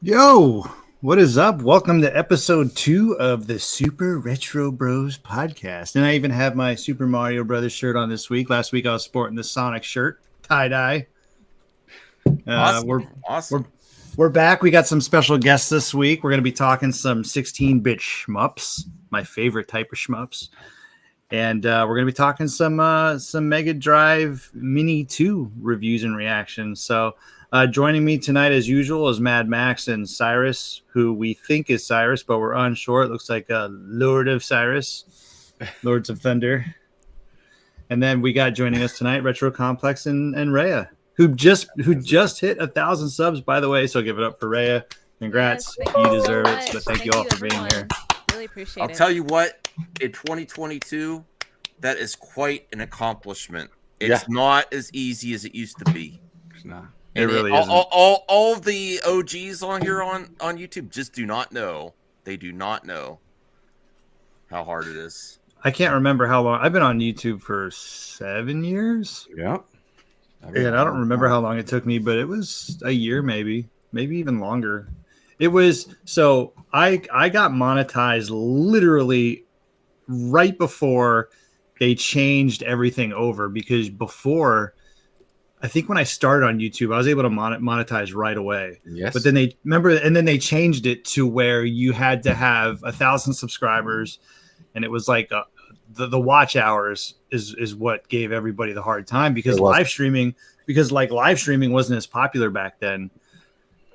Yo, what is up? Welcome to episode 2 of the Super Retro Bros podcast. And I even have my Super Mario Brothers shirt on this week. Last week I was sporting the Sonic shirt, tie-dye. Awesome. We're Awesome. we're back. We got some special guests this week. We're going to be talking some 16-bit shmups, my favorite type of shmups. And we're going to be talking some Mega Drive Mini 2 reviews and reactions. So joining me tonight, as usual, is Mad Max and Cyrus, who we think is Cyrus, but we're unsure. It looks like a Lord of Cyrus, Lords of Thunder. And then we got joining us tonight, Retro Complex and Raya, who just hit 1,000 subs, by the way. So give it up for Raya. Congrats, Yes, you deserve it. But thank you all for being everyone. here. Really appreciate I'll it. tell you what, in 2022, that is quite an accomplishment. It's not as easy as it used to be. Nah. It really all, isn't. all of the OGs on here on YouTube just do not know. They do not know how hard it is. I can't remember how long. I've been on YouTube for 7 years. Yep. And I don't remember how long it took me, but it was a year, maybe even longer. It was so I got monetized literally right before they changed everything over, because before, I think when I started on YouTube, I was able to monetize right away. Yes. But then they changed it to where you had to have 1,000 subscribers, and it was like the watch hours is what gave everybody the hard time, because live streaming wasn't as popular back then.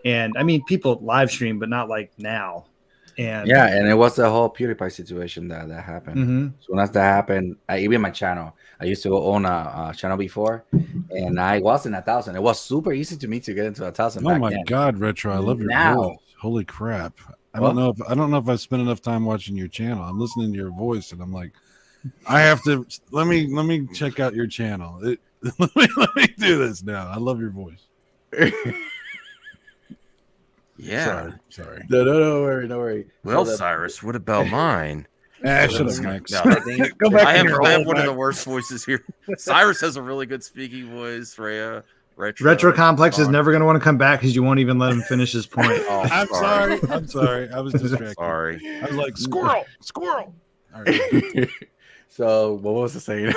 And I mean, people live stream, but not like now. And and it was the whole PewDiePie situation that happened. Mm-hmm. So once that happened, even my channel, I used to own a channel before, and I was in 1,000. It was super easy to me to get into 1,000. Oh my God, Retro! I love your voice. Holy crap! I don't know if I've spent enough time watching your channel. I'm listening to your voice, and I'm like, I have to let me check out your channel. Let me do this now. I love your voice. Yeah. Sorry. No worry. Well, Cyrus, what about mine? Shut up, Max. No, Go back. I have one Back. of the worst voices here. Cyrus has a really good speaking voice. Rhea, Retro Complex is never going to want to come back because you won't even let him finish his point. Oh, I'm sorry. I was distracted. Sorry. I was like, squirrel. All right. So what was the saying?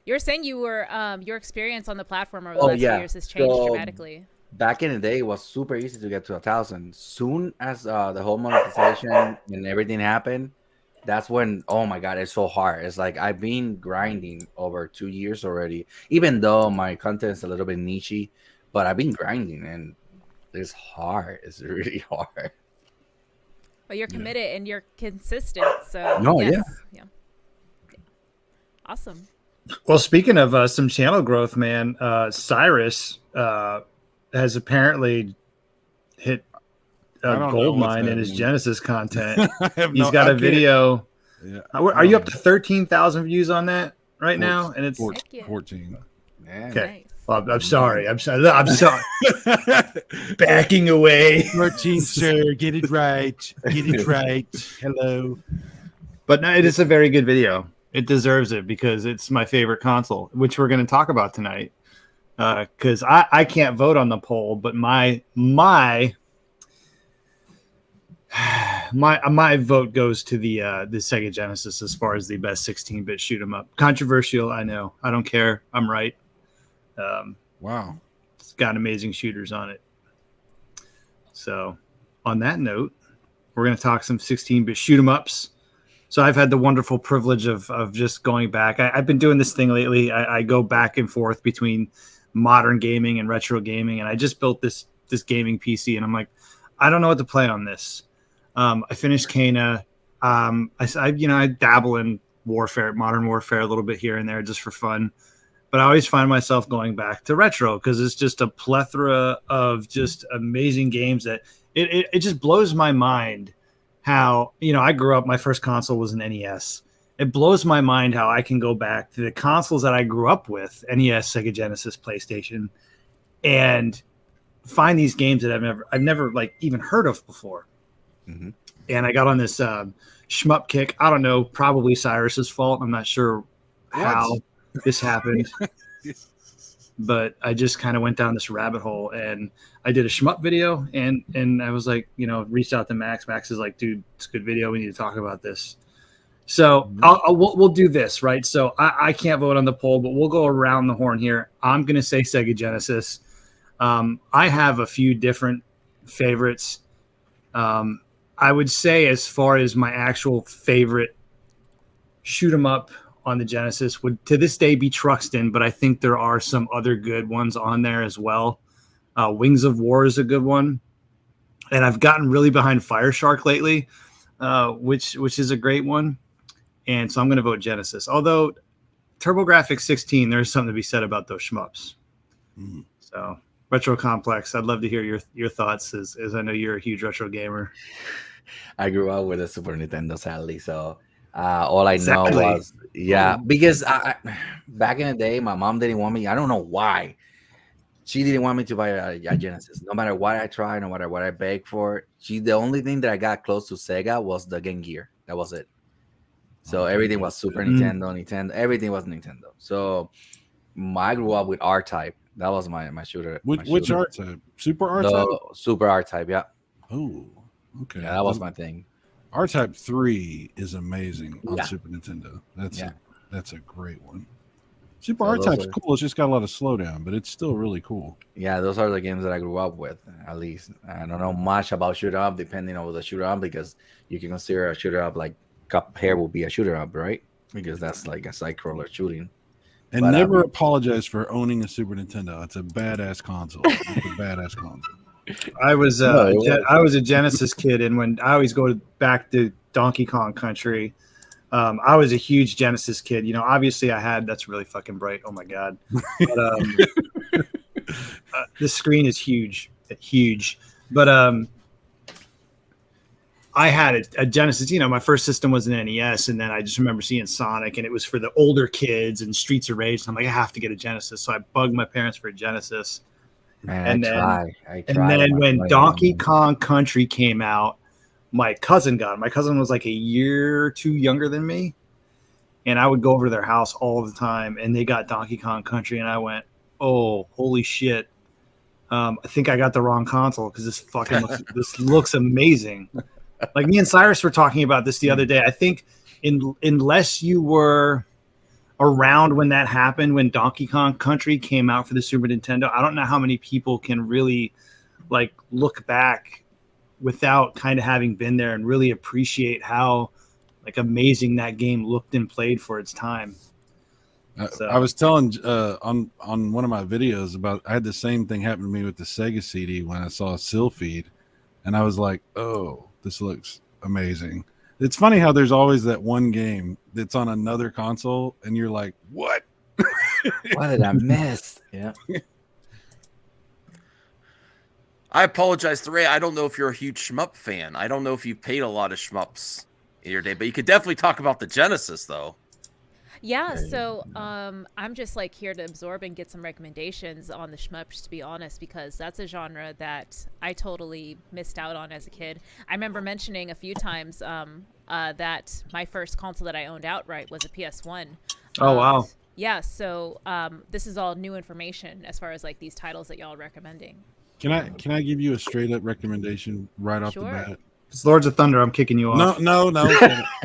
You were saying you were your experience on the platform over the last few years has changed dramatically. Back in the day, it was super easy to get to 1,000. Soon as the whole monetization and everything happened, that's when, oh my God, it's so hard. It's like I've been grinding over 2 years already, even though my content is a little bit niche, but I've been grinding, and it's hard. It's really hard. But you're committed and you're consistent. So yeah. Awesome. Well, speaking of some channel growth, man, Cyrus has apparently hit a gold mine in his Genesis content. He's got a video. Yeah. Are you up to 13,000 views on that right now? And it's 14. Man. okay. Nice. Well, I'm sorry. I'm sorry. Backing away. 14, sir. Get it right. Hello. But no, it is a very good video. It deserves it because it's my favorite console, which we're going to talk about tonight. Because I can't vote on the poll, but my vote goes to the Sega Genesis as far as the best 16-bit shoot 'em up. Controversial, I know. I don't care. I'm right. Wow. It's got amazing shooters on it. So, on that note, we're going to talk some 16-bit shoot 'em ups. So I've had the wonderful privilege of just going back. I've been doing this thing lately. I go back and forth between modern gaming and retro gaming, and I just built this gaming PC, and I'm like, I don't know what to play on this. I finished Kana. I dabble in modern warfare a little bit here and there just for fun, but I always find myself going back to retro because it's just a plethora of just amazing games that it just blows my mind. How, I grew up, my first console was an NES. It blows my mind how I can go back to the consoles that I grew up with, NES, Sega Genesis, PlayStation, and find these games that I've never like even heard of before. Mm-hmm. And I got on this shmup kick. I don't know, probably Cyrus's fault. I'm not sure how this happened. but I just kind of went down this rabbit hole, and I did a shmup video, and I was like, reached out to Max. Max is like, dude, it's a good video. We need to talk about this. So we'll do this, right? So I can't vote on the poll, but we'll go around the horn here. I'm going to say Sega Genesis. I have a few different favorites. I would say as far as my actual favorite shoot 'em up on the Genesis would to this day be Truxton, but I think there are some other good ones on there as well. Wings of War is a good one. And I've gotten really behind Fire Shark lately, which is a great one. And so I'm going to vote Genesis. Although TurboGrafx 16, there's something to be said about those shmups. So Retro Complex, I'd love to hear your thoughts as I know you're a huge retro gamer. I grew up with a Super Nintendo, sadly. So all I know was, because I back in the day, my mom didn't want me. I don't know why. She didn't want me to buy a Genesis. No matter what I tried, no matter what I begged for, the only thing that I got close to Sega was the Game Gear. That was it. So everything was Super Nintendo, everything was Nintendo. So I grew up with R-Type. That was my shooter. Which R-Type? Super R-Type? Super R-Type, yeah. Oh, okay. Yeah, that was my thing. R-Type 3 is amazing on Super Nintendo. That's a great one. Super R-Type's cool. It's just got a lot of slowdown, but it's still really cool. Yeah, those are the games that I grew up with, at least. I don't know much about shoot-up, depending on the shoot-up, because you can consider a shoot-up like Cuphead will be a shooter-up, right? Because that's like a side-scroller shooting. And never apologize for owning a Super Nintendo. It's a badass console. I was a Genesis kid, and when I always go back to Donkey Kong Country, I was a huge Genesis kid. Obviously I had that's really fucking bright. Oh my god! But, the screen is huge. But I had a Genesis. My first system was an NES, and then I just remember seeing Sonic, and it was for the older kids and Streets of Rage. And I'm like, I have to get a Genesis, so I bugged my parents for a Genesis. Man, I tried. And then when Donkey Kong Country came out, my cousin got it. My cousin was like a year or two younger than me, and I would go over to their house all the time, and they got Donkey Kong Country, and I went, oh, holy shit. I think I got the wrong console because this looks amazing. Like me and Cyrus were talking about this the other day. I think unless you were around when that happened, when Donkey Kong Country came out for the Super Nintendo, I don't know how many people can really like look back without kind of having been there and really appreciate how like amazing that game looked and played for its time. I was telling on one of my videos about I had the same thing happen to me with the Sega CD when I saw Sylpheed, and I was like, oh, this looks amazing. It's funny how there's always that one game that's on another console and you're like, what? What did I miss? Yeah. I apologize to Ray. I don't know if you're a huge shmup fan. I don't know if you've played a lot of shmups in your day, but you could definitely talk about the Genesis, though. Yeah, so I'm just like here to absorb and get some recommendations on the shmups, to be honest, because that's a genre that I totally missed out on as a kid. I remember mentioning a few times that my first console that I owned outright was a PS1. Oh, wow. Yeah, so this is all new information as far as like these titles that y'all are recommending. Can I give you a straight up recommendation right off the bat? It's Lords of Thunder. I'm kicking you off. No.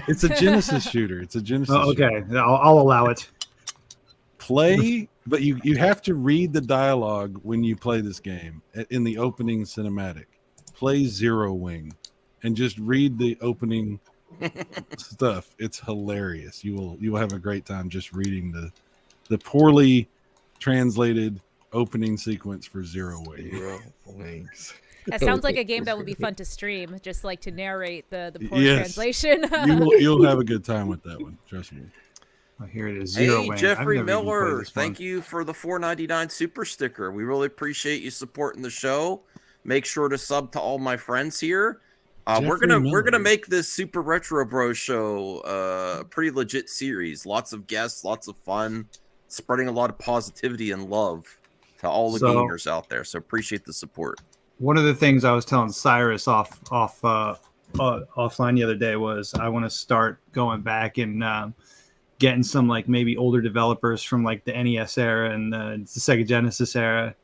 It's a Genesis shooter. It's a Genesis. Oh, okay, I'll allow it. Play, but you have to read the dialogue when you play this game in the opening cinematic. Play Zero Wing, and just read the opening stuff. It's hilarious. You will have a great time just reading the poorly translated opening sequence for Zero Wing. Zero Wings. That sounds like a game that would be fun to stream, just like to narrate the poor translation. You'll have a good time with that one. Trust me. Oh, here it is. Zero Wing. Jeffrey Miller, thank you for the $4.99 super sticker. We really appreciate you supporting the show. Make sure to sub to all my friends here. We're gonna make this Super Retro Bro show a pretty legit series. Lots of guests, lots of fun, spreading a lot of positivity and love to all the gamers out there. So appreciate the support. One of the things I was telling Cyrus offline the other day was I want to start going back and getting some like maybe older developers from like the NES era and the Sega Genesis era,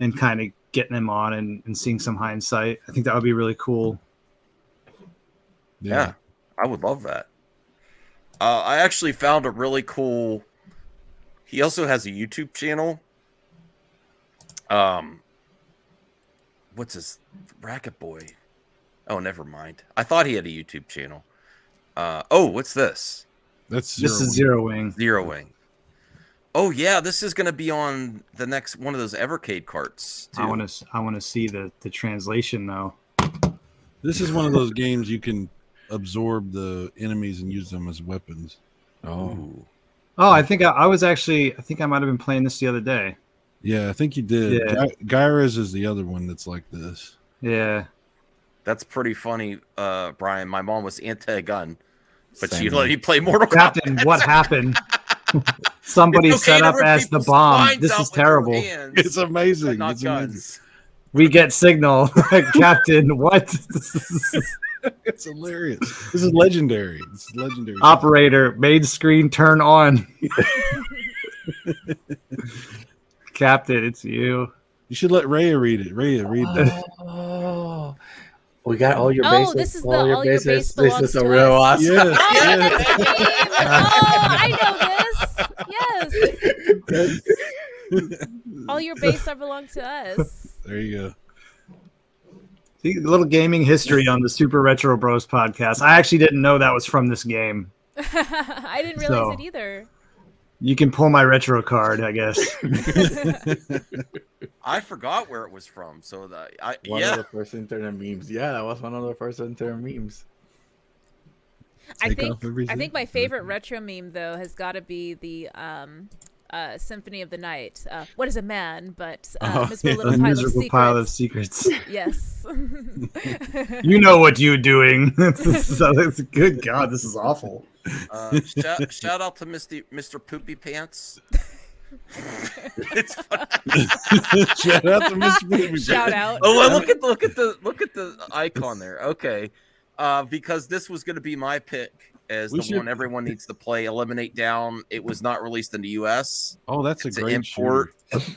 and kind of getting them on and seeing some hindsight. I think that would be really cool. Yeah, I would love that. I actually found a really cool. He also has a YouTube channel. What's his Racket Boy? Oh, never mind. I thought he had a YouTube channel. What's this? This is Zero Wing. Zero Wing. Oh yeah, this is going to be on the next one of those Evercade carts. Too. I want to see the translation though. This is one of those games you can absorb the enemies and use them as weapons. I think I might have been playing this the other day. Yeah, I think you did. Yeah. Gyra's is the other one that's like this. Yeah. That's pretty funny, Brian. My mom was anti-gun, but Same she let me play Mortal Captain, Kombat. What happened? Somebody set up as the bomb. This is terrible. It's amazing. Not it's guns. amazing. We get signal. Captain, what? It's hilarious. This is legendary. This is legendary. Operator, main screen turn on. Captain, it's you. You should let Raya read it. Raya, read that. Oh, we got all your bases. This is the all your base This belongs is a to real us. awesome. Yeah, I know this. Yes. All your base belong to us. there you go. See, a little gaming history on the Super Retro Bros podcast. I actually didn't know that was from this game. I didn't realize it either. You can pull my retro card, I guess. I forgot where it was from. So One of the first internet memes. Yeah, that was one of the first internet memes. I think my favorite retro meme though has got to be the Symphony of the Night. What is a man? But miserable pile of secrets. Yes. You know what you're doing. Good God, this is awful. Shout out to Mr. Poopy Pants. It's Shout out to Mr. Poopy. Shout out. Oh, well, look at the icon there. Okay, because this was going to be my pick as one everyone needs to play. Eliminate Down. It was not released in the U.S. Oh, that's a great import. That's a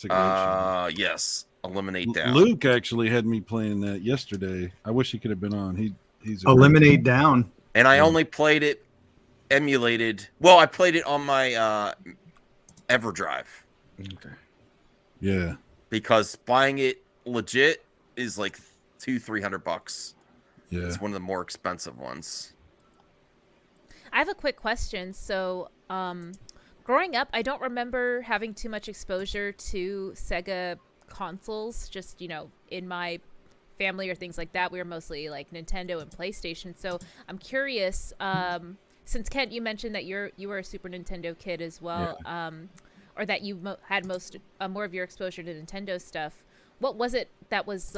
great shooter. Yes, Eliminate Down. Luke actually had me playing that yesterday. I wish he could have been on. He's Eliminate Down. And I only played it emulated. Well, I played it on my EverDrive. Okay. Yeah. Because buying it legit is like $200-$300. Yeah. It's one of the more expensive ones. I have a quick question. So, growing up, I don't remember having too much exposure to Sega consoles. Just, in my family or things like that, we were mostly like Nintendo and PlayStation. So I'm curious, since Kent, you mentioned that you were a Super Nintendo kid as well, or that you had more of your exposure to Nintendo stuff. What was it that was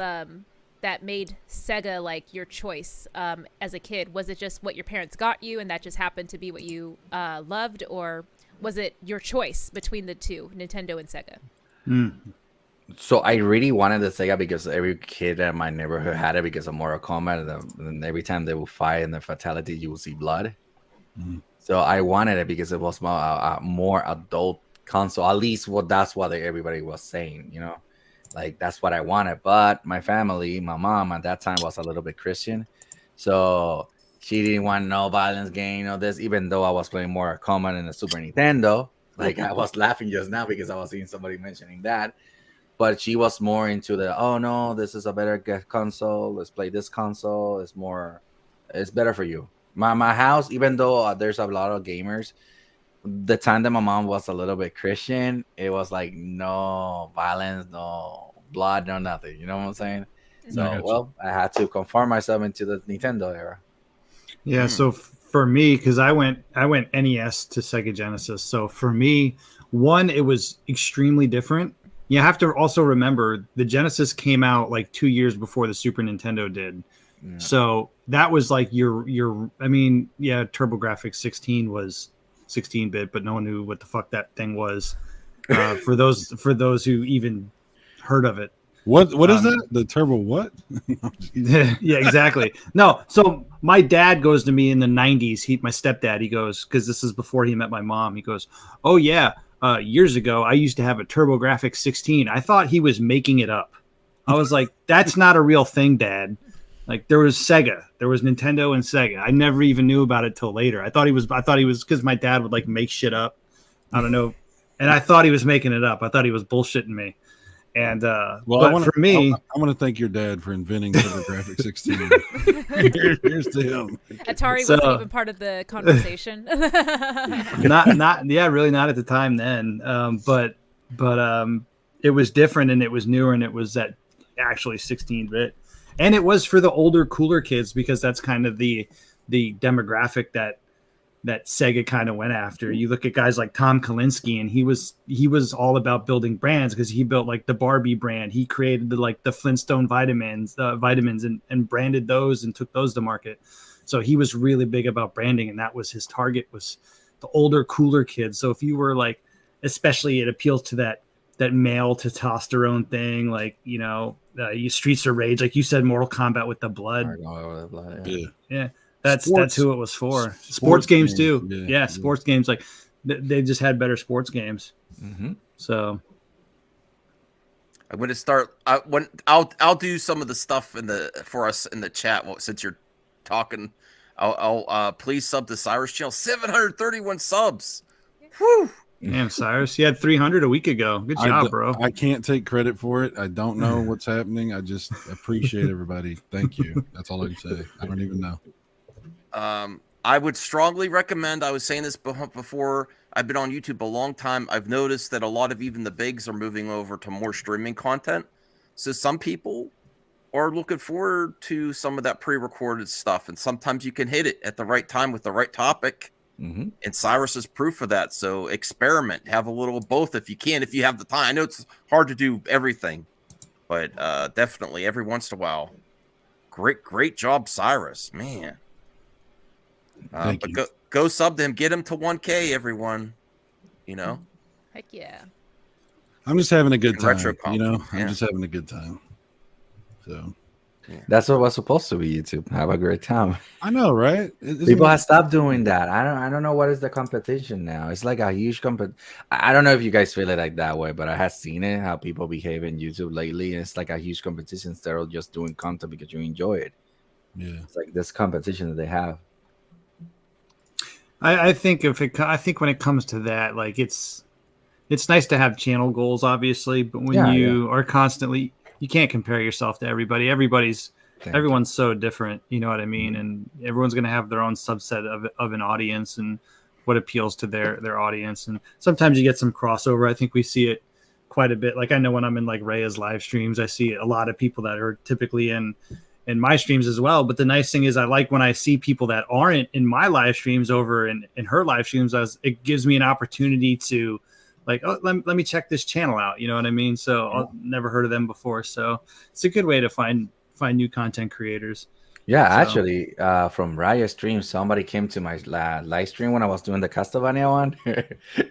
that made Sega like your choice as a kid? Was it just what your parents got you, and that just happened to be what you loved, or was it your choice between the two, Nintendo and Sega? So I really wanted the Sega because every kid in my neighborhood had it because of Mortal Kombat, and every time they would fight and the fatality, you would see blood. So I wanted it because it was a more adult console. At least that's what everybody was saying, like that's what I wanted. But my family, my mom at that time was a little bit Christian, so she didn't want no violence game, this. Even though I was playing Mortal Kombat in the Super Nintendo, like I was laughing just now because I was seeing somebody mentioning that. But she was more into oh no, this is a better console. Let's play this console. It's better for you. My house, even though there's a lot of gamers, the time that my mom was a little bit Christian, it was like no violence, no blood, no nothing. You know what I'm saying? So, I had to conform myself into the Nintendo era. Yeah. So for me, because I went NES to Sega Genesis. So for me, it was extremely different. You have to also remember the Genesis came out like 2 years before the Super Nintendo did. Yeah. So that was like TurboGrafx 16 was 16-bit, but no one knew what the fuck that thing was. For those who even heard of it. What is that? The turbo what? Yeah, exactly. No, so my dad goes to me in the 90s. My stepdad, he goes, because this is before he met my mom. He goes, oh, yeah, years ago, I used to have a TurboGrafx 16. I thought he was making it up. I was like, that's not a real thing, Dad. Like, there was Sega. There was Nintendo and Sega. I never even knew about it till later. I thought he was because my dad would, like, make shit up. I don't know. And I thought he was making it up. I thought he was bullshitting me. And well, for me, I want to thank your dad for inventing TurboGrafx 16. Here's to him. Atari wasn't even part of the conversation. Really not at the time then. But it was different and it was newer and it was that actually 16-bit, and it was for the older, cooler kids because that's kind of the demographic that Sega kind of went after. You look at guys like Tom Kalinske, and he was all about building brands because he built like the Barbie brand. He created the Flintstone vitamins and branded those and took those to market. So he was really big about branding, and that was his target, was the older, cooler kids. So if you were like, especially it appeals to that male testosterone thing, like, you know, Streets of Rage, like you said, Mortal Kombat with the blood. Yeah. That's who it was for. Sports games too. Yeah, sports games. Like they just had better sports games. Mm-hmm. So I'm going to start. I'll do some of the stuff for us in the chat. Well, since you're talking, I'll please sub to Cyrus channel. 731 subs. Whew. Damn, Cyrus, you had 300 a week ago. Good job, bro. I can't take credit for it. I don't know what's happening. I just appreciate everybody. Thank you. That's all I can say. I don't even know. I would strongly recommend, I was saying this before, I've been on YouTube a long time. I've noticed that a lot of even the bigs are moving over to more streaming content. So some people are looking forward to some of that pre-recorded stuff. And sometimes you can hit it at the right time with the right topic. Mm-hmm. And Cyrus is proof of that. So experiment, have a little of both if you can, if you have the time. I know it's hard to do everything, but definitely every once in a while. Great job, Cyrus, man. But go sub to him, get him to 1K, everyone. You know, heck yeah. I'm just having a good time. You know, I'm just having a good time. So that's what was supposed to be. YouTube, have a great time. I know, right? People have stopped doing that. I don't know what is the competition now. It's like a huge I don't know if you guys feel it like that way, but I have seen it how people behave in YouTube lately. And it's like a huge competition instead of just doing content because you enjoy it. Yeah, it's like this competition that they have. I think when it comes to that, like it's nice to have channel goals, obviously, but when you are constantly, you can't compare yourself to everybody. Everyone's so different, you know what I mean? Mm-hmm. And everyone's going to have their own subset of an audience and what appeals to their audience. And sometimes you get some crossover. I think we see it quite a bit. Like I know when I'm in like Raya's live streams, I see a lot of people that are typically in my streams as well. But the nice thing is I like when I see people that aren't in my live streams over in her live streams, it gives me an opportunity to like, oh, let me check this channel out. You know what I mean? So I've never heard of them before. So it's a good way to find new content creators. Yeah, actually, from Raya stream, somebody came to my live stream when I was doing the Castlevania one.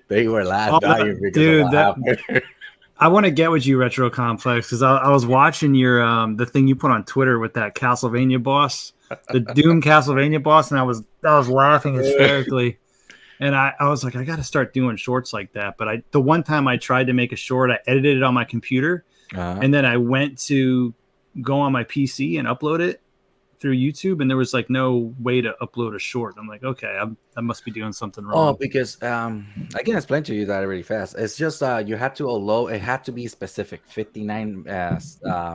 They were dying because of what happened. I want to get with you, Retro Complex, because I was watching your the thing you put on Twitter with that Castlevania boss, the Doom Castlevania boss, and I was laughing hysterically. And I was like, I got to start doing shorts like that. But the one time I tried to make a short, I edited it on my computer, and then I went to go on my PC and upload it through YouTube, and there was like no way to upload a short. I'm like, okay, I must be doing something wrong. Oh, because I can explain to you that really fast. It's just you had to allow. It had to be specific, 59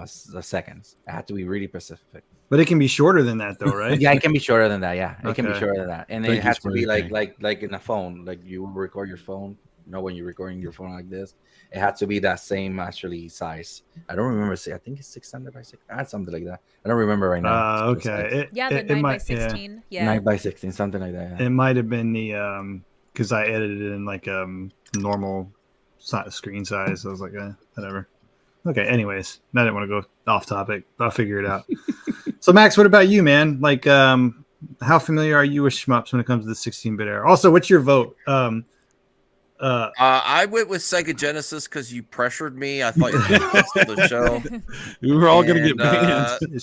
seconds. It had to be really specific. But it can be shorter than that, though, right? Yeah, it can be shorter than that. Yeah, it can be shorter than that, and it has to be like in a phone, like you record your phone. You know, when you're recording your phone like this, it had to be that same actually size. I don't remember. I think it's 600 by 6. Something like that. I don't remember right now. Okay. The 9 by 16. Yeah. 9 by 16, something like that. Yeah. It might have been the because I edited it in like normal screen size. So I was like, whatever. Okay. Anyways, I didn't want to go off topic. I'll figure it out. So Max, what about you, man? Like, how familiar are you with shmups when it comes to the 16-bit era? Also, what's your vote? I went with Sega Genesis because you pressured me. I thought you were going to listen to the show. We were all going to get banned.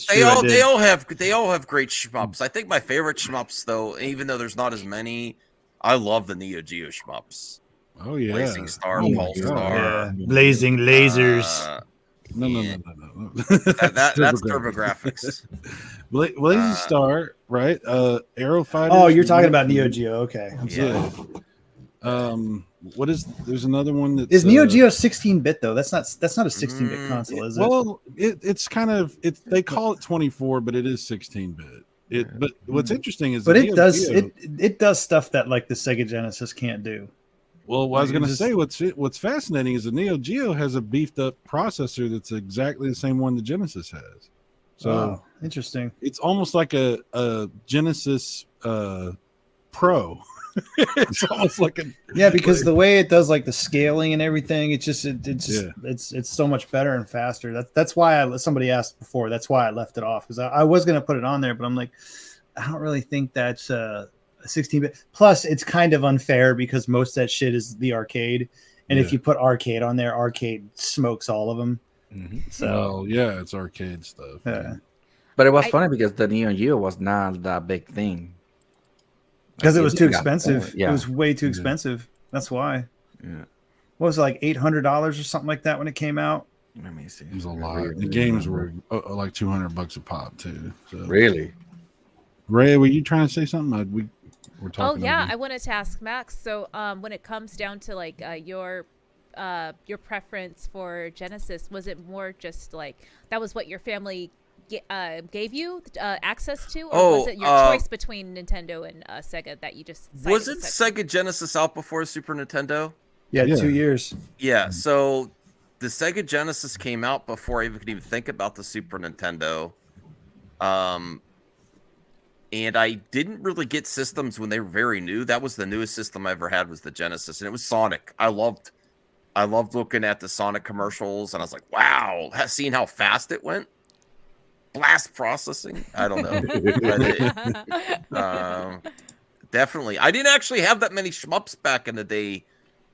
They all have great shmups. I think my favorite shmups, though, even though there's not as many, I love the Neo Geo shmups. Oh yeah, Blazing Star, Pulse Yeah. Star, Blazing lasers. No. That's TurboGrafx. Blazing Star, right? Arrow Fighter. Oh, you're talking about Neo Geo. Okay, I'm sorry. What is? There's another one that is Neo Geo 16-bit though. That's not a 16-bit console, is it? Well, it's kind of They call it 24, but it is 16-bit. But what's interesting is, but it does stuff that like the Sega Genesis can't do. Well, what I was going to say, what's fascinating is the Neo Geo has a beefed up processor that's exactly the same one the Genesis has. So interesting. It's almost like a Genesis Pro. It's almost like because the way it does like the scaling and everything, it's so much better and faster. That's why somebody asked before. That's why I left it off, because I was going to put it on there, but I'm like, I don't really think that's a 16-bit. Plus, it's kind of unfair because most of that shit is the arcade, and if you put arcade on there, arcade smokes all of them. Mm-hmm. So it's arcade stuff. Yeah. But it was funny because the Neo Geo was not that big thing. Because it was too expensive. Yeah. It was way too expensive. That's why. Yeah. What was it, like $800 or something like that when it came out? Let me see. It was a lot. The games were like $200 a pop too. So. Really? Ray, were you trying to say something? We're talking. Oh yeah, I wanted to ask Max. So when it comes down to like your preference for Genesis, was it more just like that was what your family gave you access to, or was it your choice between Nintendo and Sega that you just was it Sega Genesis out before Super Nintendo? Yeah, 2 years. Yeah, so the Sega Genesis came out before I could even think about the Super Nintendo. And I didn't really get systems when they were very new. That was the newest system I ever had, was the Genesis, and it was Sonic. I loved looking at the Sonic commercials, and I was like, wow, seeing how fast it went. Blast processing. I don't know. Definitely. I didn't actually have that many shmups back in the day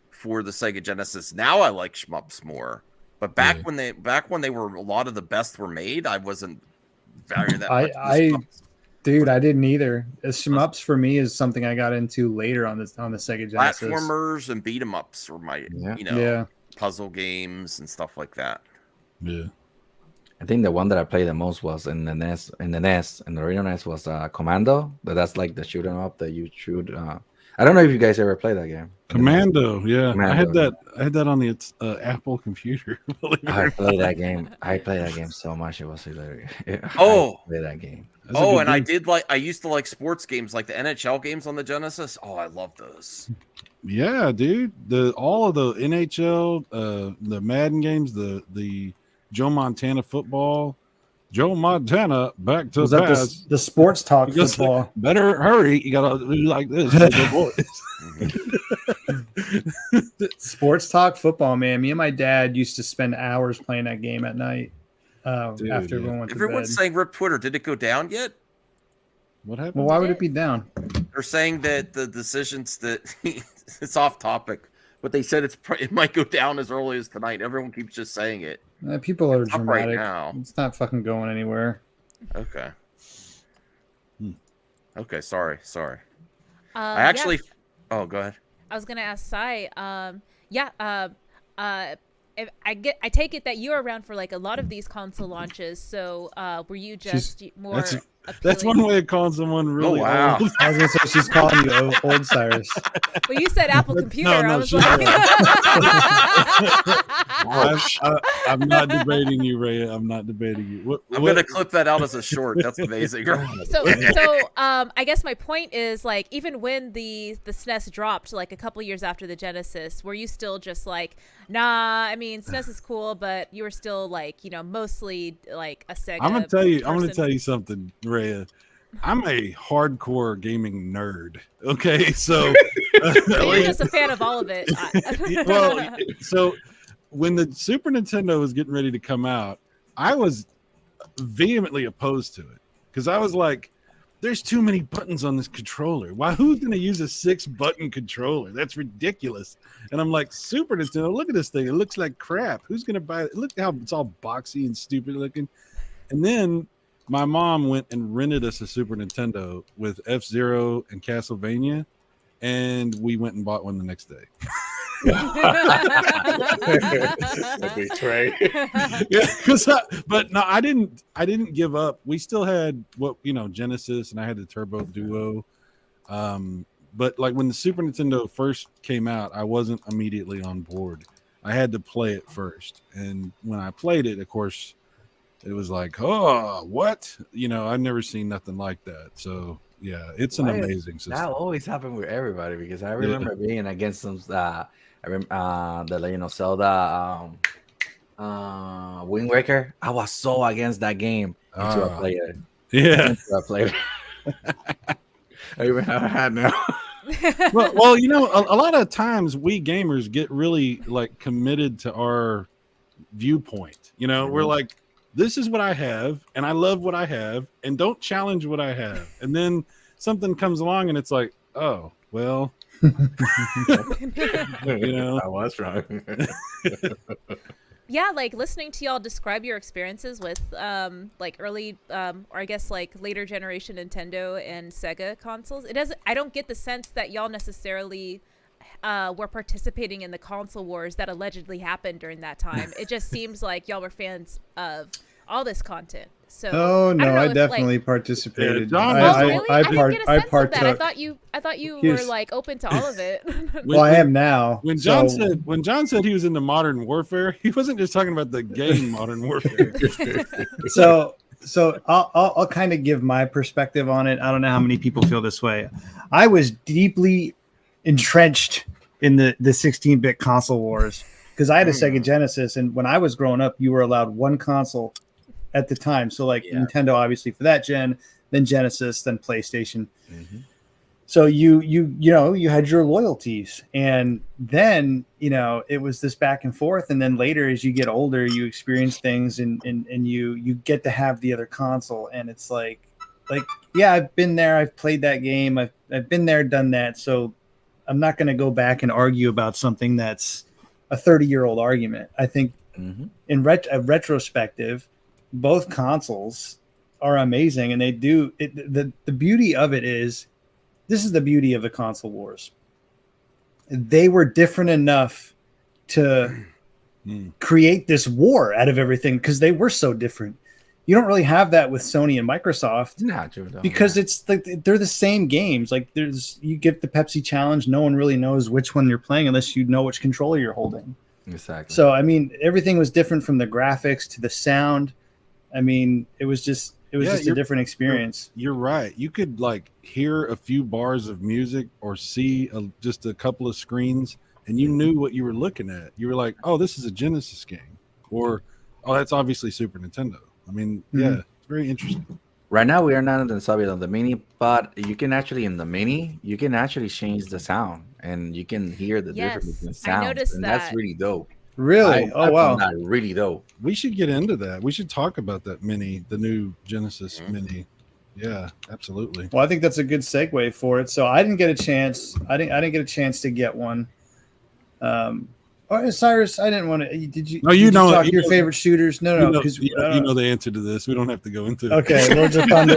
for the Sega Genesis. Now I like shmups more. But back when they were, a lot of the best were made, I wasn't valuing that much. Dude, I didn't either. Shmups for me is something I got into later on the Sega Genesis. Platformers and beat 'em ups were my puzzle games and stuff like that. Yeah. I think the one that I played the most was in the NES. In the original NES was Commando, but that's like the shoot 'em up that you shoot. I don't know if you guys ever played that game. Commando, yeah. Commando. I had that on the Apple computer. I played that game. I played that game so much, it was hilarious. I played that game. And I used to like sports games, like the NHL games on the Genesis. Oh, I love those. Yeah, dude. All of the NHL, the Madden games, the Joe Montana football. Joe Montana back to pass. The sports talk football. Better hurry. You gotta do like this. Sports talk football, man. Me and my dad used to spend hours playing that game at night. After everyone went to bed. Everyone's saying rip Twitter. Did it go down yet? What happened? Well, why would it be down? They're saying that the decisions that it's off topic, but they said it might go down as early as tonight. Everyone keeps just saying it. People are dramatic. Right now. It's not fucking going anywhere. Okay. Okay. Sorry. I actually. Yeah. Oh, go ahead. I was gonna ask Sai. If I take it that you're around for like a lot of these console launches. So were you just more? That's one way of calling someone really old. I was gonna say she's calling you old, Cyrus. Well, you said Apple Computer. I was like, I'm not debating you, Ray. I'm not debating you. I'm gonna clip that out as a short. That's amazing. So I guess my point is, like, even when the SNES dropped, like a couple years after the Genesis, were you still just like, nah? I mean, SNES is cool, but you were still like, mostly like a Sega. I'm gonna tell you something, Rhea. I'm a hardcore gaming nerd. Okay, so you're just a fan of all of it. Well, so when the Super Nintendo was getting ready to come out, I was vehemently opposed to it because I was like, there's too many buttons on this controller. Who's going to use a 6-button controller? That's ridiculous. And I'm like, Super Nintendo, look at this thing. It looks like crap. Who's going to buy it? Look how it's all boxy and stupid looking. And then my mom went and rented us a Super Nintendo with F-Zero and Castlevania, and we went and bought one the next day. Betray. Yeah, but no, I didn't give up. We still had Genesis, and I had the Turbo Duo. But like when the Super Nintendo first came out, I wasn't immediately on board. I had to play it first, and when I played it, of course, it was like, oh, what? I've never seen nothing like that. So yeah, it's an amazing system. That always happened with everybody, because I remember being against some. I remember the Legend of Zelda, Wind Waker. I was so against that game until I played it. Yeah, until I played it. I even have a hat now. well, a lot of times we gamers get really like committed to our viewpoint. We're like, this is what I have, and I love what I have, and don't challenge what I have. And then something comes along, and it's like, oh, well, I was wrong. Yeah, like listening to y'all describe your experiences with like early or I guess like later generation Nintendo and Sega consoles. I don't get the sense that y'all necessarily were participating in the console wars that allegedly happened during that time. It just seems like y'all were fans of all this content. So I definitely participated. Yeah, really? I didn't get a sense of that. I thought you were like open to all of it. I am now. When John said he was into Modern Warfare, he wasn't just talking about the game Modern Warfare. So I'll kind of give my perspective on it. I don't know how many people feel this way. I was deeply entrenched in the 16-bit console wars because I had a Sega Genesis, and when I was growing up, you were allowed one console at the time. So like Nintendo, obviously for that gen, then Genesis, then PlayStation. Mm-hmm. So you had your loyalties, and then it was this back and forth, and then later as you get older, you experience things, and you get to have the other console, and it's like yeah, I've been there, I've played that game, I've been there, done that. So I'm not going to go back and argue about something that's a 30-year-old argument. I think in retrospective, both consoles are amazing, and they do it. The beauty of it is, this is the beauty of the console wars. They were different enough to create this war out of everything because they were so different. You don't really have that with Sony and Microsoft because it's like they're the same games. Like you get the Pepsi Challenge, no one really knows which one you're playing unless you know which controller you're holding. Exactly. So I mean, everything was different from the graphics to the sound. I mean, it was just a different experience. You're right. You could like hear a few bars of music or see just a couple of screens, and you knew what you were looking at. You were like, "Oh, this is a Genesis game," or "Oh, that's obviously Super Nintendo." I mean, yeah, it's very interesting. Right now, we are not on the subject of the Mini, but you can actually in the Mini, you can actually change the sound, and you can hear the difference between sounds. I noticed and that. That's really dope. Really? I found that really dope. We should get into that. We should talk about that Mini, the new Genesis Mini. Yeah, absolutely. Well, I think that's a good segue for it. So I didn't get a chance. I didn't get a chance to get one. Cyrus, I didn't want to. Did you? No, you know talk your favorite shooters. No, because you know the answer to this. We don't have to go into it. Okay, Lords of Thunder,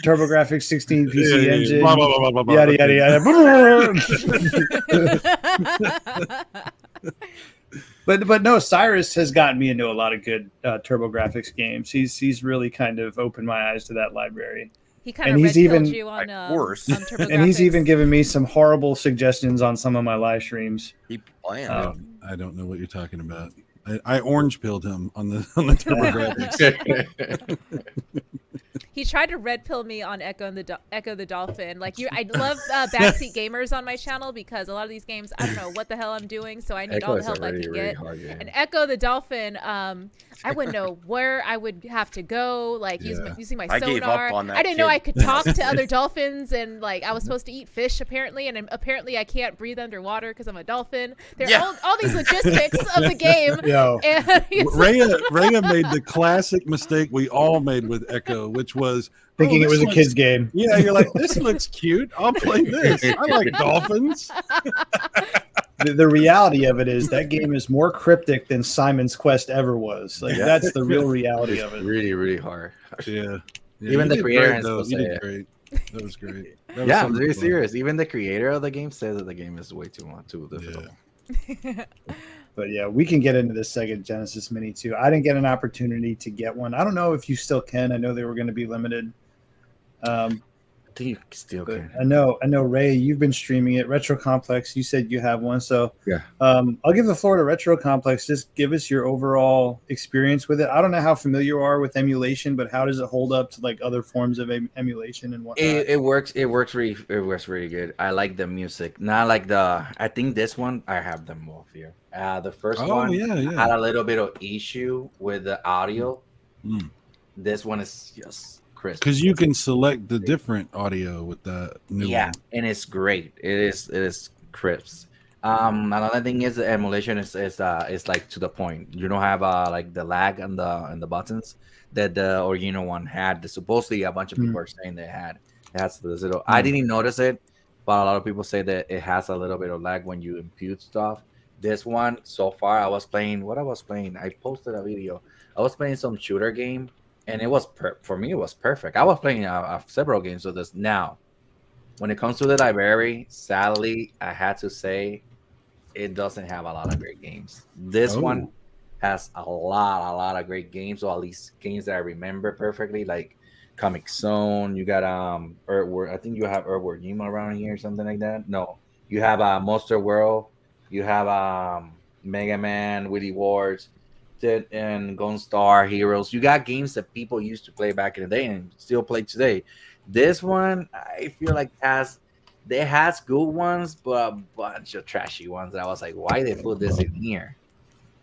TurboGrafx 16 PC engine, blah, blah, blah, blah, blah, yada yada yada. But no, Cyrus has gotten me into a lot of good TurboGrafx games. He's really kind of opened my eyes to that library. He kind of red-pilled you on TurboGrafx. And he's even given me some horrible suggestions on some of my live streams. Keep playing. I don't know what you're talking about. I orange pilled him on the TurboGrafx. He tried to red pill me on Echo the Dolphin. Like I love backseat gamers on my channel because a lot of these games I don't know what the hell I'm doing, so I need all the help I can get. And Echo the Dolphin, I wouldn't know where I would have to go. Like using my sonar. I gave up on that. I didn't know I could talk to other dolphins, and like I was supposed to eat fish apparently, and apparently I can't breathe underwater because I'm a dolphin. There's all these logistics of the game. Yo. Raya made the classic mistake we all made with Echo, which was was thinking it this was a looks- kid's game. Yeah, you're like, this looks cute. I'll play this. I like dolphins. The reality of it is that game is more cryptic than Simon's Quest ever was. Like that's the real reality of it. Really, really hard. Yeah. Even the creator though. has to You say did it. great. That was great. That was Yeah, so I'm much very fun. serious. Even the creator of the game says that the game is way too difficult. But yeah, we can get into the Sega Genesis Mini too. I didn't get an opportunity to get one. I don't know if you still can. I know they were going to be limited. I think you still But can. I know, Ray, you've been streaming it. Retro Complex, you said you have one. So Yeah. I'll give the floor to Retro Complex. Just give us your overall experience with it. I don't know how familiar you are with emulation, but how does it hold up to like other forms of emulation and whatnot? It works. It works really good. I like the music. Not like I think this one I have them both here. The first one had a little bit of issue with the audio. This one is just crisp. Because you can select the different audio with the new one. And it's great. It is crisp. Another thing is the emulation is like to the point. You don't have like the lag and the buttons that the original one had. Supposedly a bunch of people are saying they had. It has this little. I didn't notice it, but a lot of people say that it has a little bit of lag when you impute stuff. This one so far, I was playing. I posted a video. I was playing some shooter game, and it was for me. It was perfect. I was playing several games with this. Now, when it comes to the library, sadly, I had to say it doesn't have a lot of great games. This one has a lot of great games, or at least games that I remember perfectly, like Comic Zone. You got Earthworm. I think you have Earthworm Jim around here or something like that. No, you have Monster World. You have Mega Man, Witty Wars, and Gunstar Heroes. You got games that people used to play back in the day and still play today. This one, I feel like has good ones, but a bunch of trashy ones. That I was like, why they put this in here?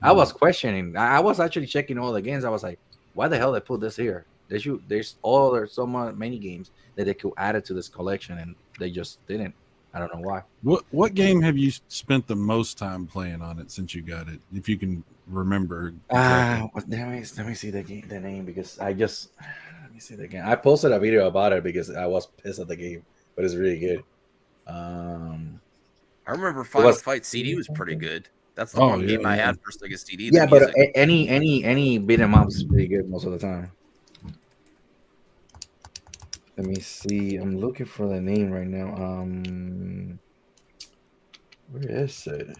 I was questioning. I was actually checking all the games. I was like, why the hell they put this here? There's so many games that they could add it to this collection, and they just didn't. I don't know why. What game have you spent the most time playing on it since you got it? If you can remember. Let me see the name because let me see the game. I posted a video about it because I was pissed at the game, but it's really good. I remember Final Fight CD was pretty good. That's the one game I had for Sega CD. Yeah, but any beat 'em up is pretty good most of the time. Let me see. I'm looking for the name right now. Where is it?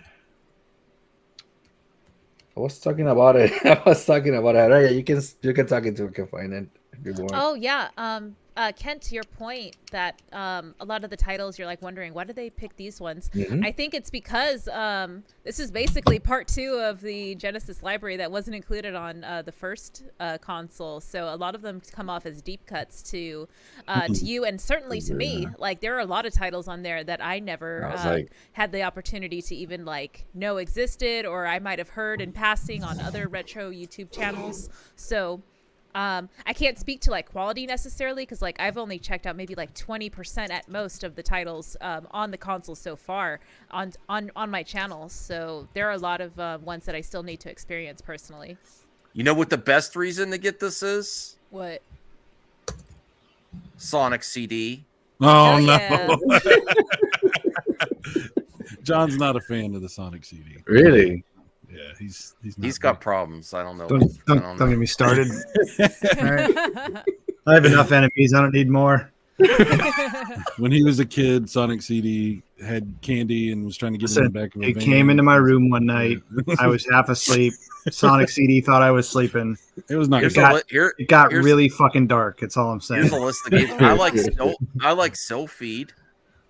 I was talking about it. Right, you can talk into it. Can find it if you want. Oh yeah. Kent, to your point that a lot of the titles you're like wondering why did they pick these ones? I think it's because this is basically part 2 of the Genesis library that wasn't included on the first console. So a lot of them come off as deep cuts to you and certainly to me. Like there are a lot of titles on there that I never had the opportunity to even like know existed, or I might have heard in passing on other retro YouTube channels. So I can't speak to like quality necessarily because like I've only checked out maybe like 20% at most of the titles on the console so far on my channel. So there are a lot of ones that I still need to experience personally. You know what the best reason to get this is? What? Sonic CD. Oh no. Yeah. John's not a fan of the Sonic CD. Really? Yeah, he's got problems. I don't know. Don't get me started. Right. I have enough enemies. I don't need more. When he was a kid, Sonic CD had candy and was trying to get in the back of a It van. came into my room one night. I was half asleep. Sonic CD thought I was sleeping. It was not. It got really fucking dark. That's all I'm saying. Here's a list of games. I like Sylpheed.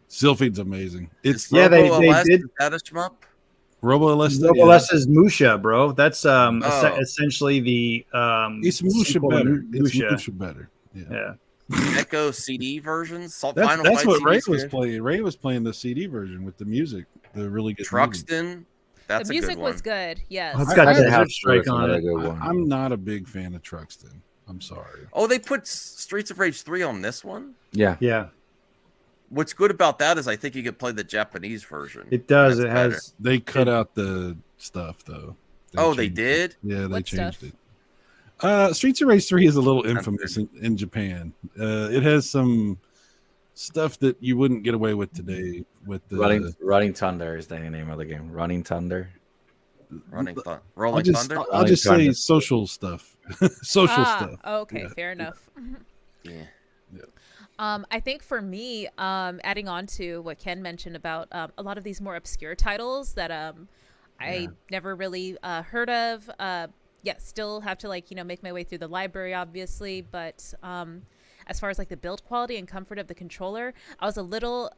Sylpheed's amazing. It's they did. That a shmup? Robo-LS is Musha, bro. That's essentially the it's Musha better. It's Musha. Musha better. Yeah. Echo CD versions. That's what Ray was playing. Ray was playing the CD version with the music, the really good Truxton. That's the music was good. Yes. It's got Desert Strike on it. I'm not a big fan of Truxton. I'm sorry. Oh, they put Streets of Rage 3 on this one? Yeah. What's good about that is I think you could play the Japanese version. It does. It has. Better. They cut out the stuff though. They did? Yeah, they changed it. Streets of Rage 3 is a little infamous in Japan. It has some stuff that you wouldn't get away with today. With the Running Thunder is the name of the game. Running Thunder. Rolling Thunder. I'll just say social stuff. Social stuff. Okay, fair enough. Yeah. I think for me, adding on to what Ken mentioned about a lot of these more obscure titles that I never really heard of. Still have to make my way through the library, obviously. But as far as like the build quality and comfort of the controller, I was a little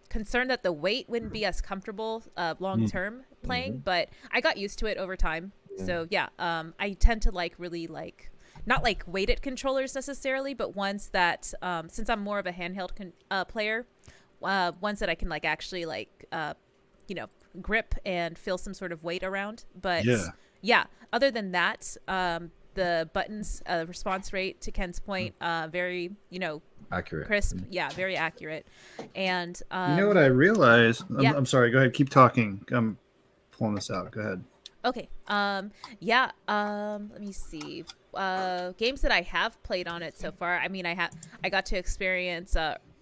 concerned that the weight wouldn't be as comfortable long term playing. But I got used to it over time. So I tend to really not like weighted controllers necessarily, but ones that since I'm more of a handheld player, ones that I can actually grip and feel some sort of weight around. But other than that, the buttons response rate, to Ken's point, very accurate, crisp, very accurate. And you know what I realized? I'm sorry, go ahead, keep talking. I'm pulling this out. Go ahead. Okay. Let me see. Games that I have played on it so far. I mean, I got to experience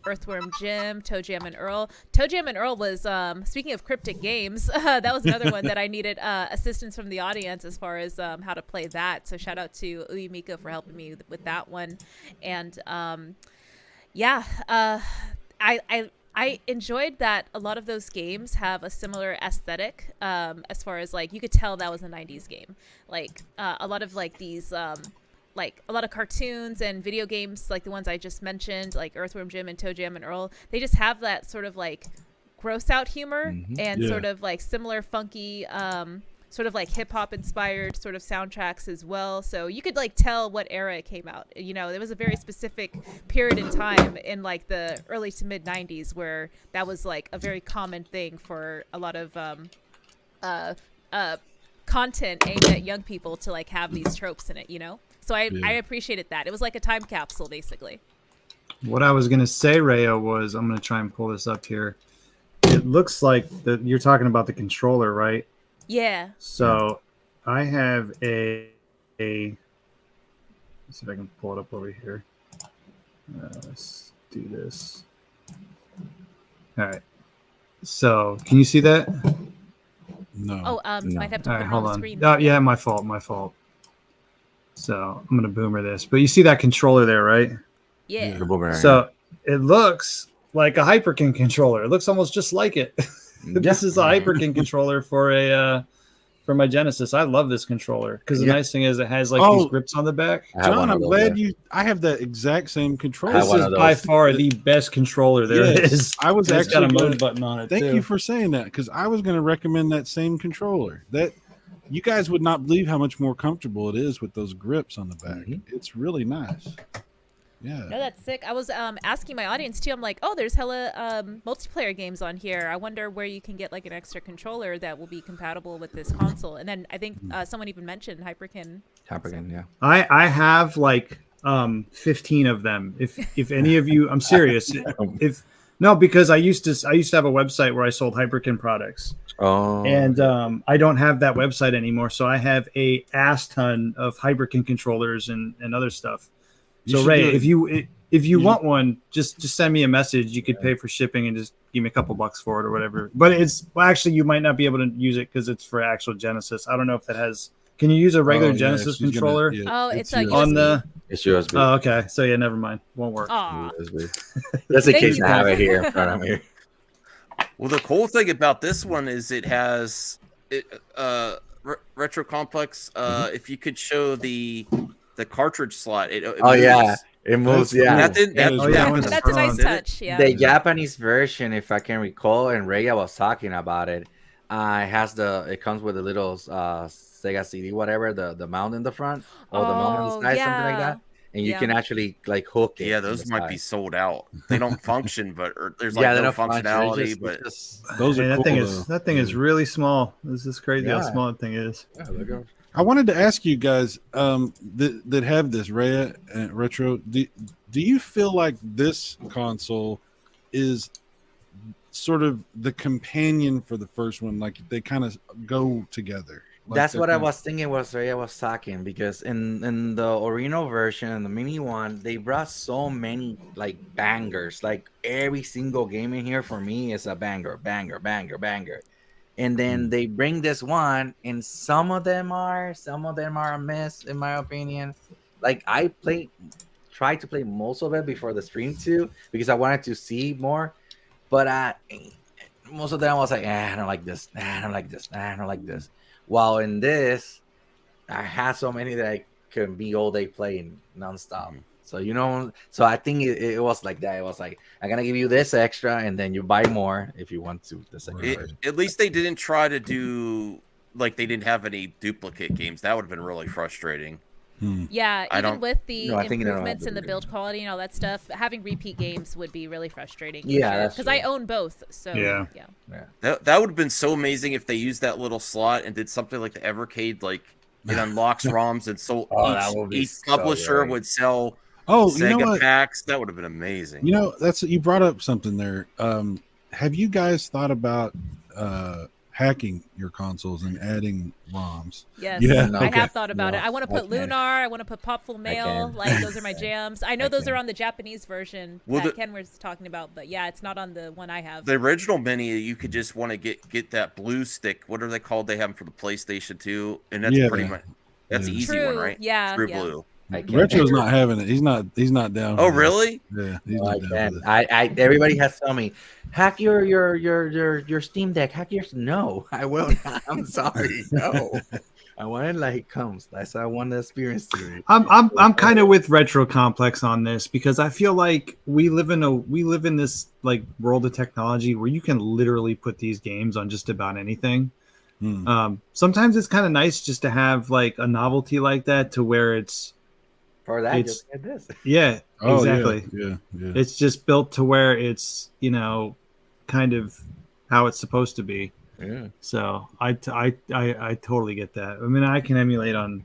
Earthworm Jim, Toe Jam and Earl. Toe Jam and Earl was, speaking of cryptic games, that was another one that I needed assistance from the audience as far as how to play that. So shout out to Uyumiko for helping me with that one. And I enjoyed that a lot of those games have a similar aesthetic as far as you could tell that was a 90s game. A lot of these a lot of cartoons and video games like the ones I just mentioned, like Earthworm Jim and Toe Jam and Earl, they just have that sort of gross out humor and sort of similar funky sort of hip hop inspired sort of soundtracks as well. So you could tell what era it came out. There was a very specific period in time in the early to mid 90s where that was a very common thing for a lot of content aimed at young people to have these tropes in it, So I appreciated that. It was like a time capsule, basically. What I was going to say, Raya, was I'm going to try and pull this up here. It looks like you're talking about the controller, right? Yeah. So I have let's see if I can pull it up over here. Let's do this. All right. So can you see that? No. Oh, No. might have to All put right, it hold on the on. screen. Yeah, my fault. So I'm going to boomer this. But you see that controller there, right? Yeah. The boomerang. So it looks like a Hyperkin controller. It looks almost just like it. This is a Hyperkin controller for my Genesis. I love this controller because the nice thing is it has these grips on the back. John, I'm glad I have that exact same controller. This is by far the best controller there is. I was it's got a actually mode button on it. Thank you for saying that, because I was going to recommend that same controller. That you guys would not believe how much more comfortable it is with those grips on the back. It's really nice. Yeah. No, that's sick. I was asking my audience too. I'm like, oh, there's hella multiplayer games on here. I wonder where you can get an extra controller that will be compatible with this console. And then I think someone even mentioned Hyperkin. Hyperkin, yeah. I have 15 of them. If any of you, I'm serious. Because I used to have a website where I sold Hyperkin products. Oh. And I don't have that website anymore, so I have a ass ton of Hyperkin controllers and other stuff. So Ray, if you want one, just send me a message. You could pay for shipping and just give me a couple bucks for it or whatever. But actually you might not be able to use it because it's for actual Genesis. I don't know if that has. Can you use a regular Genesis controller? It's a USB. On the. It's USB. Oh, okay. So yeah, never mind. Won't work. USB. Just in case I have it here in front of me. Well, the cool thing about this one is it has Retro Complex. If you could show the cartridge slot, it moves. It moves. That's a nice touch. Yeah. The Japanese version, if I can recall, and Raya was talking about it. It comes with a little Sega CD, whatever, the mount in the front or the mount on the side, something like that. And you can actually hook it. Yeah, those might be sold out. They don't function, but there's no functionality. But those are cool, that thing is really small. This is crazy how small that thing is. Yeah, I wanted to ask you guys that have this Raya and Retro. Do you feel like this console is sort of the companion for the first one? Like they kind of go together. That's what I was thinking was Raya was talking, because in the original version and the mini one, they brought so many like bangers. Like every single game in here for me is a banger, banger, banger, banger. And then they bring this one, and some of them are a miss, in my opinion. Like I tried to play most of it before the stream too, because I wanted to see more. But most of them I was like, I don't like this. I don't like this. I don't like this. While in this, I had so many that I can be all day playing nonstop. So so I think it was like that. It was like, I'm gonna give you this extra, and then you buy more if you want to. The second version. At least they didn't try to do like they didn't have any duplicate games. That would have been really frustrating. Yeah, even with the improvements in the build games. quality and all that stuff, having repeat games would be really frustrating. Yeah, because I own both. So yeah. That would have been so amazing if they used that little slot and did something like the Evercade, like it unlocks ROMs, and so each publisher would sell Sega packs. That would have been amazing. You know, you brought up something there. Have you guys thought about hacking your consoles and adding ROMs? Yes, I have thought about it. I want to put Lunar. I want to put Popful Mail. Like those are my jams. I know those are on the Japanese version that Ken was talking about, but yeah, it's not on the one I have. The original Mini, you could just want to get that blue stick. What are they called? They have them for the PlayStation 2, and that's pretty much the easy one, right? Yeah, True blue. Retro's not having it. He's not down. Oh, really? Yeah, he's not down with it. Everybody has to tell me, hack your Steam Deck. Hack your. No, I will not. I'm sorry. No, I want it like it comes. That's how I want the experience to be. I'm kind of with Retro Complex on this, because I feel like we live in this like world of technology where you can literally put these games on just about anything. Sometimes it's kind of nice just to have like a novelty like that, to where it's. For that, just get this. Yeah, exactly. Yeah. It's just built to where it's, kind of how it's supposed to be. Yeah. So I totally get that. I mean, I can emulate on,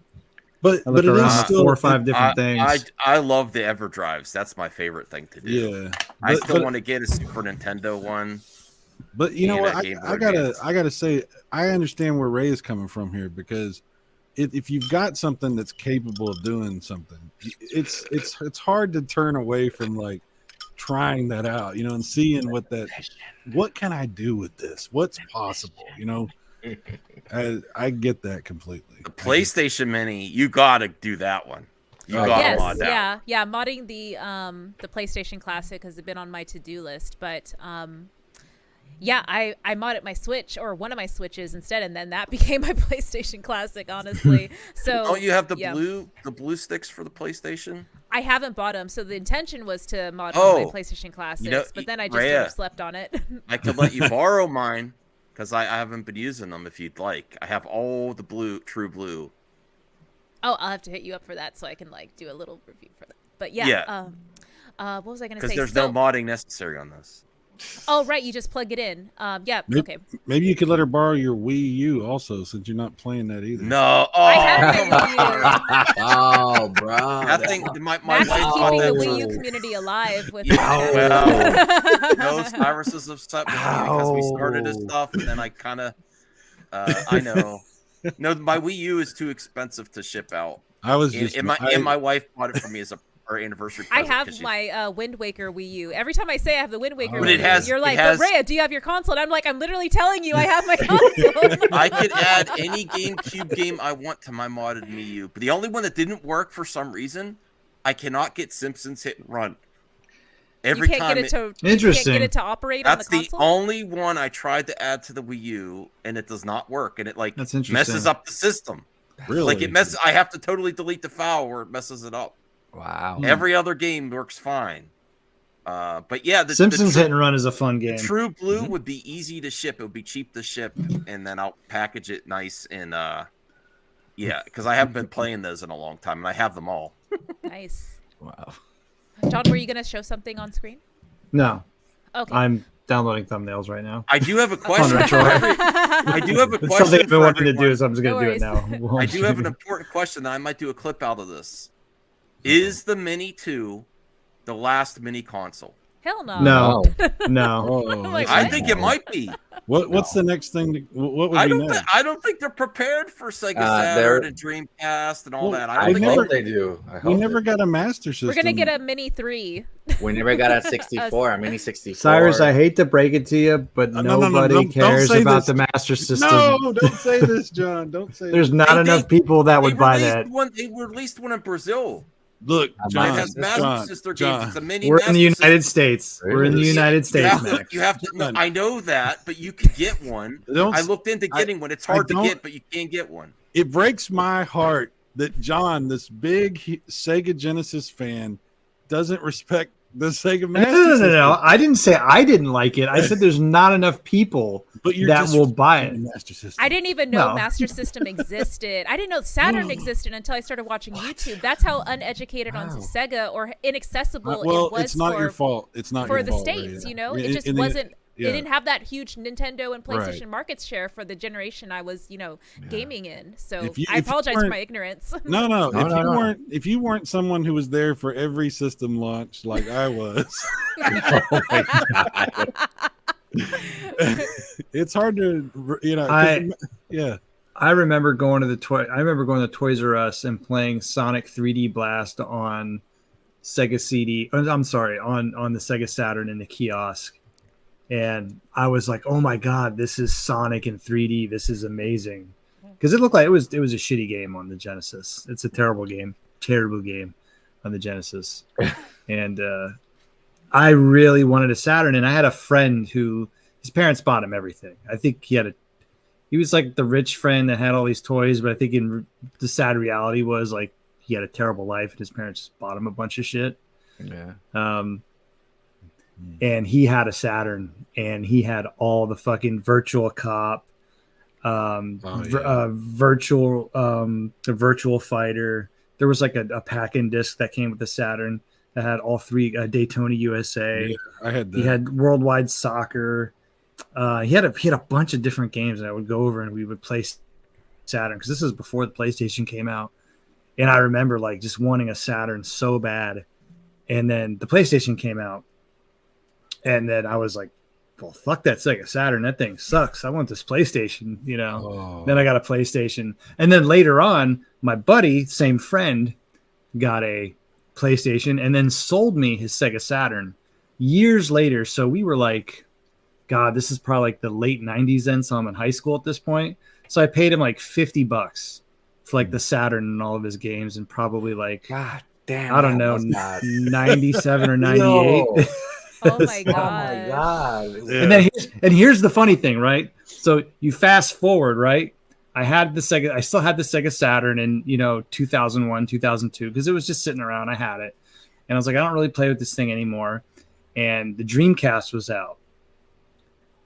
but it is still 4 or 5 different things. I love the EverDrives. That's my favorite thing to do. Yeah, I still want to get a Super Nintendo one. But you know what? I gotta say, I understand where Ray is coming from here, because if you've got something that's capable of doing something, it's hard to turn away from like trying that out, and seeing what can I do with this? What's possible? I get that completely. The PlayStation Mini, you gotta do that one. You gotta mod that. Yeah. Modding the PlayStation Classic has been on my to-do list, but I modded my Switch, or one of my Switches instead, and then that became my PlayStation Classic, honestly. So don't you have the blue sticks for the PlayStation? I haven't bought them, so the intention was to mod one of my PlayStation Classics, but then I just sort of slept on it. I could let you borrow mine, because I haven't been using them if you'd like. I have all the true blue. Oh, I'll have to hit you up for that so I can like do a little review for that. But what was I going to say? Because there's no modding necessary on this. Oh, right. You just plug it in. Okay. Maybe you could let her borrow your Wii U also, since you're not playing that either. No. I have my Wii U. Oh, bro. I think my Max is keeping the Wii U community alive with those viruses have slept with me because we started this stuff, and then I kind of I know. No, my Wii U is too expensive to ship out. My wife bought it for me as our anniversary present. I have my Wind Waker Wii U. Every time I say I have the Wind Waker Wii U, you're like, but Raya, do you have your console? And I'm like, I'm literally telling you I have my console. I could add any GameCube game I want to my modded Wii U, but the only one that didn't work for some reason, I cannot get Simpsons Hit and Run. Every time Interesting. You can't get it to operate on the console? That's the only one I tried to add to the Wii U, and it does not work, and it messes up the system. Really? Like I have to totally delete the file or it messes it up. Wow. Every other game works fine. But yeah, the Simpsons Hit and Run is a fun game. True Blue would be easy to ship. It would be cheap to ship, and then I'll package it nice and because I haven't been playing those in a long time, and I have them all. Nice. Wow. John, were you going to show something on screen? No. Okay. I'm downloading thumbnails right now. I do have a question. I do have a question. It's something I've been wanting to do, so I'm just going to do it now. I do have an important question that I might do a clip out of this. Is the Mini 2 the last mini console? Hell no. No, no. Oh, Like, I what? think it might be. what's the next thing? What would I be don't. next? I don't think they're prepared for Sega they're- Saturn and Dreamcast and all Well, that. I I don't think hope they. they do. We never got a Master System. We're gonna get a Mini 3. We never got a 64, a mini 64. Cyrus, I hate to break it to you, but No, no, nobody don't cares say about this. the Master System. No, don't say this, John. Don't say There's this. not enough people that would buy released that. One, they released one in Brazil. Look, It John, has Master System games. John. It's a mini. We're in the Master United System. States. We're in the Really? United States, Yeah, Max. you have to. No, John. I know that, but you can get one. Don't- I looked into getting one. It's hard to don't- get, but you can get one. It breaks my heart that John, this big Sega Genesis fan, doesn't respect the Sega Master No. System. I didn't say I didn't like it. I said there's not enough people But you're that will buy disrespecting it. the Master System. I didn't even know No. Master System existed. I didn't know Saturn existed until I started watching YouTube. That's how uneducated on Sega or inaccessible Well, it was it's not for, your fault. It's not for your the fault, States, Raya. you know? In- It just in the- wasn't yeah. it didn't have that huge Nintendo and PlayStation Right. market share for the generation I was, gaming in. So If you I apologize for weren't- my ignorance. No. No, no. If you weren't someone who was there for every system launch like I was, Oh my God. it's hard to 'cause yeah. I remember going to Toys R Us and playing Sonic 3D Blast on Sega CD. I'm sorry, on the Sega Saturn in the kiosk, and I was like, "Oh my God, this is Sonic in 3D. This is amazing." Because it looked like it was a shitty game on the Genesis. It's a terrible game on the Genesis, and I really wanted a Saturn, and I had a friend who his parents bought him everything. I think he was like the rich friend that had all these toys, but I think in the sad reality was like he had a terrible life and his parents just bought him a bunch of shit. Yeah. And he had a Saturn and he had all the fucking Virtual Cop, the Virtual Fighter. There was like a pack-in disc that came with the Saturn that had all three Daytona USA. Yeah, I had that. He had Worldwide Soccer. He had a bunch of different games that I would go over and we would play Saturn because this is before the PlayStation came out. And I remember like just wanting a Saturn so bad. And then the PlayStation came out. And then I was like, well, fuck that Sega Saturn. That thing sucks. I want this PlayStation, Then I got a PlayStation. And then later on, my buddy, same friend, got a PlayStation and then sold me his Sega Saturn years later. So we were like, God, this is probably like the late 90s then. So I'm in high school at this point. So I paid him like $50 for like the Saturn and all of his games and probably like, God damn. I don't know, 97 or 98. Yo. Oh my Oh my god. God. Yeah. And here's the funny thing, right? So you fast forward, right? I still had the Sega Saturn in, 2001, 2002, because it was just sitting around. I had it. And I was like, I don't really play with this thing anymore. And the Dreamcast was out.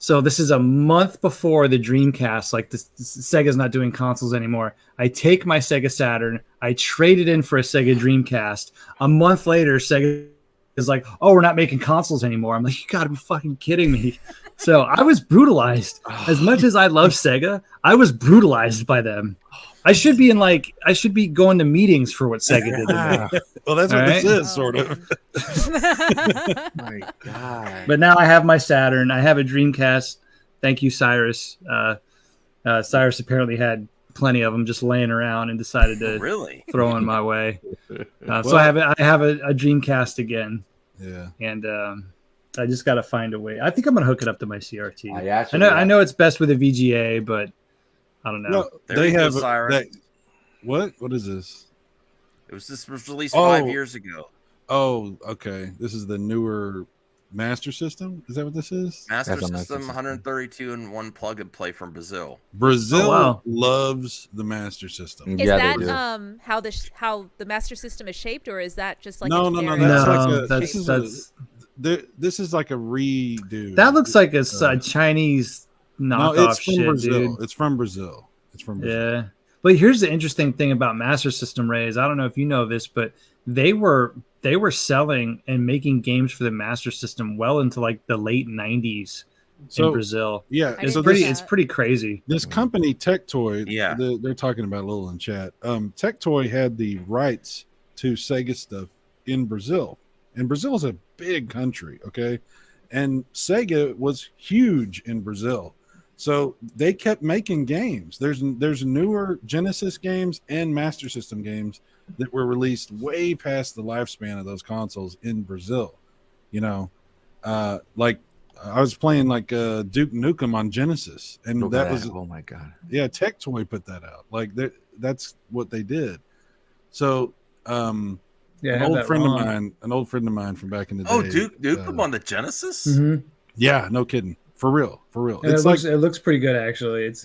So this is a month before the Dreamcast, like Sega's not doing consoles anymore. I take my Sega Saturn, I trade it in for a Sega Dreamcast. A month later, Sega is like, oh, we're not making consoles anymore. I'm like, you gotta be fucking kidding me. So I was brutalized. As much as I love Sega, I was brutalized by them. I should be going to meetings for what Sega did to me. Well, that's what this Right? is, sort of. My God. But now I have my Saturn. I have a Dreamcast. Thank you, Cyrus. Cyrus apparently had plenty of them just laying around and decided to Really? throw in my way. So I have a Dreamcast again, Yeah. and I just got to find a way. I think I'm gonna hook it up to my CRT. I know it's best with a VGA, but I don't know. No, There they you go, have Cyrus. What is this? This was released Oh. 5 years ago. Oh, okay. This is the newer Master System. Is that what this is? Master That's a Master System, System. 132 and one plug and play from Brazil. Brazil Oh, wow. loves the Master System. Is Yeah, that they do. how the Master System is shaped, or is that just like No, a no, generic that's No, like a, that's- this is that's- this is like a redo. That looks like a Chinese no, knockoff it's from shit, Brazil. dude. It's from Brazil. It's from Brazil. Yeah. But here's the interesting thing about Master System, Ray, is I don't know if you know this, but they were selling and making games for the Master System well into like the late 90s in So Brazil. yeah, I It's didn't pretty know it's that. pretty crazy. this company Tectoy, Yeah. they're talking about a little in chat. Tectoy had the rights to Sega stuff in Brazil, and Brazil is a big country, okay? And Sega was huge in Brazil. So they kept making games. There's newer Genesis games and Master System games that were released way past the lifespan of those consoles in Brazil. You know, like I was playing like Duke Nukem on Genesis, and oh my god, yeah, Tectoy put that out. Like that's what they did. So an old friend of mine from back in the day. Oh, Duke Nukem on the Genesis? Mm-hmm. Yeah, no kidding. For real. It looks pretty good actually. It's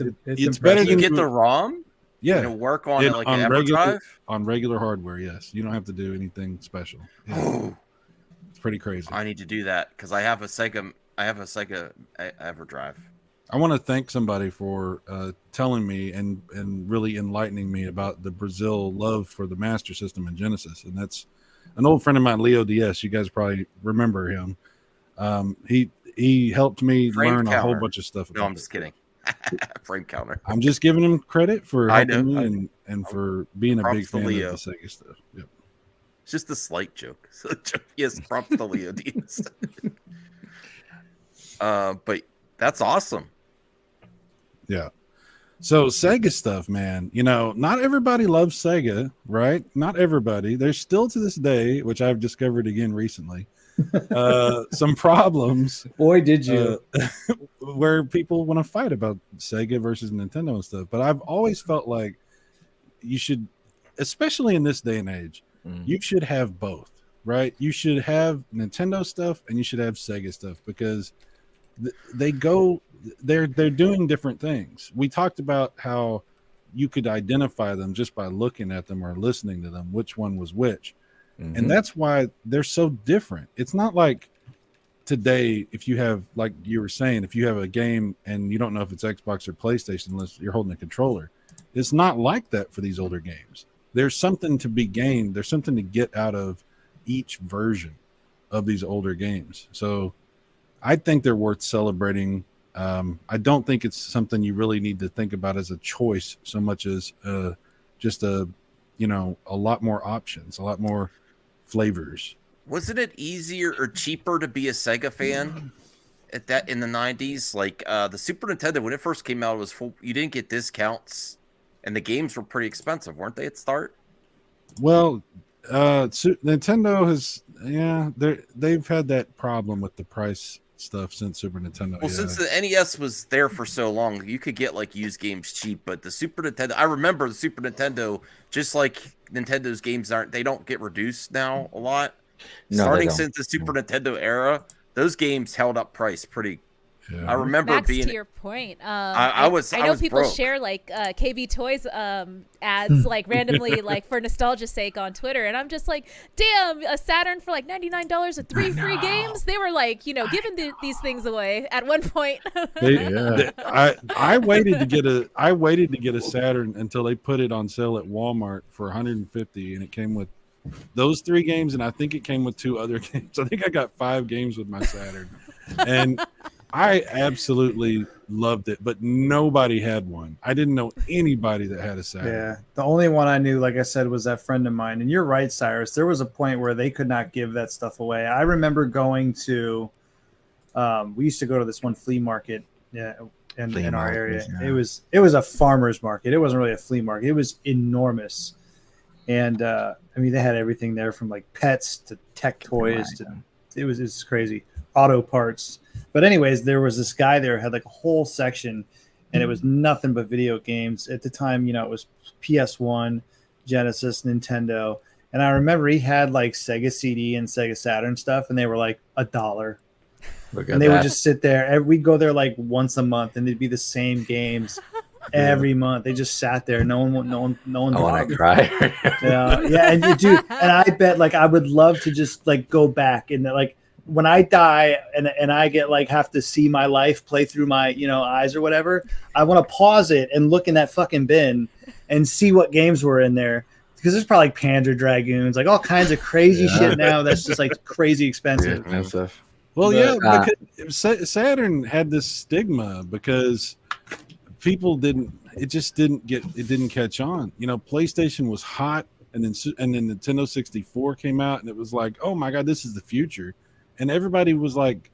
better than you get the ROM. Yeah, and work on it like an EverDrive on regular hardware. Yes, you don't have to do anything special. Yeah. It's pretty crazy. I need to do that because I have a Sega EverDrive. I want to thank somebody for telling me and really enlightening me about the Brazil love for the Master System and Genesis, and that's an old friend of mine, Leo DS. You guys probably remember him. He helped me learn a whole bunch of stuff. No, I'm just kidding. Frame counter. I'm just giving him credit for helping me and for being a big fan of the Sega stuff. Yep. It's just a slight joke. Yes, props to Leo DS. But that's awesome. Yeah. So Sega stuff, man, you know, not everybody loves Sega, right? Not everybody. There's still to this day, which I've discovered again recently, some problems. Boy, did you. Where people want to fight about Sega versus Nintendo and stuff. But I've always felt like you should, especially in this day and age, you should have both, right? You should have Nintendo stuff and you should have Sega stuff because they're doing different things. We talked about how you could identify them just by looking at them or listening to them, which one was which. And that's why they're so different. It's not like today, if you have, like you were saying, if you have a game and you don't know if it's Xbox or PlayStation unless you're holding a controller, it's not like that for these older games. There's something to be gained. There's something to get out of each version of these older games. So I think they're worth celebrating. I don't think it's something you really need to think about as a choice so much as just a lot more options, a lot more flavors. Wasn't it easier or cheaper to be a Sega fan at that in the 90s? Like the Super Nintendo, when it first came out, it was full. You didn't get discounts, and the games were pretty expensive, weren't they at start? Well, Nintendo has, they've had that problem with the price stuff since Super Nintendo. Well, since the NES was there for so long, you could get like used games cheap, but the Super Nintendo, I remember the Super Nintendo, just like Nintendo's games they don't get reduced now a lot. No, starting since the Super Nintendo era, those games held up price pretty. Yeah. I remember Max, being to your point. I know people broke. share like KB Toys ads like randomly like for nostalgia's sake on Twitter, and I'm just like, damn, a Saturn for like $99 with 3 free games. They were like, giving these things away at one point. I waited to get a Saturn until they put it on sale at Walmart for $150, and it came with those 3 games, and I think it came with 2 other games. I think I got 5 games with my Saturn, and I absolutely loved it, but nobody had one. I didn't know anybody that had a Saturn. Yeah, the only one I knew, like I said, was that friend of mine. And you're right, Cyrus. There was a point where they could not give that stuff away. I remember going to, we used to go to this one flea market in our area. Yeah. It was a farmer's market. It wasn't really a flea market. It was enormous. And they had everything there from like pets to tech toys it was crazy. Auto parts. But anyways, there was this guy there had like a whole section, and it was nothing but video games. At the time, it was PS1, Genesis, Nintendo. And I remember he had like Sega CD and Sega Saturn stuff, and they were like $1. And they would just sit there. We'd go there like once a month, and it'd be the same games every month. They just sat there. No one. I want to cry. yeah, and you do. And I bet like I would love to just like go back and like. When I die and I get like have to see my life play through my eyes or whatever, I want to pause it and look in that fucking bin and see what games were in there, because there's probably like Panzer Dragoons, like all kinds of crazy shit now that's just like crazy expensive. Well, because Saturn had this stigma because people didn't catch on. PlayStation was hot, and then Nintendo 64 came out, and it was like, oh my god, this is the future. and everybody was like,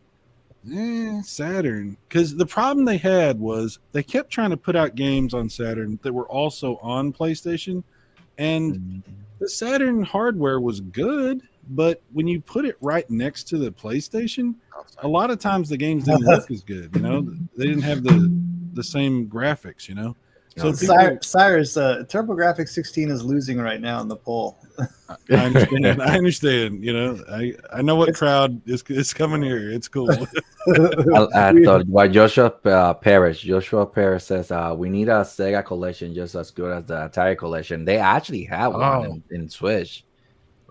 Saturn. Because the problem they had was they kept trying to put out games on Saturn that were also on PlayStation, and the Saturn hardware was good, but when you put it right next to the PlayStation, a lot of times the games didn't look as good. You know, they didn't have the same graphics. You know, so Cyrus, TurboGrafx 16 is losing right now in the poll. I understand. I understand. You know, I know what crowd is coming here. It's cool. I thought what Joshua Perez says, we need a Sega collection just as good as the Atari collection. They actually have one in Switch.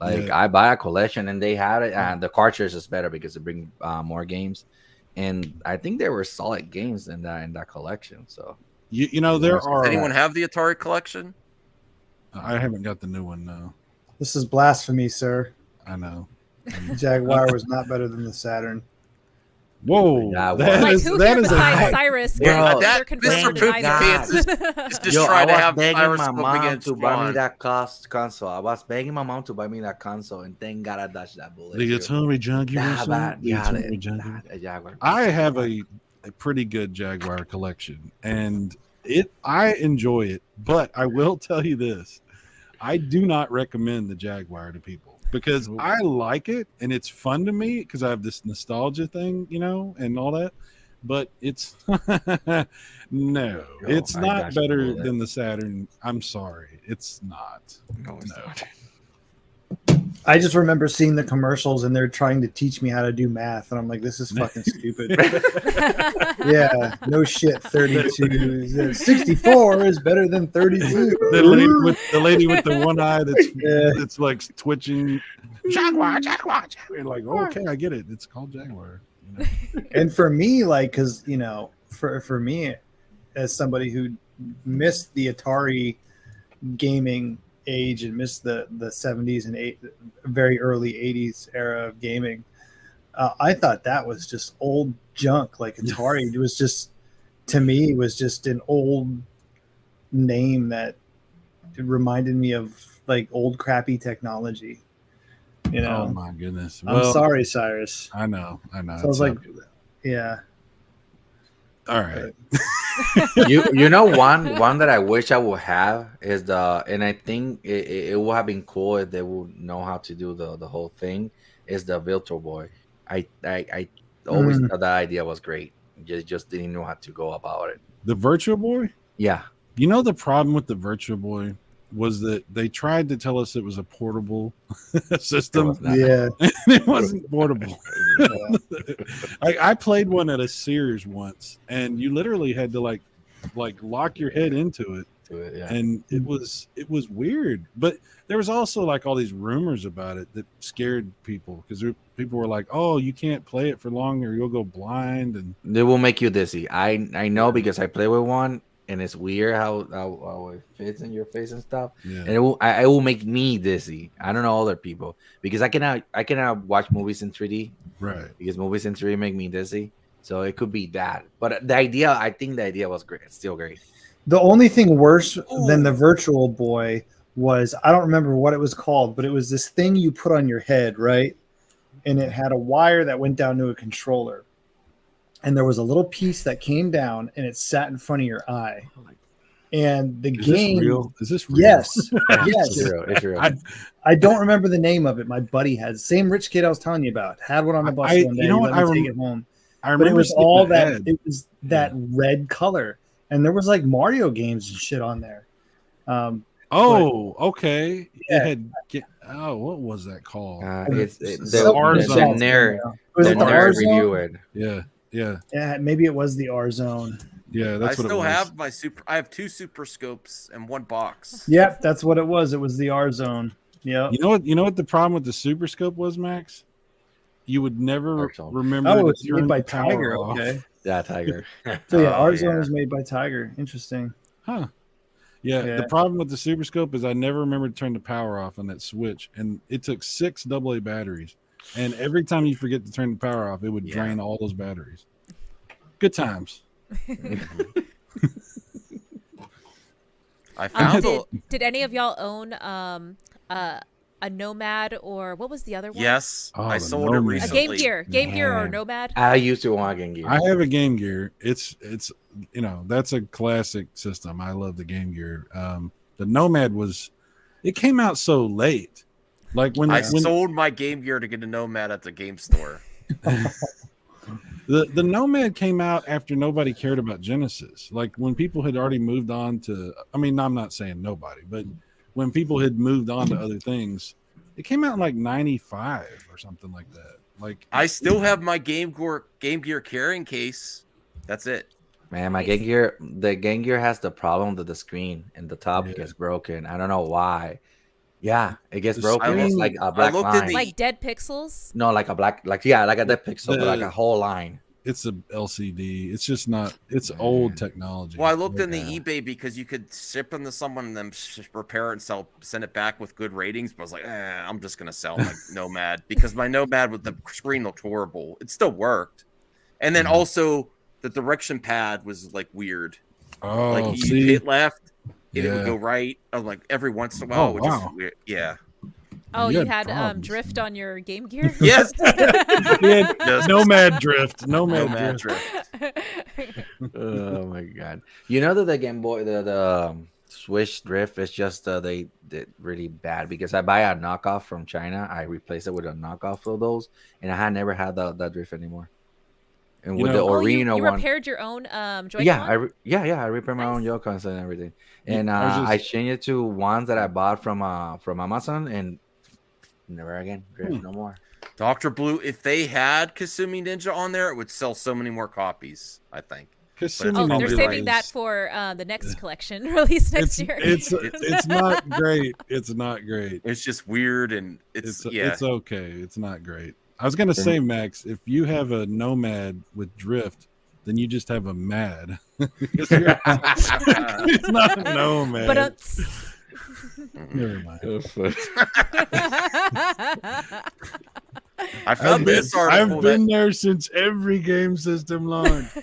Like I buy a collection and they had it, and the cartridge is better because it brings more games. And I think there were solid games in that collection. So you know, there are. Does anyone have the Atari collection? I haven't got the new one. No. This is blasphemy, sir. I know. Jaguar was not better than the Saturn. Whoa, that is besides Cyrus. Mr. Poopy Pants is just trying to have Cyrus my mom against to buy me that console. I was begging my mom to buy me that console, and thank God I dodged that bullet. The Atari Jaguar. I have a pretty good Jaguar collection, and I enjoy it. But I will tell you this: I do not recommend the Jaguar to people. Because I like it and it's fun to me because I have this nostalgia thing, you know, and all that. But it's it's not better than the Saturn. I'm sorry, it's not. No. I just remember seeing the commercials and they're trying to teach me how to do math, and I'm like, this is fucking stupid. Yeah, no shit. 32, 64 is better than 32. The lady with the one eye that's like twitching. Jaguar. You're like, okay, I get it. It's called Jaguar. You know? And for me, like, because you know, for me, as somebody who missed the Atari gaming age and missed the 70s and very early 80s era of gaming, I thought that was just old junk. Like Atari was just, to me, was just an old name that it reminded me of like old crappy technology, you know. Oh my goodness. I'm sorry, Cyrus. I know. So I was like, yeah. All right. you know one that I wish I would have is and I think it would have been cool if they would know how to do the whole thing, is the Virtual Boy. I always thought that idea was great. Just didn't know how to go about it. The Virtual Boy? Yeah. You know, the problem with the Virtual Boy was that they tried to tell us it was a portable system. It wasn't portable. I played one at a Sears once, and you literally had to like lock your head into it. And it was weird. But there was also like all these rumors about it that scared people, because people were like, oh, you can't play it for long or you'll go blind, and they will make you dizzy. I know, because I play with one. And it's weird how it fits in your face and stuff. Yeah. And it will make me dizzy. I don't know other people, because I cannot watch movies in 3D. Right. Because movies in 3D make me dizzy. So it could be that. But I think the idea was great. It's still great. The only thing worse than the Virtual Boy was, I don't remember what it was called, but it was this thing you put on your head, right? And it had a wire that went down to a controller. And there was a little piece that came down and it sat in front of your eye. And the game. Is this real? Yes. Yes. It's real. I don't remember the name of it. My buddy had the same rich kid I was telling you about. Had one on the bus one day. You know what? Take it home. I remember, but it was all that. It was that red color, and there was like Mario games and shit on there. Okay. Yeah. What was that called? It's the R-Zone. Was it the R-Zone? Yeah. Maybe it was the R-Zone. Yeah, that's what it was. I have 2 Super Scopes and 1 box. Yep, that's what it was. It was the R-Zone. Yeah. You know what the problem with the Super Scope was, Max? You would never remember. Oh, it's made by Tiger. Okay. Yeah, Tiger. So yeah, R-Zone is made by Tiger. Interesting. Huh. Yeah, the problem with the Super Scope is I never remembered to turn the power off on that switch, and it took 6 AA batteries. And every time you forget to turn the power off, it would drain all those batteries. Good times. I found did any of y'all own a Nomad, or what was the other one? Yes, Oh, I the sold it Nomad. recently. Game Gear or Man. Nomad. I used to want a Game Gear. I have a Game Gear. It's that's a classic system. I love the Game Gear. The Nomad it came out so late. Like when I sold my Game Gear to get a Nomad at the game store. the Nomad came out after nobody cared about Genesis. Like when people had already moved on to, I mean, I'm not saying nobody, but when people had moved on to other things, it came out in like 95 or something like that. Like I still have my Game Gear carrying case. That's it. Man, my Game Gear, the Game Gear has the problem that the screen and the top gets broken. I don't know why. Yeah, it gets broken. It's like a black line. Like dead pixels? No, like a black, like a dead pixel, but like a whole line. It's a LCD. It's just not. It's old technology. Well, I looked in the eBay because you could ship them to someone and then repair it and send it back with good ratings. But I was like, I'm just gonna sell my Nomad because my Nomad with the screen looked horrible. It still worked, and then also the direction pad was like weird. Oh, like you hit left, and it would go right. I'm like every once in a while, it would just weird. Yeah. Oh, you had drift on your Game Gear? Yes. Nomad drift. Nomad drift. Oh my god! You know that the Game Boy, the Swish drift is just they did really bad because I buy a knockoff from China. I replace it with a knockoff of those, and I had never had that drift anymore. And with the Orino you one, repaired your own Joy-Con? I repaired my own Joy-Cons and everything, and I changed it to ones that I bought from Amazon, and never again drift no more. Dr. Blue, if they had Kasumi Ninja on there, it would sell so many more copies, I think. They're saving that for the next collection release next year. It's not great. It's not great. It's just weird and it's okay. It's not great. I was gonna say, Max, if you have a Nomad with drift, then you just have a Mad. It's not a Nomad. But never mind. I found this article. I've been there since every game system launched.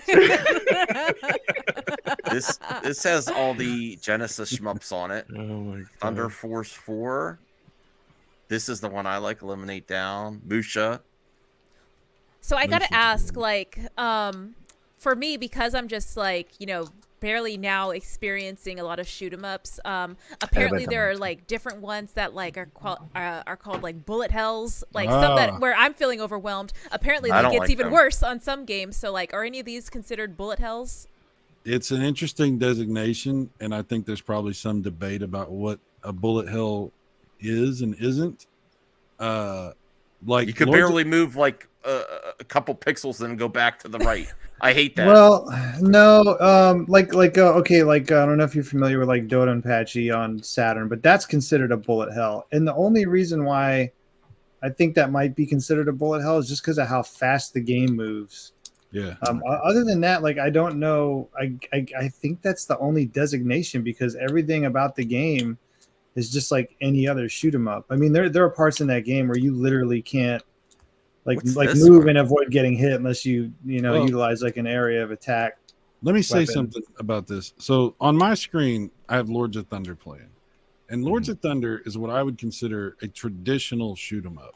This has all the Genesis shmups on it. Oh my God. Thunder Force 4. This is the one I like. Eliminate Down. Musha. So I gotta ask, like, for me, because I'm just like, barely now experiencing a lot of shoot 'em ups. Apparently there are like different ones that like are called like bullet hells, like some that where I'm feeling overwhelmed. Apparently that gets even worse on some games. So like, are any of these considered bullet hells? It's an interesting designation, and I think there's probably some debate about what a bullet hell is and isn't. Like you could barely move like a couple pixels and go back to the right. I hate that. Well, no, okay, like I don't know if you're familiar with like Dodonpachi on Saturn, but that's considered a bullet hell. And the only reason why I think that might be considered a bullet hell is just because of how fast the game moves. Yeah. Other than that, like I don't know. I think that's the only designation because everything about the game is just like any other shoot 'em up. I mean, there are parts in that game where you literally can't move and avoid getting hit unless you utilize like an area of attack. Let me say something about this. So on my screen, I have Lords of Thunder playing, and Lords of Thunder is what I would consider a traditional shoot 'em up,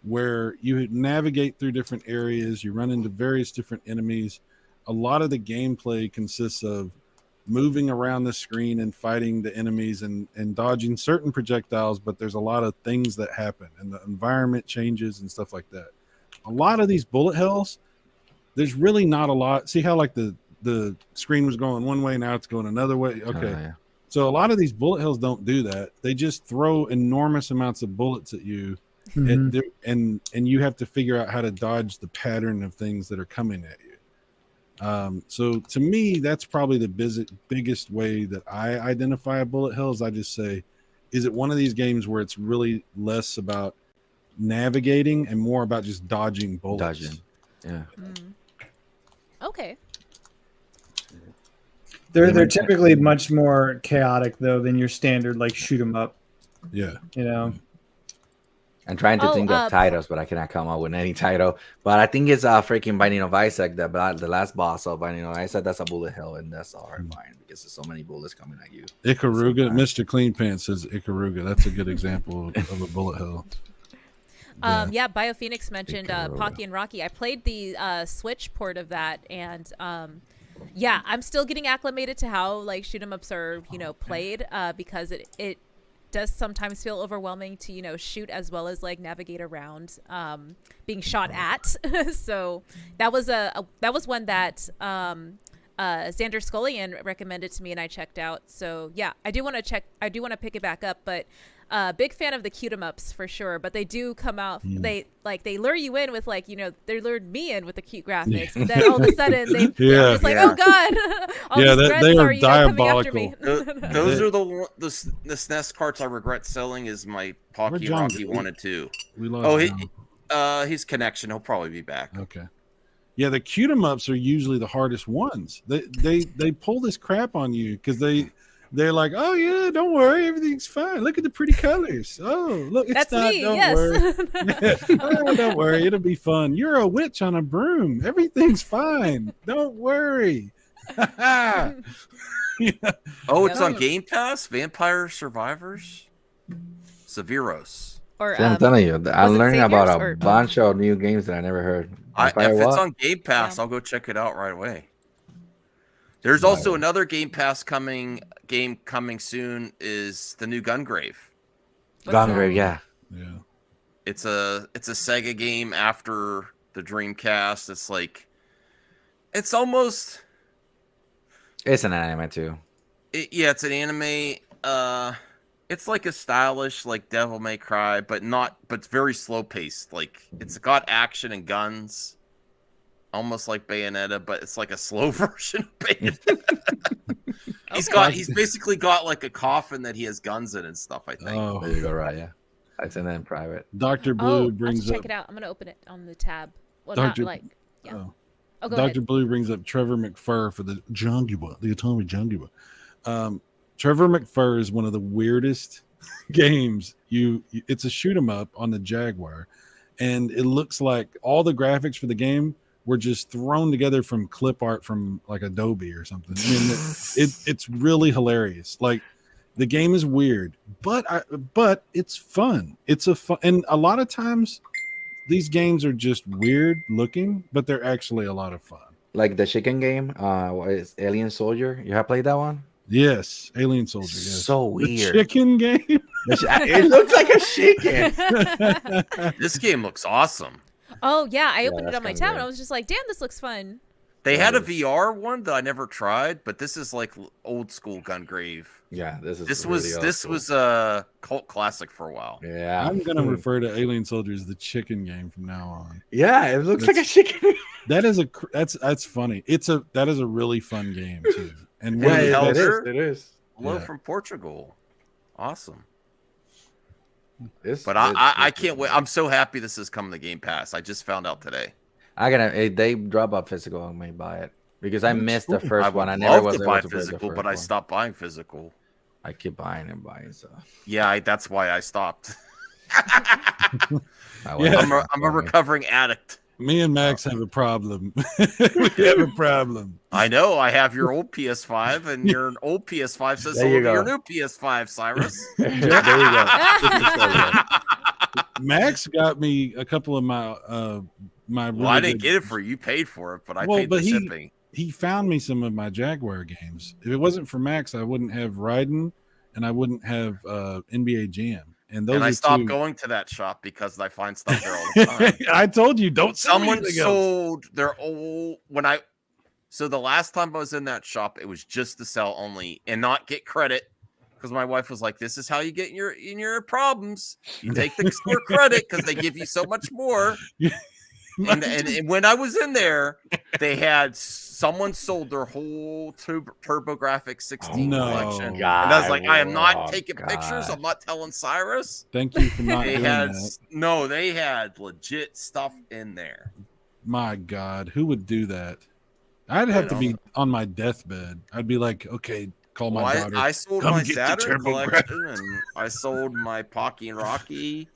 where you navigate through different areas, you run into various different enemies. A lot of the gameplay consists of moving around the screen and fighting the enemies and dodging certain projectiles, but there's a lot of things that happen and the environment changes and stuff like that. A lot of these bullet hells, there's really not a lot. See how like the screen was going one way, now it's going another way. Okay. Yeah. So a lot of these bullet hells don't do that. They just throw enormous amounts of bullets at you. And you have to figure out how to dodge the pattern of things that are coming at you. So to me, that's probably the biggest way that I identify a bullet hell is I just say, is it one of these games where it's really less about navigating and more about just dodging bullets? Yeah. Okay. They're typically much more chaotic though than your standard like shoot 'em up. Yeah. I'm trying to think of titles, but I cannot come up with any title. But I think it's freaking Binding of Isaac, the last boss of Binding of Isaac. That's a bullet hell, and that's horrifying because there's so many bullets coming at you. Ikaruga, Mr. Clean Pants says Ikaruga. That's a good example of a bullet hell. Yeah, BioPhoenix mentioned Pocky and Rocky. I played the Switch port of that, and yeah, I'm still getting acclimated to how like shoot 'em ups are, played because it does sometimes feel overwhelming to shoot as well as like navigate around being shot at. So that was one that Xander Scullion recommended to me and I checked out. So yeah, I do want to pick it back up, but big fan of the cute 'em ups for sure, but they do come out they lure you in with like they lured me in with the cute graphics, but then all of a sudden I'm just like, oh god, all these threats they are are diabolical. coming after me. Those are the SNES carts I regret selling is my Pocky Rocky 1 and 2. His connection, he'll probably be back. Okay. Yeah, the cute 'em ups are usually the hardest ones. They pull this crap on you because they're like, oh yeah, don't worry, everything's fine. Look at the pretty colors. Oh, look, it's That's not. me, Don't yes. worry. Oh, don't worry, it'll be fun. You're a witch on a broom. Everything's fine. Don't worry. Yeah. Oh, it's on Game Pass. Vampire Survivors, Severos. Or, I'm telling you, I'm learning about a or- bunch of new games that I never heard. If it's on Game Pass, I'll go check it out right away. There's also another Game Pass game coming soon. Is the new Gungrave? Gungrave, yeah. It's a Sega game after the Dreamcast. It's almost. It's an anime too. It's an anime. It's like a stylish like Devil May Cry, but it's very slow paced. Like it's got action and guns. Almost like Bayonetta, but it's like a slow version of Bayonetta. He's basically got like a coffin that he has guns in and stuff, I think. Oh, There you go, Raya. I sent that in private. Dr. Blue I'll brings check up. it out. I'm gonna open it on the tab. Well, Dr. not like yeah. Oh. Oh, go Dr. ahead. Blue brings up Trevor McFur for the Jungiwa, the Atari Jungiwa. Trevor McFur is one of the weirdest games. It's a shoot 'em up on the Jaguar, and it looks like all the graphics for the game were just thrown together from clip art from like Adobe or something. I mean, it's really hilarious. Like the game is weird, but it's fun. It's and a lot of times these games are just weird looking, but they're actually a lot of fun. Like the chicken game, what is Alien Soldier? You have played that one? Yes, Alien Soldier. Yes. So weird. The chicken game. It looks like a chicken. This game looks awesome. Oh yeah, I opened it that's on my kinda tab good. and I was just like, damn, this looks fun. They had a VR one that I never tried, but this is like old school Gungrave. Yeah, this was a cult classic for a while. Yeah, I'm gonna refer to Alien Soldier as the chicken game from now on. Yeah, it looks like a chicken. That's funny. That is a really fun game too. And Yeah, one of the best- it is. Hello Yeah. from Portugal. Awesome. This, But I can't wait. I'm so happy this is coming to Game Pass. I just found out today. They drop a physical and may buy it because I missed the I first would one. I never love was to able buy to play the physical, first but I one. stopped buying physical. I keep buying and buying. So Yeah, that's why I stopped. Yeah. I'm a recovering addict. Me and Max have a problem. We have a problem. I know. I have your old PS5, and your old PS5 says There you hello to go. your new PS5, Cyrus. there you go. Max got me a couple of my my. Well, I didn't get it for you. You paid for it, but I paid the shipping. He found me some of my Jaguar games. If it wasn't for Max, I wouldn't have Raiden, and I wouldn't have NBA Jam. And those And are I stopped two. going to that shop because I find stuff there all the time. I told you, don't sell me Someone anything else. sold their old So the last time I was in that shop, it was just to sell only and not get credit. Because my wife was like, "This is how you get in your problems. You take the store credit because they give you so much more." And when I was in there, they had someone sold their whole TurboGrafx 16 No. collection. God, And I was like, I am not oh, taking God. pictures. I'm not telling Cyrus. Thank you for not They doing had that. they had legit stuff in there. My God, who would do that? I'd have to be on my deathbed. I'd be like, okay, call my Well, daughter. I sold Come my get the Saturn TurboGrafx. collection, and I sold my Pocky and Rocky.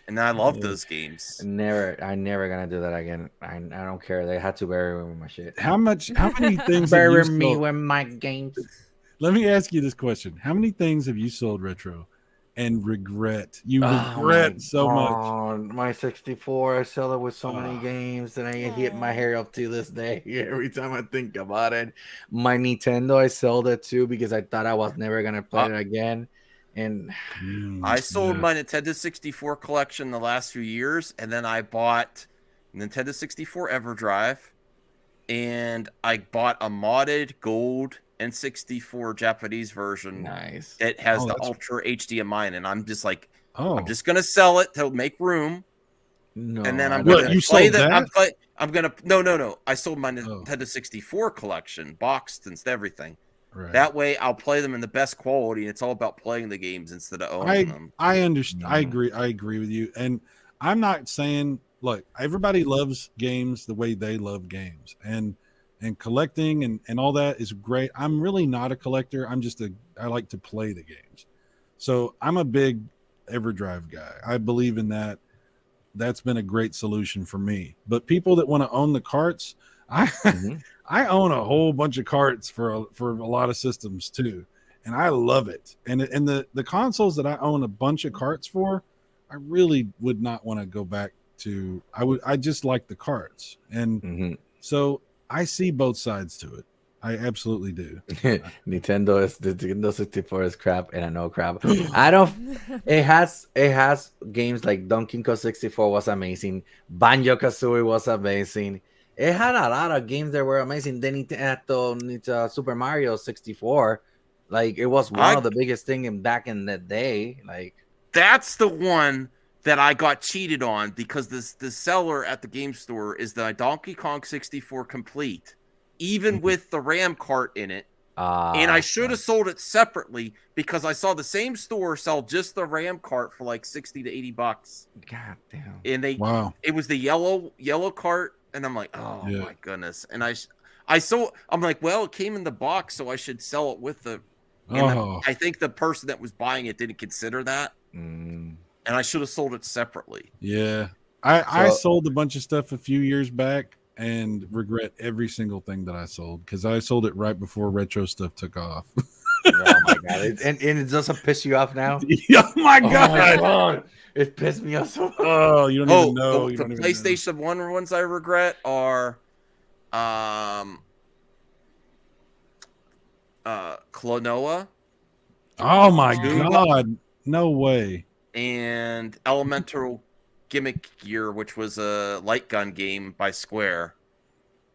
And I love those games. I'm never gonna do that again. I don't care. They had to bury me with my shit. How many things bury have you me sold? with my games? Let me ask you this question: how many things have you sold retro and regret? You regret so much. My 64, I sell it with so many games, and I hit my hair up to this day. Every time I think about it, my Nintendo, I sold it too because I thought I was never gonna play it again. And I sold my Nintendo 64 collection the last few years, and then I bought Nintendo 64 EverDrive, and I bought a modded gold N64 Japanese version. Nice. It has the Ultra HDMI in it, and I'm just like, I'm just gonna sell it to make room. No, and then I'm What, gonna you play sold that. that? I'm gonna no. I sold my Nintendo 64 collection, boxed and everything. Right. That way, I'll play them in the best quality. It's all about playing the games instead of owning them. I understand. I agree with you. And I'm not saying, look, everybody loves games the way they love games, and collecting and all that is great. I'm really not a collector. I like to play the games. So I'm a big EverDrive guy. I believe in that. That's been a great solution for me. But people that want to own the carts, I own a whole bunch of carts for a lot of systems too, and I love it. And the consoles that I own a bunch of carts for, I really would not want to go back to. I just like the carts, and so I see both sides to it. I absolutely do. Nintendo 64 is crap, and I know crap. I don't. It has games like Donkey Kong 64 was amazing. Banjo Kazooie was amazing. It had a lot of games that were amazing. Then Super Mario 64, like it was one of the biggest thing back in the day. Like that's the one that I got cheated on because the seller at the game store is the Donkey Kong 64 complete, even with the RAM cart in it. And I should have sold it separately because I saw the same store sell just the RAM cart for like $60 to $80. God damn! And it was the yellow cart. And I'm like, oh my goodness. And I'm like, well, it came in the box, so I should sell it with the. I think the person that was buying it didn't consider that, and I should have sold it separately. Yeah, I sold a bunch of stuff a few years back and regret every single thing that I sold because I sold it right before retro stuff took off. Oh my god! And it doesn't piss you off now. Oh my god! It pissed me off so much. Oh, you don't even know. The PlayStation 1 ones I regret are Klonoa. Oh my god. No way. And Elemental Gimmick Gear, which was a light gun game by Square.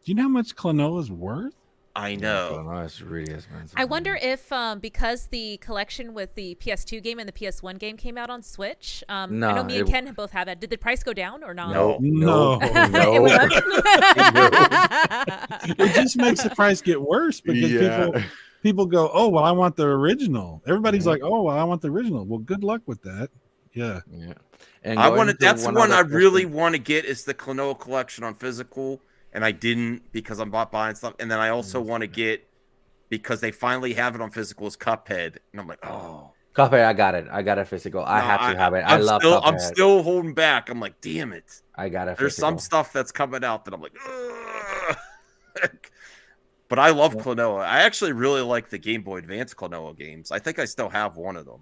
Do you know how much Klonoa's worth? I know. It's really expensive. I wonder if because the collection with the PS2 game and the PS1 game came out on Switch, I know me and Ken both have that. Did the price go down or not? No. It went up? It just makes the price get worse because people go, oh, well, I want the original. Everybody's like, oh, well, I want the original. Well, good luck with that. Yeah. And that's the one I really want to get is the Klonoa collection on physical. And I didn't because I'm not buying stuff. And then I also want to get, because they finally have it on physical, is Cuphead. And I'm like, oh. Cuphead, I got it. I got it physical. I have to have it. I love Cuphead. I'm still holding back. I'm like, damn it. I got it. There's some stuff that's coming out that I'm like, ugh. But I love Klonoa. I actually really like the Game Boy Advance Klonoa games. I think I still have one of them.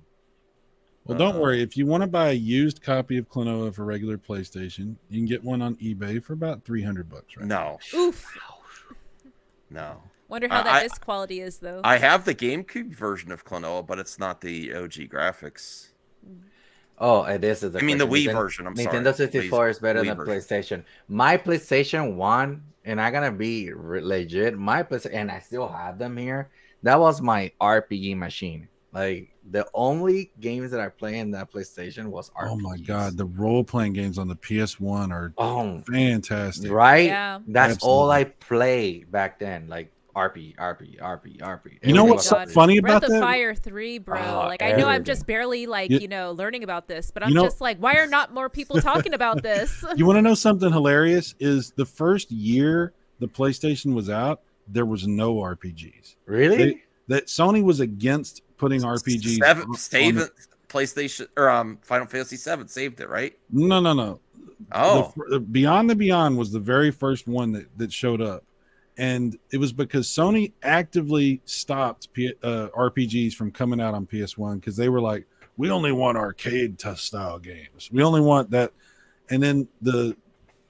Well, don't worry. If you want to buy a used copy of Klonoa for regular PlayStation, you can get one on eBay for about $300 right now. Oof. No. Wonder how that disc quality is, though. I have the GameCube version of Klonoa, but it's not the OG graphics. Oh, it is. I mean, the Wii version. I'm sorry. Nintendo 64 is better than PlayStation. My PlayStation 1, and I'm going to be legit, my PlayStation, and I still have them here. That was my RPG machine. Like, the only games that I play in that PlayStation was RPGs. Oh my god, the role-playing games on the PS1 are fantastic. Right? Yeah. That's all I play back then. Like RP. You know what's so funny about Breath that? of Fire 3, bro. I know I'm just barely learning about this, but I'm just like, why are not more people talking about this? You want to know something hilarious? Is the first year the PlayStation was out, there was no RPGs. Really? That Sony was against putting RPGs. PlayStation or Final Fantasy 7 saved it, right? No. Oh, The Beyond the Beyond was the very first one that showed up, and it was because Sony actively stopped RPGs from coming out on PS1 because they were like, we only want arcade style games. We only want that. And then the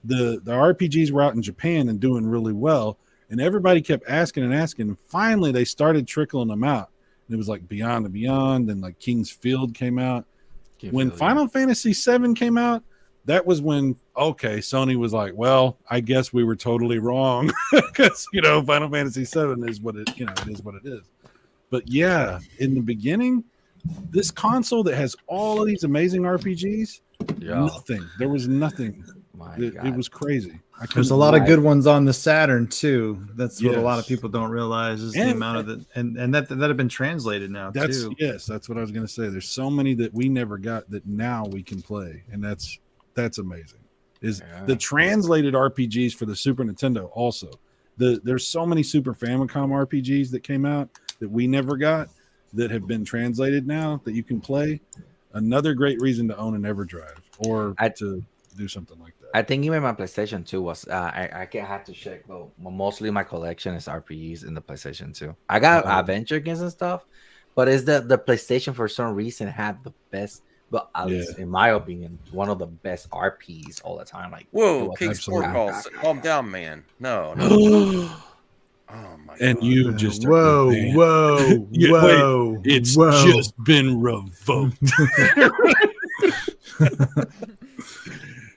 RPGs were out in Japan and doing really well, and everybody kept asking and asking. And finally, they started trickling them out. And it was like Beyond the Beyond, and like King's Field came out. When Final Fantasy 7 came out, that was when Sony was like, well, I guess we were totally wrong because Final Fantasy 7 is what it is what it is. But yeah, in the beginning, this console that has all of these amazing RPGs, nothing. There was nothing. It was crazy. There's a lot of good ones on the Saturn too. That's what a lot of people don't realize is the amount of it, and that have been translated now too. Yes, that's what I was going to say. There's so many that we never got that now we can play, and that's amazing. The translated RPGs for the Super Nintendo also. There's so many Super Famicom RPGs that came out that we never got that have been translated now that you can play. Another great reason to own an EverDrive or to do something like that. I think even my PlayStation 2 was I have to check, but mostly my collection is RPGs in the PlayStation 2. I got adventure games and stuff, but it's the PlayStation for some reason had the best, but at least in my opinion, one of the best RPs all the time. Like, whoa, King Sport Calls, calm down, man. No. Oh my and God. you just whoa. It's just been revoked.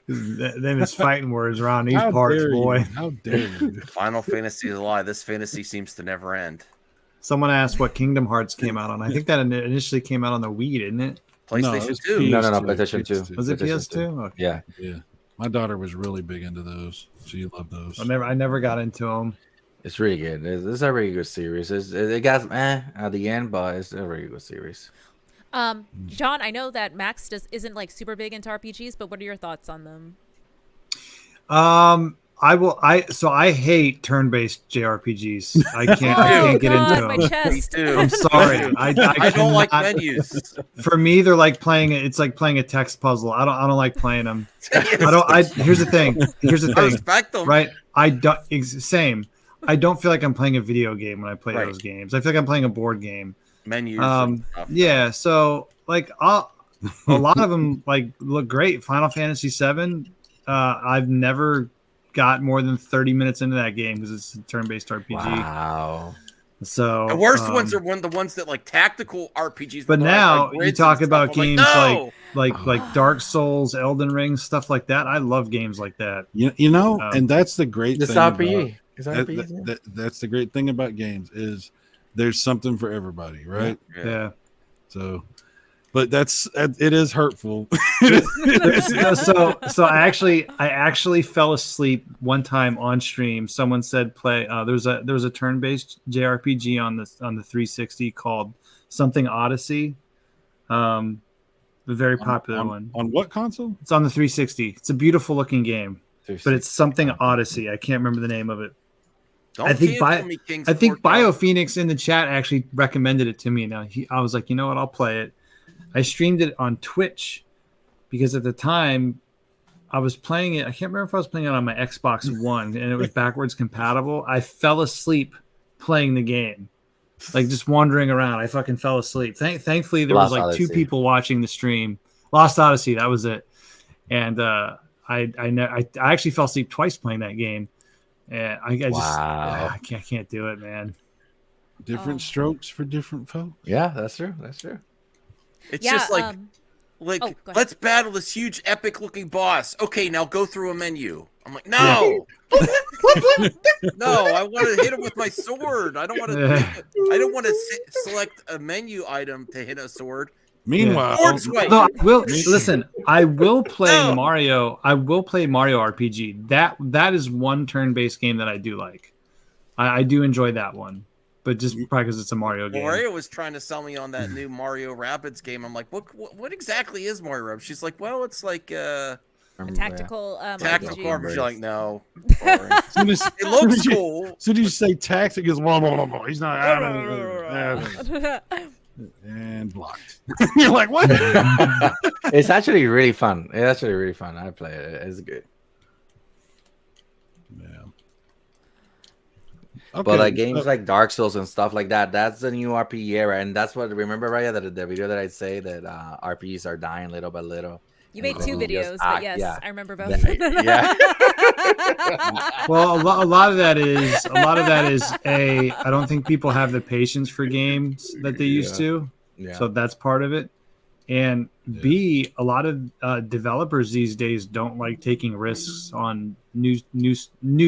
Them is fighting words around these parts, boy. How dare you? Final Fantasy is a lie. This fantasy seems to never end. Someone asked what Kingdom Hearts came out on. I think that initially came out on the Wii, didn't it? PlayStation 2. No, PlayStation 2. Was it PS2? Okay. Yeah. My daughter was really big into those. She loved those. I never got into them. It's really good. It's a really good series. It got at the end, but it's a really good series. John, I know that Max isn't like super big into RPGs, but what are your thoughts on them? I hate turn-based JRPGs. I can't get into them. My chest. I'm sorry. I don't like menus. For me, they're like it's like playing a text puzzle. I don't like playing them. Here's the thing. I respect them. Right? Same. I don't feel like I'm playing a video game when I play those games. I feel like I'm playing a board game. Menus. Yeah. So like a lot of them like look great. Final Fantasy 7. I've never got more than 30 minutes into that game because it's a turn-based RPG. Wow. So the worst ones are the ones that like tactical RPGs. But now you talk about games like Dark Souls, Elden Ring, stuff like that. I love games like that. And that's the great thing. RPG. That's the great thing about games is there's something for everybody, right? Yeah. So, but it is hurtful. So I actually fell asleep one time on stream. Someone said play. There was a turn-based JRPG on the 360 called something Odyssey. The very popular one. On what console? It's on the 360. It's a beautiful looking game, but it's something Odyssey. I can't remember the name of it. I think BioPhoenix in the chat actually recommended it to me. Now I was like, you know what? I'll play it. I streamed it on Twitch because at the time I was playing it. I can't remember if I was playing it on my Xbox One and it was backwards compatible. I fell asleep playing the game, like just wandering around. I fucking fell asleep. Thankfully, there was like 2 people watching the stream. Lost Odyssey, that was it. And I actually fell asleep twice playing that game. And I can't do it, man. Different strokes for different folks. Yeah, that's true. It's just like let's battle this huge epic looking boss. Okay, now go through a menu. I'm like, no. No, I want to hit him with my sword. I don't want to select a menu item to hit a sword. Meanwhile, I will play Mario. I will play Mario RPG. That is one turn-based game that I do like. I do enjoy that one, but just probably because it's a Mario game. Mario was trying to sell me on that new Mario Rabbids game. I'm like, what exactly is Mario Rabbids? She's like, well, it's like a tactical RPG. She's like, no. It looks cool. So did you say tactic is he's not. and blocked. You're like, what? It's actually really fun. I play it. It's good. Yeah. Okay. But like games like Dark Souls and stuff like that, that's the new RPG era, and that's what remember, Raya, that the video that I say that RPGs are dying little by little. You made 2 videos, but yes, I remember both. Yeah. Well, a lot of that is I don't think people have the patience for games that they used to. Yeah. So that's part of it. And B, a lot of developers these days don't like taking risks on new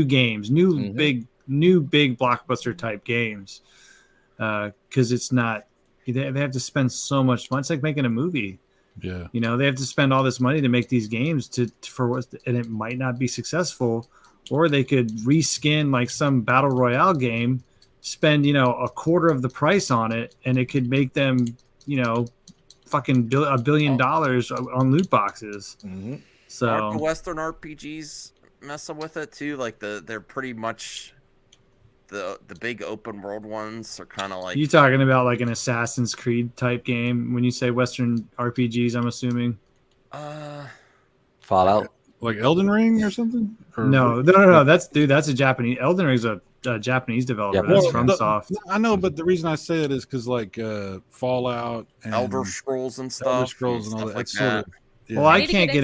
games, new big blockbuster type games, because it's not. They have to spend so much money. It's like making a movie. Yeah, you know, they have to spend all this money to make these games and it might not be successful, or they could reskin like some battle royale game, spend a quarter of the price on it, and it could make them fucking $1 billion on loot boxes. So aren't the Western RPGs messing with it too? Like they're pretty much the big open world ones are kind of like. You talking about like an Assassin's Creed type game when you say Western RPGs? I'm assuming. Fallout, like Elden Ring or something. Or no. That's a Japanese. Elden Ring's a Japanese developer. That's FromSoft. I know, but the reason I say it is because like Fallout and Elder Scrolls and stuff. Elder Scrolls and all that. Like Sort of, yeah. Well, I can't get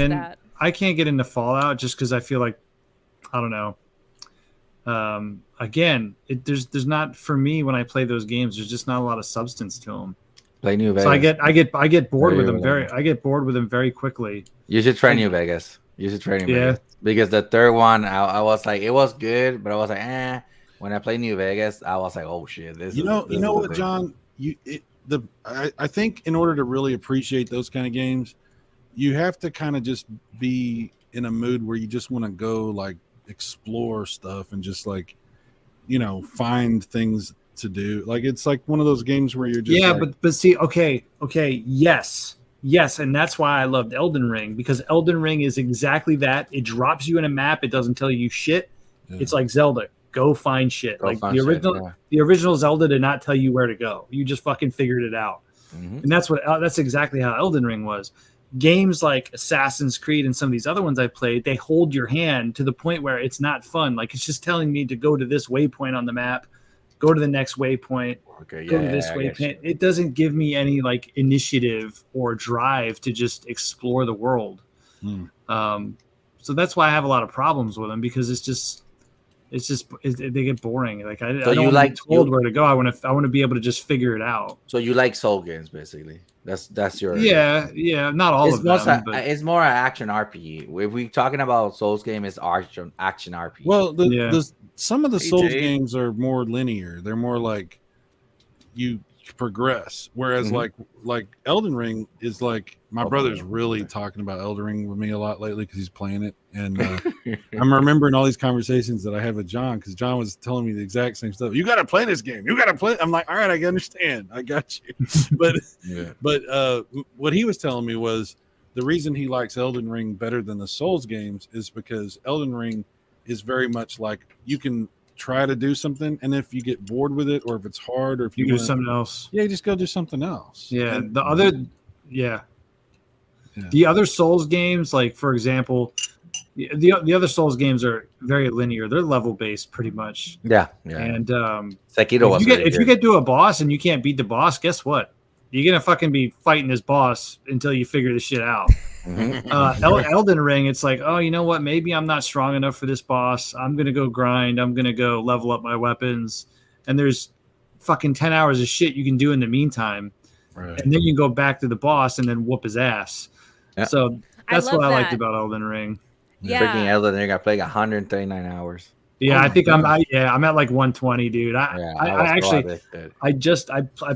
into Fallout just because I feel like I don't know. Again, there's not, for me, when I play those games, there's just not a lot of substance to them. Play New Vegas. So I get bored with them very quickly. You should try New Vegas. Vegas. Because the third one, I was like, it was good, but I was like, eh. When I played New Vegas, I was like, oh shit, this. You know what, John? I think in order to really appreciate those kind of games, you have to kind of just be in a mood where you just want to go like explore stuff and just like find things to do. Like it's like one of those games where you're just but see, okay, yes, and that's why I loved Elden Ring, because Elden Ring is exactly that. It drops you in a map. It doesn't tell you shit. It's like Zelda. Go find shit. The original Zelda did not tell you where to go. You just fucking figured it out. And that's exactly how Elden Ring was. Games like Assassin's Creed and some of these other ones I played, they hold your hand to the point where it's not fun. Like it's just telling me to go to this waypoint on the map, go to the next waypoint, go to this waypoint. It doesn't give me any like initiative or drive to just explore the world. So that's why I have a lot of problems with them, because they get boring. Like I don't want to be told where to go. I want to be able to just figure it out. So you like soul games, basically. That's your not all of them. It's more an action RPG. If we're talking about Souls game, it's action RPG. Well, some of the Souls games are more linear. They're more like you progress, whereas like Elden Ring is like my brother's really talking about Elden Ring with me a lot lately because he's playing it, and I'm remembering all these conversations that I had with John, because John was telling me the exact same stuff. You got to play this game. You got to play. I'm like, all right, I understand. I got you. But what he was telling me was the reason he likes Elden Ring better than the Souls games is because Elden Ring is very much like you can try to do something, and if you get bored with it, or if it's hard, or if you do something else, just go do something else. The other Souls games, like for example, the other Souls games are very linear. They're level based pretty much. And Sekiro if you get to a boss and you can't beat the boss, guess what? You're gonna fucking be fighting this boss until you figure this shit out. Elden Ring, it's like, oh, you know what? Maybe I'm not strong enough for this boss. I'm gonna go grind. I'm gonna go level up my weapons. And there's fucking 10 hours of shit you can do in the meantime. Right. And then you can go back to the boss and then whoop his ass. Yeah. So that's what I liked about Elden Ring. Yeah. Freaking Elden Ring, I played 139 hours. Yeah, I think I'm at like 120, dude. I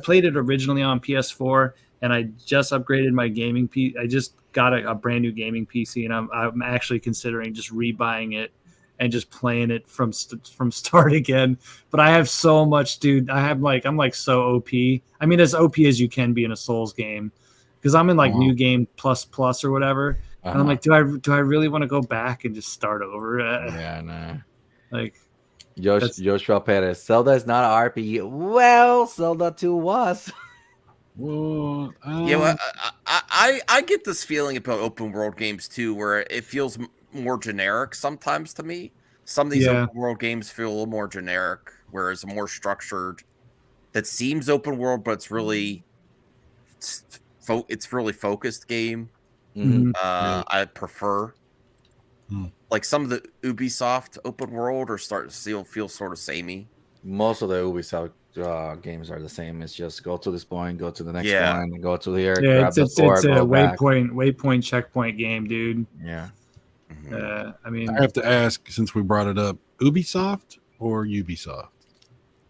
played it originally on PS4, and I just upgraded my gaming PC. I just got a brand new gaming PC, and I'm actually considering just rebuying it and just playing it from start again. But I have so much, dude. I'm like so OP. I mean, as OP as you can be in a Souls game, because I'm in like New Game plus or whatever. And I'm like, do I really want to go back and just start over? Nah. Like Joshua Perez, Zelda is not an RPG. Well, Zelda 2 was. Well, I get this feeling about open world games too, where it feels more generic sometimes to me. Some of these open world games feel a little more generic, whereas more structured. That seems open world, but it's really focused game. Mm-hmm. I prefer like some of the Ubisoft open world or feel sort of samey. Most of the Ubisoft games are the same. It's just go to this point, go to the next one, go to here, grab the sword, it's a go back. waypoint checkpoint game, dude. Yeah. I mean, I have to ask, since we brought it up, Ubisoft or Ubisoft?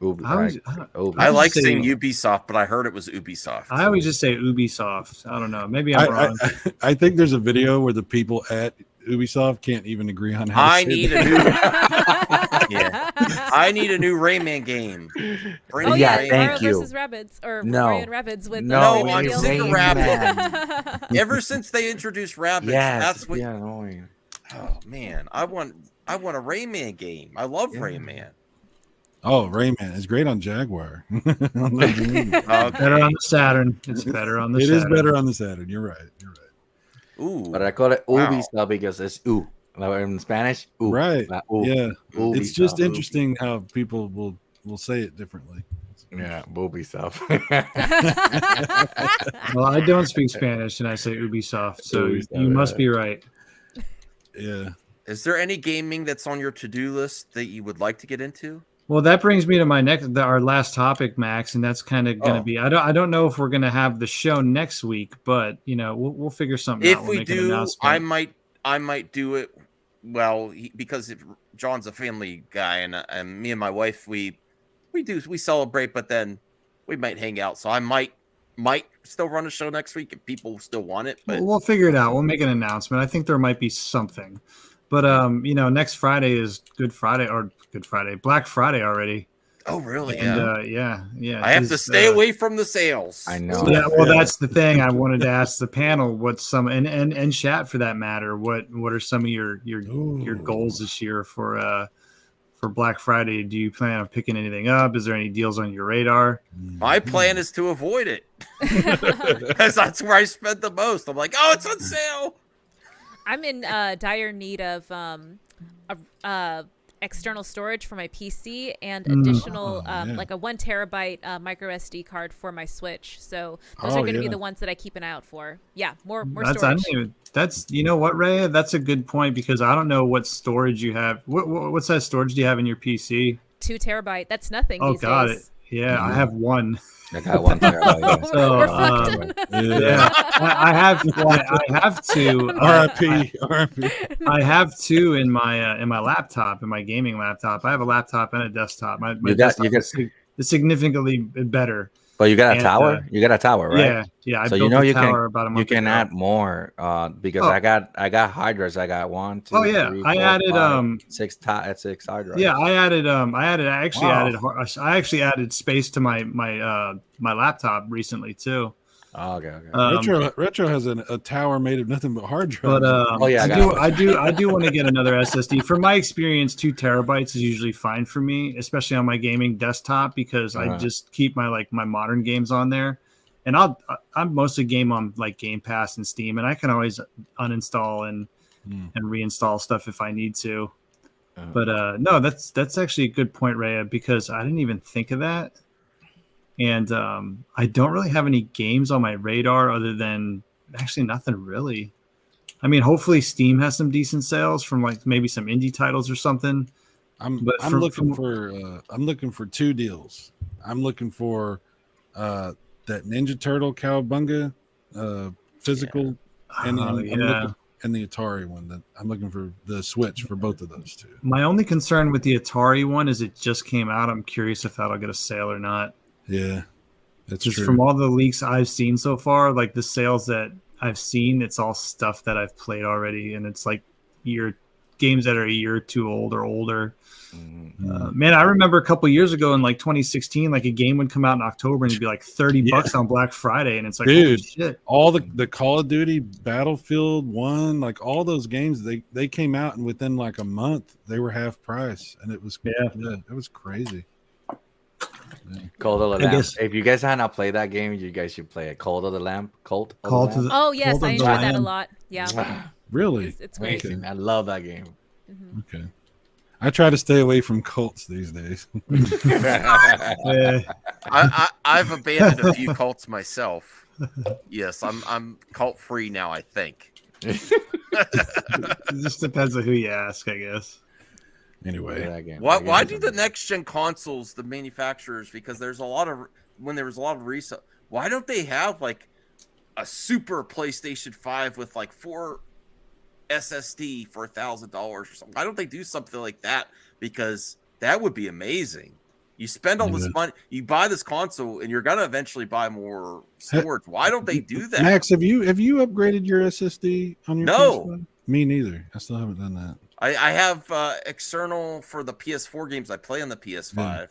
I like saying Ubisoft, but I heard it was Ubisoft. I always just say Ubisoft. I don't know. Maybe I'm wrong. I think there's a video where the people at Ubisoft can't even agree on how I need a new I need a new Rayman game. Thank you. Versus Rabbids, or no, Mario and Rabbids with I'm sick of Rabbids. Ever since they introduced Rabbids, that's what. Annoying. Oh man, I want a Rayman game. I love Rayman. Oh, Rayman is great on Jaguar. Better on the Saturn. It's better on the Saturn. It is better on the Saturn. You're right. Ooh. But I call it Ubisoft because it's U. In Spanish, U. Right. Yeah. Ubisoft. It's just interesting how people will say it differently. Yeah, Ubisoft. Well, I don't speak Spanish and I say Ubisoft, so you must be right. Yeah. Is there any gaming that's on your to-do list that you would like to get into? Well, that brings me to our last topic, Max, and that's kind of going to be. I don't know if we're going to have the show next week, but we'll figure something out. If we do, I might do it. Well, because John's a family guy, and me and my wife we celebrate, but then we might hang out. So I might still run a show next week if people still want it. But we'll figure it out. We'll make an announcement. I think there might be something. But next Friday is Black Friday already. Oh, really? And, yeah. I have to stay away from the sales. I know. Yeah, well, that's the thing. I wanted to ask the panel what's some and chat for that matter. What are some of your goals this year for Black Friday? Do you plan on picking anything up? Is there any deals on your radar? My plan is to avoid it because that's where I spend the most. I'm like, oh, it's on sale. I'm in dire need of external storage for my PC and additional like a 1 terabyte micro SD card for my Switch. So those are going to be the ones that I keep an eye out for. Yeah, more storage. That's you know what, Raya? That's a good point because I don't know what storage you have. What size storage do you have in your PC? 2 terabyte. That's nothing. Oh, these got days. it. Yeah, I have 1. I got 1 terabyte. So, I have 2. RIP. I have 2 in my laptop, in my gaming laptop. I have a laptop and a desktop. My desktop is significantly better. But you got a tower. You got a tower, right? Yeah. So you can add more because I got hard drives. I got 1, 2. 3, 4, I added 5, 6 hard drives. Yeah, I actually added space to my laptop recently too. Oh, okay. Retro has a tower made of nothing but hard drives. But I do want to get another SSD. From my experience, 2 terabytes is usually fine for me, especially on my gaming desktop because I just keep my modern games on there, and I mostly game on like Game Pass and Steam, and I can always uninstall and reinstall stuff if I need to. But no, that's actually a good point, Raya, because I didn't even think of that. And I don't really have any games on my radar other than actually nothing really. I mean, hopefully Steam has some decent sales from like maybe some indie titles or something. I'm looking for 2 deals. I'm looking for that Ninja Turtle Cowabunga physical, and the Atari one. That I'm looking for the Switch for both of those 2. My only concern with the Atari one is it just came out. I'm curious if that'll get a sale or not. Yeah, that's just true. From all the leaks I've seen so far, like the sales that I've seen, it's all stuff that I've played already, and it's like games that are a year or 2 old or older. Man, I remember a couple years ago in like 2016, like a game would come out in October and it'd be like $30 on Black Friday, and it's like, dude, holy shit. All the Call of Duty, Battlefield 1, like all those games, they came out and within like a month they were half price, and it was it was crazy. Cult of the I Lamb. guess- If you guys have not played that game, you guys should play it. Cult of the Lamb. Cult of Call the to Lamb. the Oh yes, Cult I of the enjoyed that a Lamb. lot. Yeah, Really? it's great. Amazing. I love that game. Okay. I try to stay away from cults these days. Yeah. I've abandoned a few cults myself. Yes, I'm cult free now, I think. It just depends on who you ask, I guess. Anyway, That game. Why do the next gen consoles, the manufacturers, because there's a lot of resale, why don't they have like a super PlayStation 5 with like 4 SSD for $1,000 or something? Why don't they do something like that? Because that would be amazing. You spend all this money, you buy this console, and you're gonna eventually buy more storage. Why don't they do that? Max, have you upgraded your SSD on your No. PS5? Me neither. I still haven't done that. I have external for the PS4 games I play on the PS5.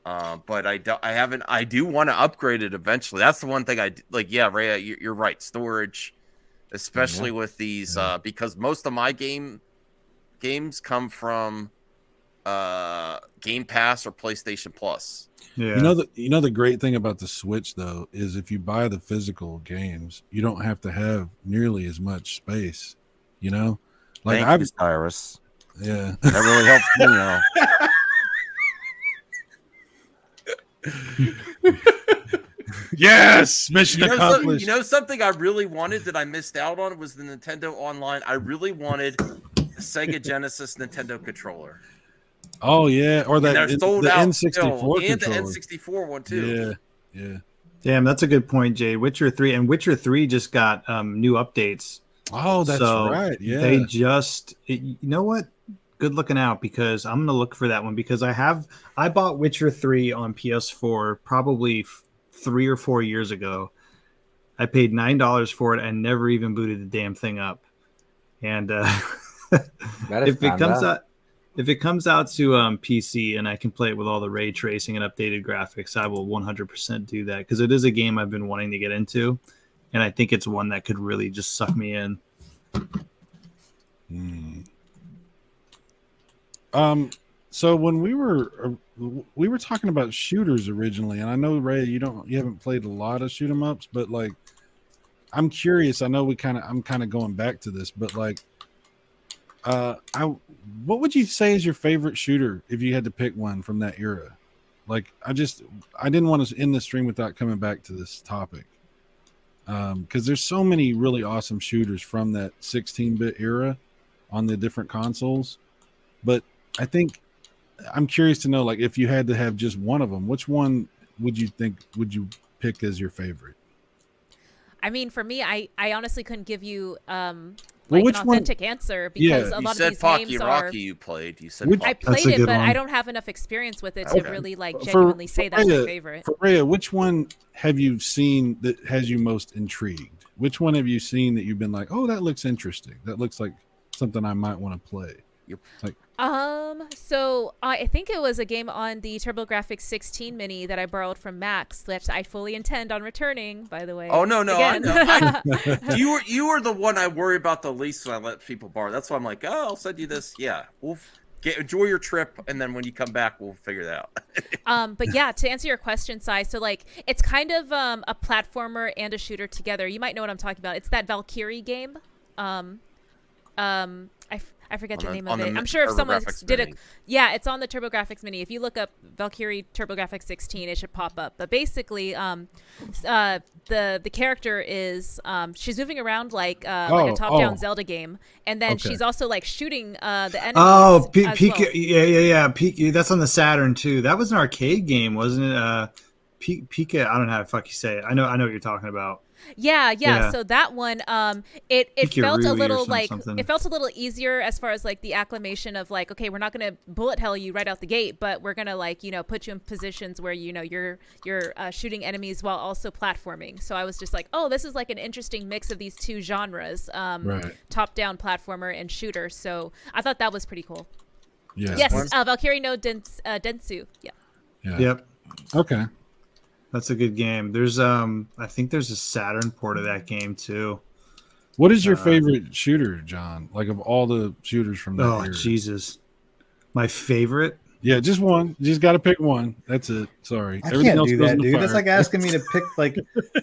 But I haven't. I do want to upgrade it eventually. That's the one thing I like. Yeah, Raya, you're right. Storage, especially with these, because most of my games come from Game Pass or PlayStation Plus. Yeah. You know the great thing about the Switch though is if you buy the physical games, you don't have to have nearly as much space. You know, like Thank you, Cyrus. Yeah, that really helps me out. Yes, mission accomplished. You know something I really wanted that I missed out on was the Nintendo Online. I really wanted the Sega Genesis Nintendo controller. Oh yeah, or that they're sold the out N64 still, and the controller. N64 one too. Yeah. Damn, that's a good point, Jay. Witcher 3 and Witcher 3 just got new updates. Oh, that's right. Yeah. They just you know what? Good looking out, because I'm gonna look for that one, because I bought Witcher 3 on PS4 probably 3 or 4 years ago. I paid $9 for it and never even booted the damn thing up. And if it comes out to PC and I can play it with all the ray tracing and updated graphics, I will 100% do that, because it is a game I've been wanting to get into, and I think it's one that could really just suck me in. So when we were talking about shooters originally, and I know Ray, you haven't played a lot of shoot 'em ups, but like I'm curious. I know I'm kind of going back to this, but like what would you say is your favorite shooter if you had to pick one from that era? Like I didn't want to end the stream without coming back to this topic. Because there's so many really awesome shooters from that 16-bit era on the different consoles. But I think I'm curious to know, like, if you had to have just one of them, which one would you pick as your favorite? I mean, for me, I honestly couldn't give you an which authentic answer, because a lot of these games are. You played. You said I played it, but I don't have enough experience with it to really like genuinely say that's my favorite. For Rhea, which one have you seen that has you most intrigued? Which one have you seen that you've been like, oh, that looks interesting. That looks like something I might want to play. Like, so I think it was a game on the TurboGrafx 16 Mini that I borrowed from Max, that I fully intend on returning, by the way. Oh no, again. I know. You were the one I worry about the least when I let people borrow. That's why I'm like, oh, I'll send you this. Yeah, we'll enjoy your trip, and then when you come back, we'll figure that out. But yeah, to answer your question, Sai, so like it's kind of a platformer and a shooter together. You might know what I'm talking about. It's that Valkyrie game. I forget the name of it. I'm sure if someone did it, it's on the TurboGrafx Mini. If you look up Valkyrie TurboGrafx 16, it should pop up. But basically, the character is she's moving around like a top-down Zelda game, and then she's also like shooting the enemies. Oh, Pika, yeah. Pika, that's on the Saturn too. That was an arcade game, wasn't it? Pika, I don't know how the fuck you say it. I know what you're talking about. Yeah. So that one, it felt a little like something. it felt a little easier as far as like the acclimation of like, okay, we're not gonna bullet hell you right out the gate, but we're gonna like put you in positions where you're shooting enemies while also platforming. So I was just like, oh, this is like an interesting mix of these two genres, top down platformer and shooter. So I thought that was pretty cool. Yes, Valkyrie no Densu. Yeah. Yep. Okay. That's a good game. There's I think there's a Saturn port of that game too. What is your favorite shooter, John? Like of all the shooters from that era? Jesus. My favorite? Yeah, just one. You just got to pick one. That's it. Sorry. I Everything can't else do goes that, in the dude. fire. That's like asking me to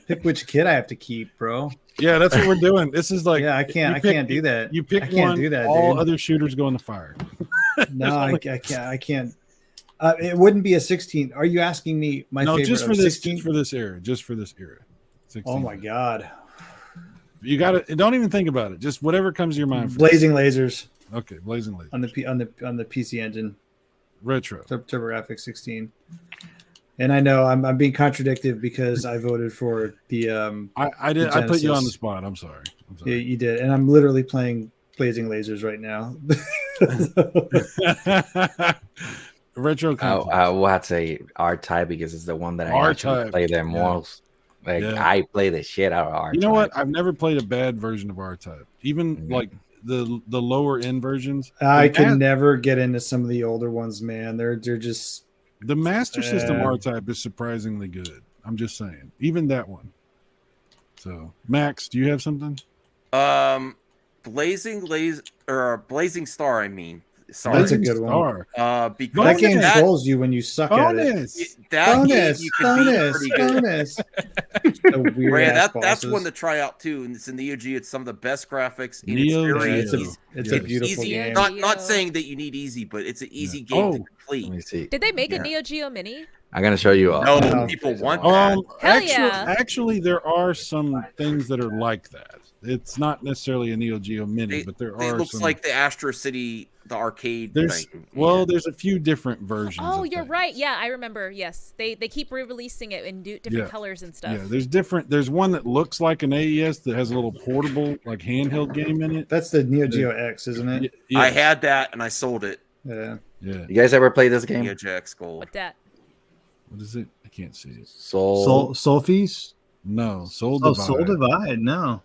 pick which kid I have to keep, bro. Yeah, that's what we're doing. This is like Yeah, I can't do that. You pick I can't one. do that, all dude. other shooters go in the fire. No, I can't. It wouldn't be a 16. Are you asking me my favorite just for of this 16? just for this era. Just for this era. 16. Oh my god. You got to don't even think about it. Just whatever comes to your mind. Blazing Lasers Okay, Blazing Lasers. on the PC Engine. Retro. TurboGrafx 16. And I know I'm being contradictive because I voted for the I did. I put you on the spot. I'm sorry. Yeah, you did. And I'm literally playing Blazing Lasers right now. Retro content. I will have to say R-Type because it's the one that I actually play the most. I play the shit out of R-Type. You know what? I've never played a bad version of R-Type. Even like the lower end versions. I could never get into some of the older ones, man. They're just the Master System R-Type is surprisingly good. I'm just saying. Even that one. So, Max, do you have something? Blazing Star, I mean. Sorry. That's a good one. Because that game trolls you when you suck at it. Bonus. That's one to try out too. And it's in Neo Geo. It's some of the best graphics. It's a beautiful game. Not saying that you need easy, but it's an easy game to complete. Let me see. Did they make a Neo Geo Mini? I'm gonna show you. No, people want that. Hell yeah. Actually, there are some things that are like that. It's not necessarily a Neo Geo Mini, but there are. It looks like the Astro City, the arcade thing. Well, there's a few different versions. Oh, you're right. Yeah, I remember. Yes, they keep re-releasing it in different colors and stuff. Yeah, there's different. There's one that looks like an AES that has a little portable, like handheld game in it. That's the Neo Geo X, isn't it? Yeah. I had that and I sold it. Yeah. You guys ever play this game? Neo Geo X Gold. What that? What is it? I can't see it. Soulfies? No, Soul Divide. Soul Divide. No.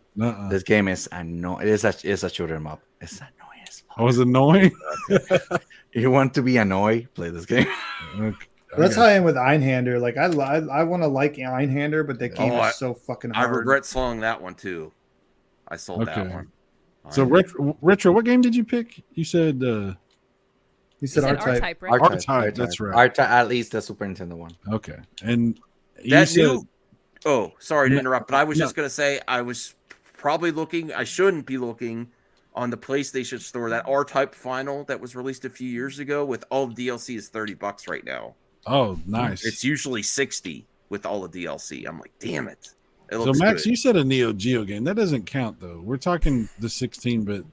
This game is annoying. It's a shoot 'em up. It's annoying as fuck. Oh, it's annoying. You want to be annoyed? Play this game. Okay. That's how I am with Einhander. Like I want to like Einhander, but that game is so fucking hard. I regret selling that one too. I sold that one. So retro, what game did you pick? You said you said R-Type. Right? R-Type, that's right. R-Type, at least the Super Nintendo one. Okay, and that said, oh, sorry to interrupt, but I was just gonna say I was probably looking. I shouldn't be looking on the PlayStation Store. That R-Type Final that was released a few years ago with all the DLC is $30 right now. Oh, nice. It's usually 60 with all the DLC. I'm like, damn it. So Max, you said a Neo Geo game. That doesn't count though. We're talking the 16-bit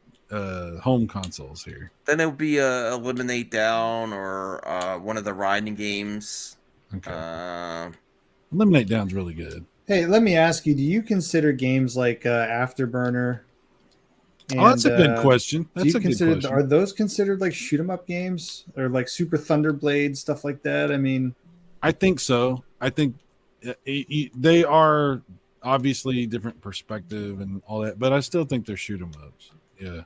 home consoles here. Then it would be Eliminate Down or one of the riding games. Okay. Eliminate Down's really good. Hey, let me ask you: do you consider games like Afterburner? And, that's a good question. That's a good question. Are those considered like shoot 'em up games or like Super Thunderblade stuff like that? I mean, I think so. I think they are obviously different perspective and all that, but I still think they're shoot 'em ups. Yeah,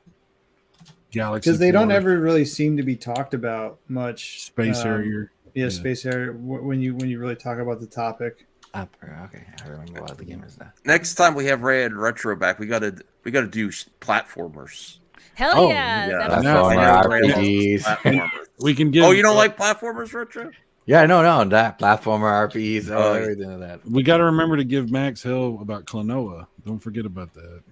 Galaxy because they don't ever really seem to be talked about much. Space Harrier. Yeah, Space Harrier. When you really talk about the topic. Okay, I remember what the game is now. Next time we have Ray and Retro back, we gotta do platformers. Hell yeah! Platformer RPGs. We can get. Oh, you don't like platformers, Retro? Yeah, no, that platformer RPGs, everything of that. We got to remember to give Max hell about Klonoa. Don't forget about that.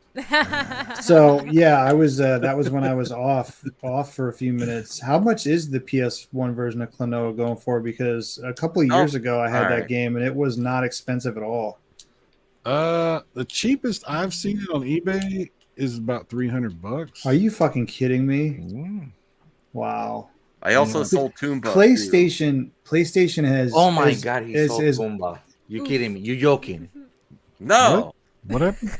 So yeah, I was. That was when I was off for a few minutes. How much is the PS1 version of Klonoa going for? Because a couple of years ago, I had that game and it was not expensive at all. The cheapest I've seen it on eBay is about $300. Are you fucking kidding me? Wow. I also sold Toomba. PlayStation has. Oh my god, he sold Toomba. You kidding me? You joking? No. What happened?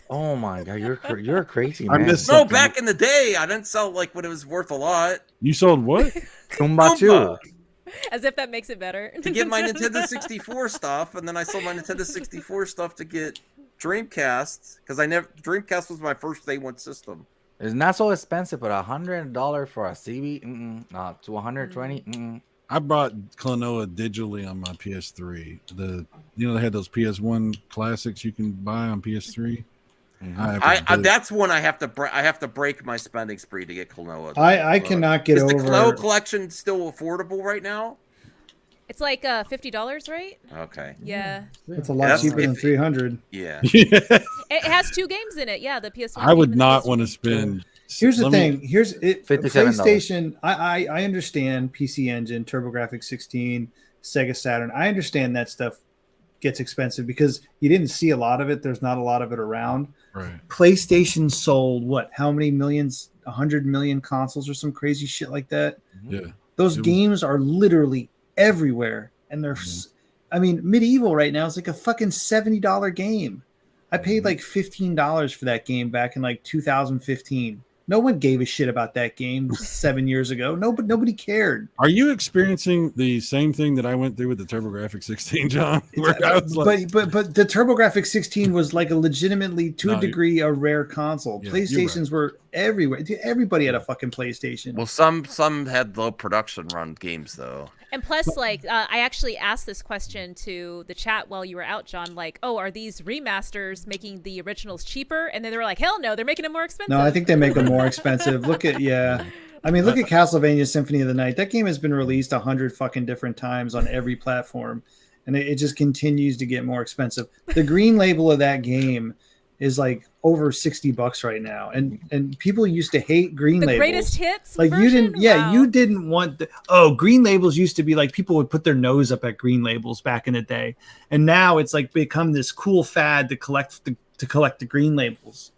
Oh my god, you're a crazy man. No, back in the day, I didn't sell like when it was worth a lot. You sold what? Toomba 2. As if that makes it better. To get my Nintendo 64 stuff, and then I sold my Nintendo 64 stuff to get Dreamcast because Dreamcast was my first day one system. It's not so expensive, but $100 for a CB, not to $120. I bought Klonoa digitally on my PS3. They had those PS1 classics you can buy on PS3. That's one I have to break my spending spree to get Klonoa. I cannot get over. Is the Klonoa collection still affordable right now? It's like $50, right? Okay. Yeah. It's a lot cheaper than 300. Yeah. It has 2 games in it. Yeah, the PS1. I would not want to spend. Here's the thing. Here's it. $57. PlayStation. I understand PC Engine, TurboGrafx 16, Sega Saturn. I understand that stuff gets expensive because you didn't see a lot of it. There's not a lot of it around. Right. PlayStation sold what? How many millions? 100 million consoles or some crazy shit like that. Yeah. Those games are literally everywhere, and they're. I mean, Medieval right now is like a fucking $70 game. I paid like $15 for that game back in like 2015. No one gave a shit about that game 7 years ago. Nobody cared. Are you experiencing the same thing that I went through with the TurboGrafx 16, John? Where I was like, but the TurboGrafx 16 was like a legitimately, to a degree, a rare console. Yeah, PlayStations were everywhere. Everybody had a fucking PlayStation. Well, some had low production run games though. And plus, like, I actually asked this question to the chat while you were out, John. Like, oh, are these remasters making the originals cheaper? And then they were like, hell no, they're making them more expensive. No, I think they make them more expensive. Look at I mean, look at Castlevania Symphony of the Night. That game has been released 100 fucking different times on every platform, and it just continues to get more expensive. The green label of that game is like over $60 right now, and people used to hate green labels. The greatest hits, like version? You didn't, Wow. You didn't want green labels used to be like people would put their nose up at green labels back in the day, and now it's like become this cool fad to collect the green labels.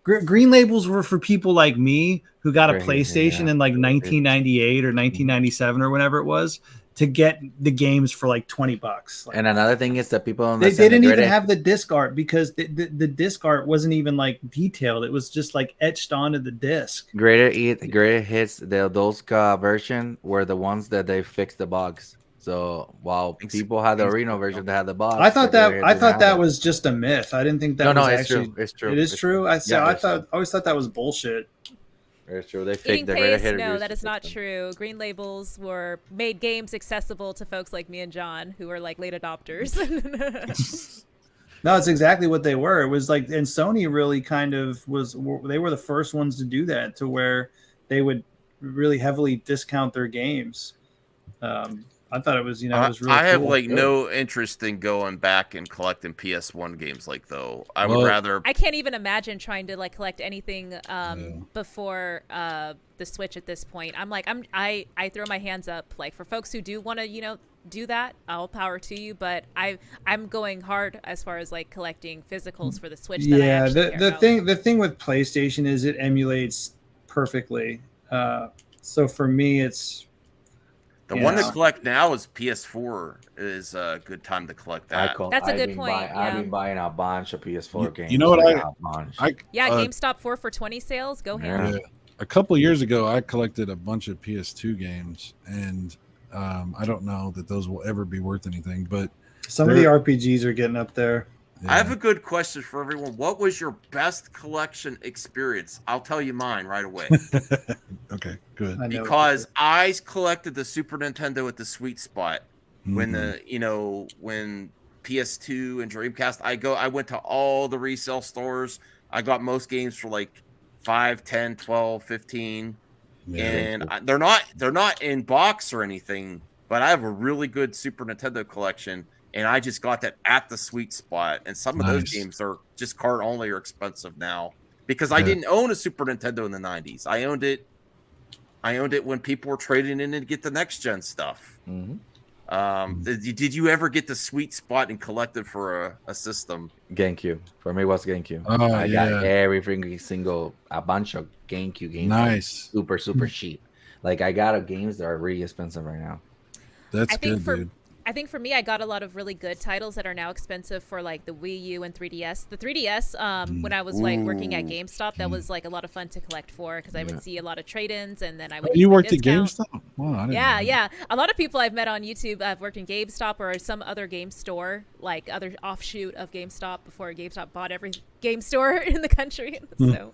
Green labels were for people like me who got a PlayStation in like 1998 or 1997 or whenever it was, to get the games for like $20. Like, and another thing is that people they didn't even have the disc art because the disc art wasn't even like detailed. It was just like etched onto the disc. Greater hits. Those version were the ones that they fixed the bugs. So while people had the original version that had the bugs, I thought that was just a myth. I didn't think that was actually true. It's true. It is true. I always thought that was bullshit. It's true. They Eating faked the greater paste, hit. no, that is not true. Green labels made games accessible to folks like me and John, who are like late adopters. No, it's exactly what they were. It was like, and Sony really kind of they were the first ones to do that, to where they would really heavily discount their games. I thought it was, it was really I have cool. like no interest in going back and collecting PS1 games like though. I would rather. I can't even imagine trying to like collect anything before the Switch at this point. I'm like, I throw my hands up, like, for folks who do want to, do that, all power to you, but I'm going hard as far as like collecting physicals for the Switch. Yeah, the thing with PlayStation is it emulates perfectly. So for me, it's the one to collect now is PS4. Is a good time to collect that. That's a good point. I've been buying a bunch of PS4 games. You know what GameStop 4 for 20 sales. Go ham. Yeah. A couple of years ago, I collected a bunch of PS2 games, and I don't know that those will ever be worth anything. But some of the RPGs are getting up there. Yeah. I have a good question for everyone. What was your best collection experience? I'll tell you mine right away. Okay, good. Because I collected the Super Nintendo at the sweet spot when when PS2 and Dreamcast. I went to all the resale stores. I got most games for like 5, 10, 12, 15. Yeah. And they're not in box or anything, but I have a really good Super Nintendo collection. And I just got that at the sweet spot. And some of those games are just card only or expensive now because I didn't own a Super Nintendo in the 90s. I owned it when people were trading in to get the next gen stuff. Mm-hmm. Did you ever get the sweet spot and collect it for a system? GameCube. For me, it was GameCube. I got a bunch of GameCube games. Nice. Super, super cheap. Like, I got games that are really expensive right now. That's good, dude. I think for me, I got a lot of really good titles that are now expensive for like the Wii U and 3DS. The 3DS, when I was like working at GameStop, that was like a lot of fun to collect for because I would see a lot of trade-ins and then I would. You worked at GameStop? Wow, yeah. A lot of people I've met on YouTube have worked in GameStop or some other game store, like other offshoot of GameStop before GameStop bought every game store in the country. So.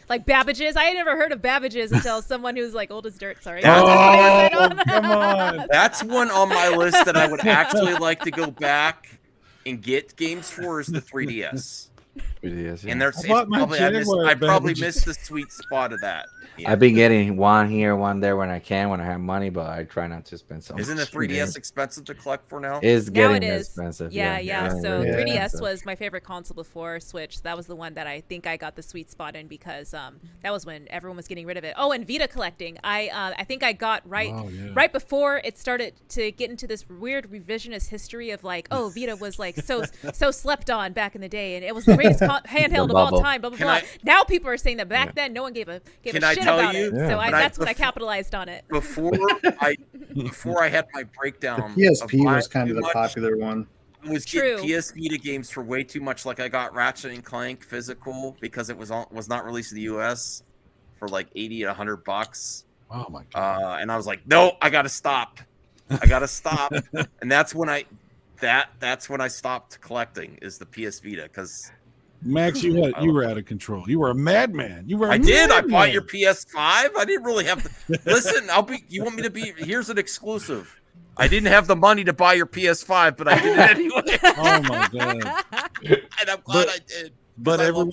Like Babbage's. I had never heard of Babbage's until someone who's like old as dirt. Sorry. Oh, come on. That's one on my list that I would actually like to go back and get games for is the 3DS. 3DS, yeah. And there's I bought my I probably badge. missed the sweet spot of that. Yeah. I've been getting one here, one there when I have money, but I try not to spend so much. Isn't a 3DS expensive to collect for now? It's Now getting it is. expensive. Yeah. Getting So really 3DS expensive. was my favorite console before Switch. That was the one that I think I got the sweet spot in because that was when everyone was getting rid of it. Oh, and Vita collecting. I think I got right before it started to get into this weird revisionist history of like, oh, Vita was like so slept on back in the day, and it was the greatest handheld of all time. Blah blah blah. Now people are saying that back then no one gave a shit about it. So that's when I capitalized on it. Before I had my breakdown, The PSP was kind of the popular one. I was getting PS Vita games for way too much. Like I got Ratchet and Clank physical because it was not released in the US for like $80 to $100. Oh my god! And I was like, no, I gotta stop. And that's when I stopped collecting is the PS Vita because. Max, you were out of control. You were a madman. I bought your PS5. I didn't really have to listen. You want me to be? Here's an exclusive. I didn't have the money to buy your PS5, but I did it anyway. Oh my god! And I'm glad I did. But everyone,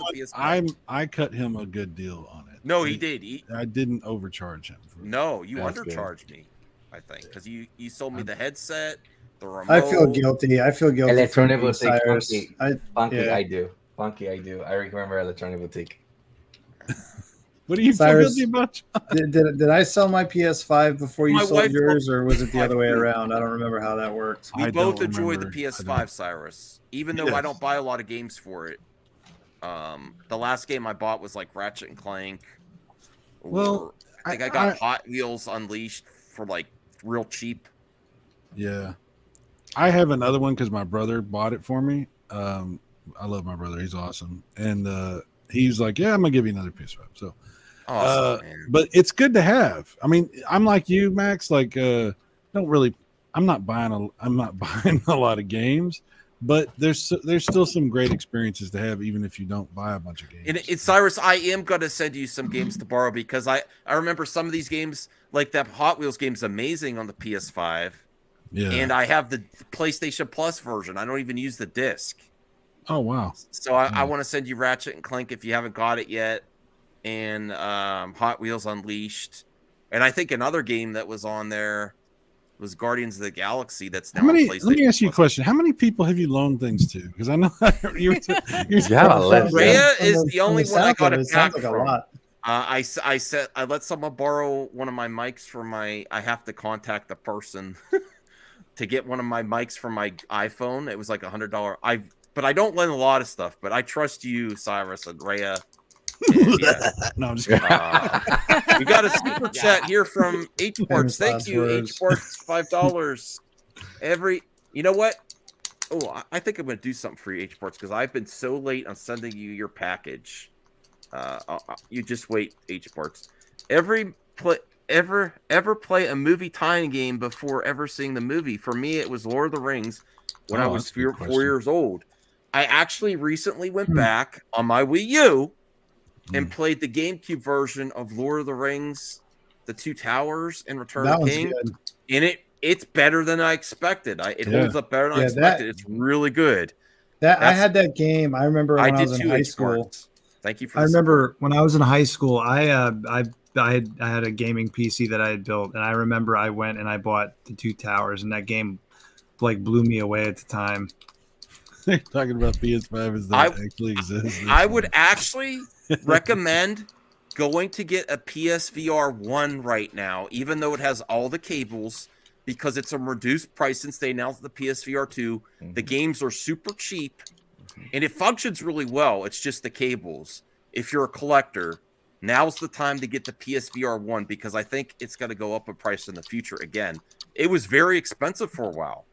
I cut him a good deal on it. No, he did. I didn't overcharge him. No, you undercharged me. I think because you sold me the headset, the remote. I feel guilty. Electronic Boutique, Funky. I do. I remember Electronic Boutique. What do you feel guilty about? Did I sell my PS5 before you sold yours, or was it the other way around? I don't remember how that worked. We both enjoy the PS5, Cyrus, even though I don't buy a lot of games for it. The last game I bought was like Ratchet and Clank. Well, I think I got Hot Wheels Unleashed for like real cheap. Yeah, I have another one because my brother bought it for me. I love my brother; he's awesome, and he's like, "Yeah, I'm gonna give you another PS5." So, awesome, but it's good to have. I mean, I'm like you, Max. Like, I'm not buying a lot of games, but there's still some great experiences to have, even if you don't buy a bunch of games. And Cyrus, I am gonna send you some games to borrow because I remember some of these games, like that Hot Wheels game, is amazing on the PS5. Yeah, and I have the PlayStation Plus version. I don't even use the disc. Oh wow! So I want to send you Ratchet and Clank if you haven't got it yet, and Hot Wheels Unleashed, and I think another game that was on there was Guardians of the Galaxy. That's now on PlayStation. Let me ask you a question: how many people have you loaned things to? Because I know you have a list. Raya is the only one I got it back like from. A lot. I let someone borrow one of my mics for my. I have to contact the person to get one of my mics from my iPhone. It was like $100. But I don't lend a lot of stuff. But I trust you, Cyrus and Rhea. And, yeah. No, I'm just kidding. We got a super chat here from H-Ports. Thank you, H-Ports, $5. You know what? Oh, I think I'm going to do something for you, H-Ports, because I've been so late on sending you your package. You just wait, H-Ports. Ever play a movie tie-in game before ever seeing the movie? For me, it was Lord of the Rings when I was 4 years old. I actually recently went back on my Wii U and played the GameCube version of Lord of the Rings, The Two Towers, and Return of the King. And it's better than I expected. It holds up better than I expected. It's really good. I had that game. I remember when I was in high school. Thank you for. I remember when I was in high school. I had a gaming PC that I had built, and I remember I went and I bought The Two Towers, and that game like blew me away at the time. They're talking about PS5 as that actually exists. I would actually recommend going to get a PSVR 1 right now, even though it has all the cables, because it's a reduced price since they announced the PSVR 2. The games are super cheap, and it functions really well. It's just the cables. If you're a collector, now's the time to get the PSVR 1 because I think it's going to go up in price in the future again. It was very expensive for a while.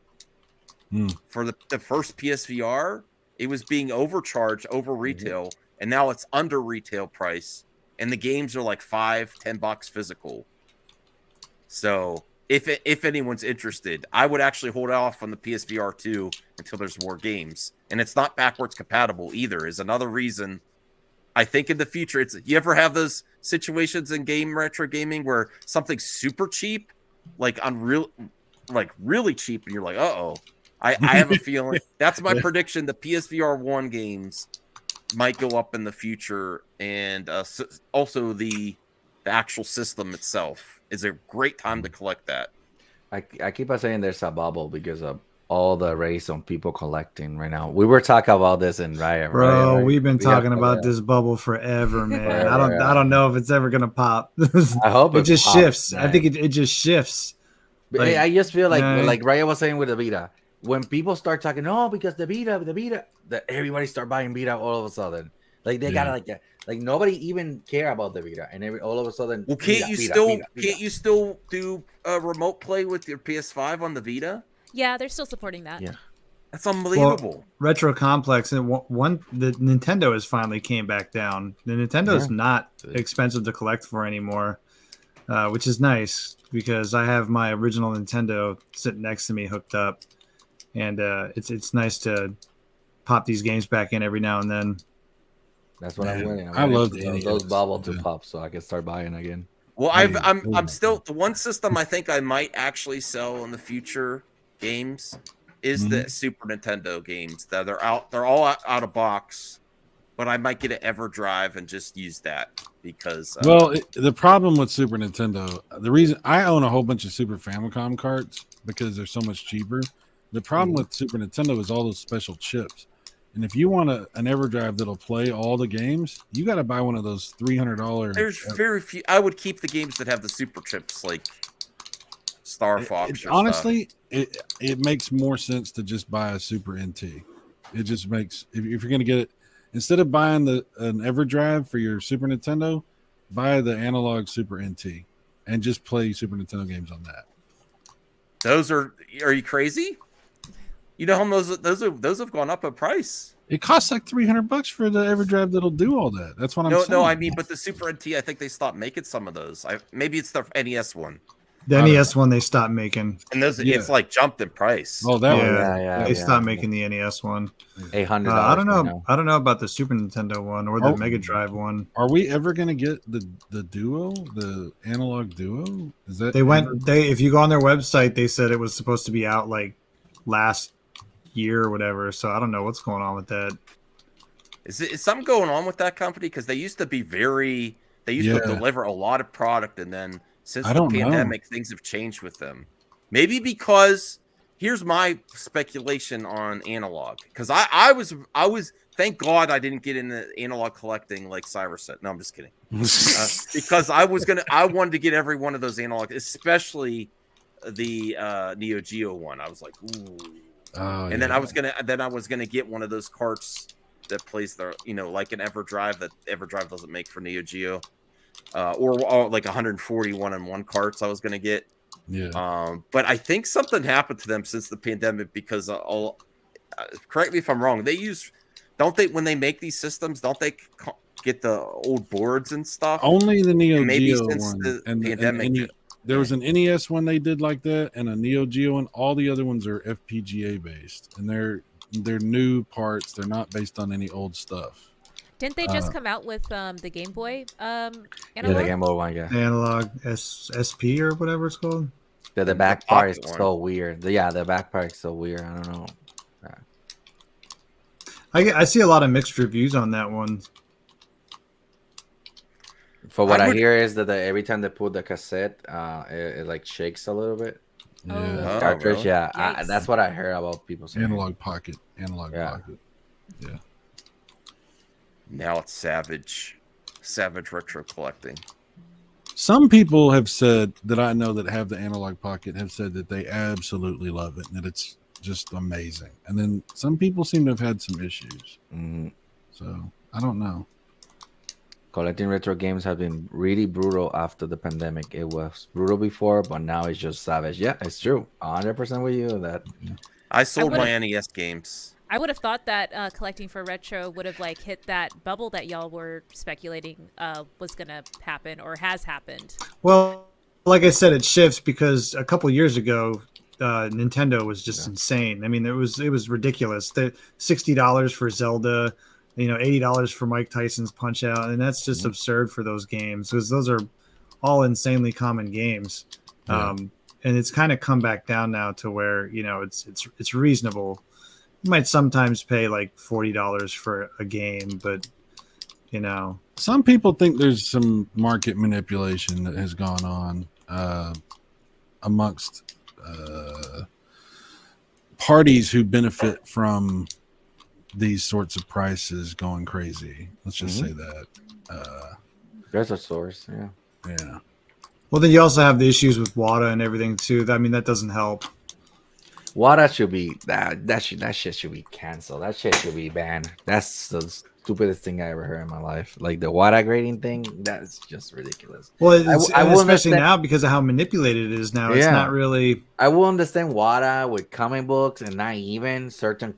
For the first PSVR, it was being overcharged over retail, and now it's under retail price, and the games are like $5-10 physical. So if anyone's interested, I would actually hold off on the PSVR 2 until there's more games, and it's not backwards compatible either. Is another reason. I think in the future, you ever have those situations in retro gaming where something's super cheap, like really cheap, and you're like, uh-oh. I have a feeling that's my prediction. The PSVR 1 games might go up in the future, and also the actual system itself is a great time to collect that. I keep on saying there's a bubble because of all the race on people collecting right now. We were talking about this in Riot, Bro, right? we've been talking about this bubble forever, man. Forever, I don't know if it's ever gonna pop. I hope it just pops, shifts. man. I think it just shifts. Like, I just feel like yeah. Riot was saying with the Vita, when people start talking, no, because the Vita, that everybody start buying Vita all of a sudden. Like they gotta like nobody even care about the Vita, and all of a sudden. Well, can't you still do remote play with your PS5 on the Vita? Yeah, they're still supporting that. Yeah, that's unbelievable. Well, Retro Complex and the Nintendo has finally came back down. The Nintendo is not expensive to collect for anymore, which is nice because I have my original Nintendo sitting next to me hooked up, and it's nice to pop these games back in every now and then. That's what I'm winning. I love those bubble to pop so I can start buying again. Well, I'm still the one system I think I might actually sell in the future games is the Super Nintendo games that they're all out of box, but I might get an EverDrive and just use that because the problem with Super Nintendo, the reason I own a whole bunch of Super Famicom carts because they're so much cheaper. The problem with Super Nintendo is all those special chips. And if you want an EverDrive that'll play all the games, you got to buy one of those $300. There's very few. I would keep the games that have the super chips, like Star Fox. Honestly, it makes more sense to just buy a Super NT. It just makes if you're going to get it instead of buying an EverDrive for your Super Nintendo, buy the analog Super NT and just play Super Nintendo games on that. Those are you crazy? You know how those have gone up in price. It costs like $300 for the EverDrive that'll do all that. That's what I'm saying. No, I mean, but the Super NT, I think they stopped making some of those. Maybe it's the NES one. The NES one they stopped making, and those it's like jumped in price. Oh, that they stopped making the NES one. $800. I don't know. I don't know about the Super Nintendo one or the Mega Drive one. Are we ever going to get the Duo, the analog Duo? Is that if you go on their website, they said it was supposed to be out like last year or whatever. So I don't know what's going on with that. Is something going on with that company? Because they used to be to deliver a lot of product, and then since the pandemic, things have changed with them. Maybe because here's my speculation on analog. Because I was thank God I didn't get into analog collecting like Cyrus said. No, I'm just kidding. Because I wanted to get every one of those analog, especially the Neo Geo one. I was like, ooh. Then I was gonna get one of those carts that plays the like an EverDrive that EverDrive doesn't make for Neo Geo, or like 140 one-on-one carts I was gonna get. Yeah. But I think something happened to them since the pandemic because correct me if I'm wrong. Don't they when they make these systems? Don't they get the old boards and stuff? Only the Neo maybe Geo since one. the And pandemic. There was an NES one they did like that, and a Neo Geo one. All the other ones are FPGA based, and they're new parts. They're not based on any old stuff. Didn't they just come out with the Game Boy? Analog? Yeah, the Game Boy one, yeah. Analog SP or whatever it's called. The back part is so weird. The back part is so weird. I don't know. I see a lot of mixed reviews on that one. For what I hear is that every time they put the cassette, it like shakes a little bit. Yeah. Cartridge, really? yeah. That's what I heard about people saying. Analog pocket. Yeah. Now it's savage retro collecting. Some people have said that I know that have the analog pocket have said that they absolutely love it and that it's just amazing. And then some people seem to have had some issues. Mm-hmm. So I don't know. Collecting retro games have been really brutal after the pandemic. It was brutal before, but now it's just savage. Yeah, it's true. 100% with you. That I sold my NES games. I would have thought that collecting for retro would have like hit that bubble that y'all were speculating was gonna happen or has happened. Well, like I said, it shifts because a couple years ago, Nintendo was just insane. I mean, it was ridiculous. The $60 for Zelda. $80 for Mike Tyson's Punch Out, and that's just absurd for those games because those are all insanely common games. And it's kind of come back down now to where it's reasonable. You might sometimes pay like $40 for a game, but you know, some people think there's some market manipulation that has gone on amongst parties who benefit from these sorts of prices going crazy. Let's just say that. There's a source, yeah. Well, then you also have the issues with WADA and everything too. I mean, that doesn't help. WADA should be that shit should be canceled. That shit should be banned. That's the stupidest thing I ever heard in my life. Like the WADA grading thing, that's just ridiculous. Well, especially now because of how manipulated it is now. It's not really. I will understand WADA with comic books and not even certain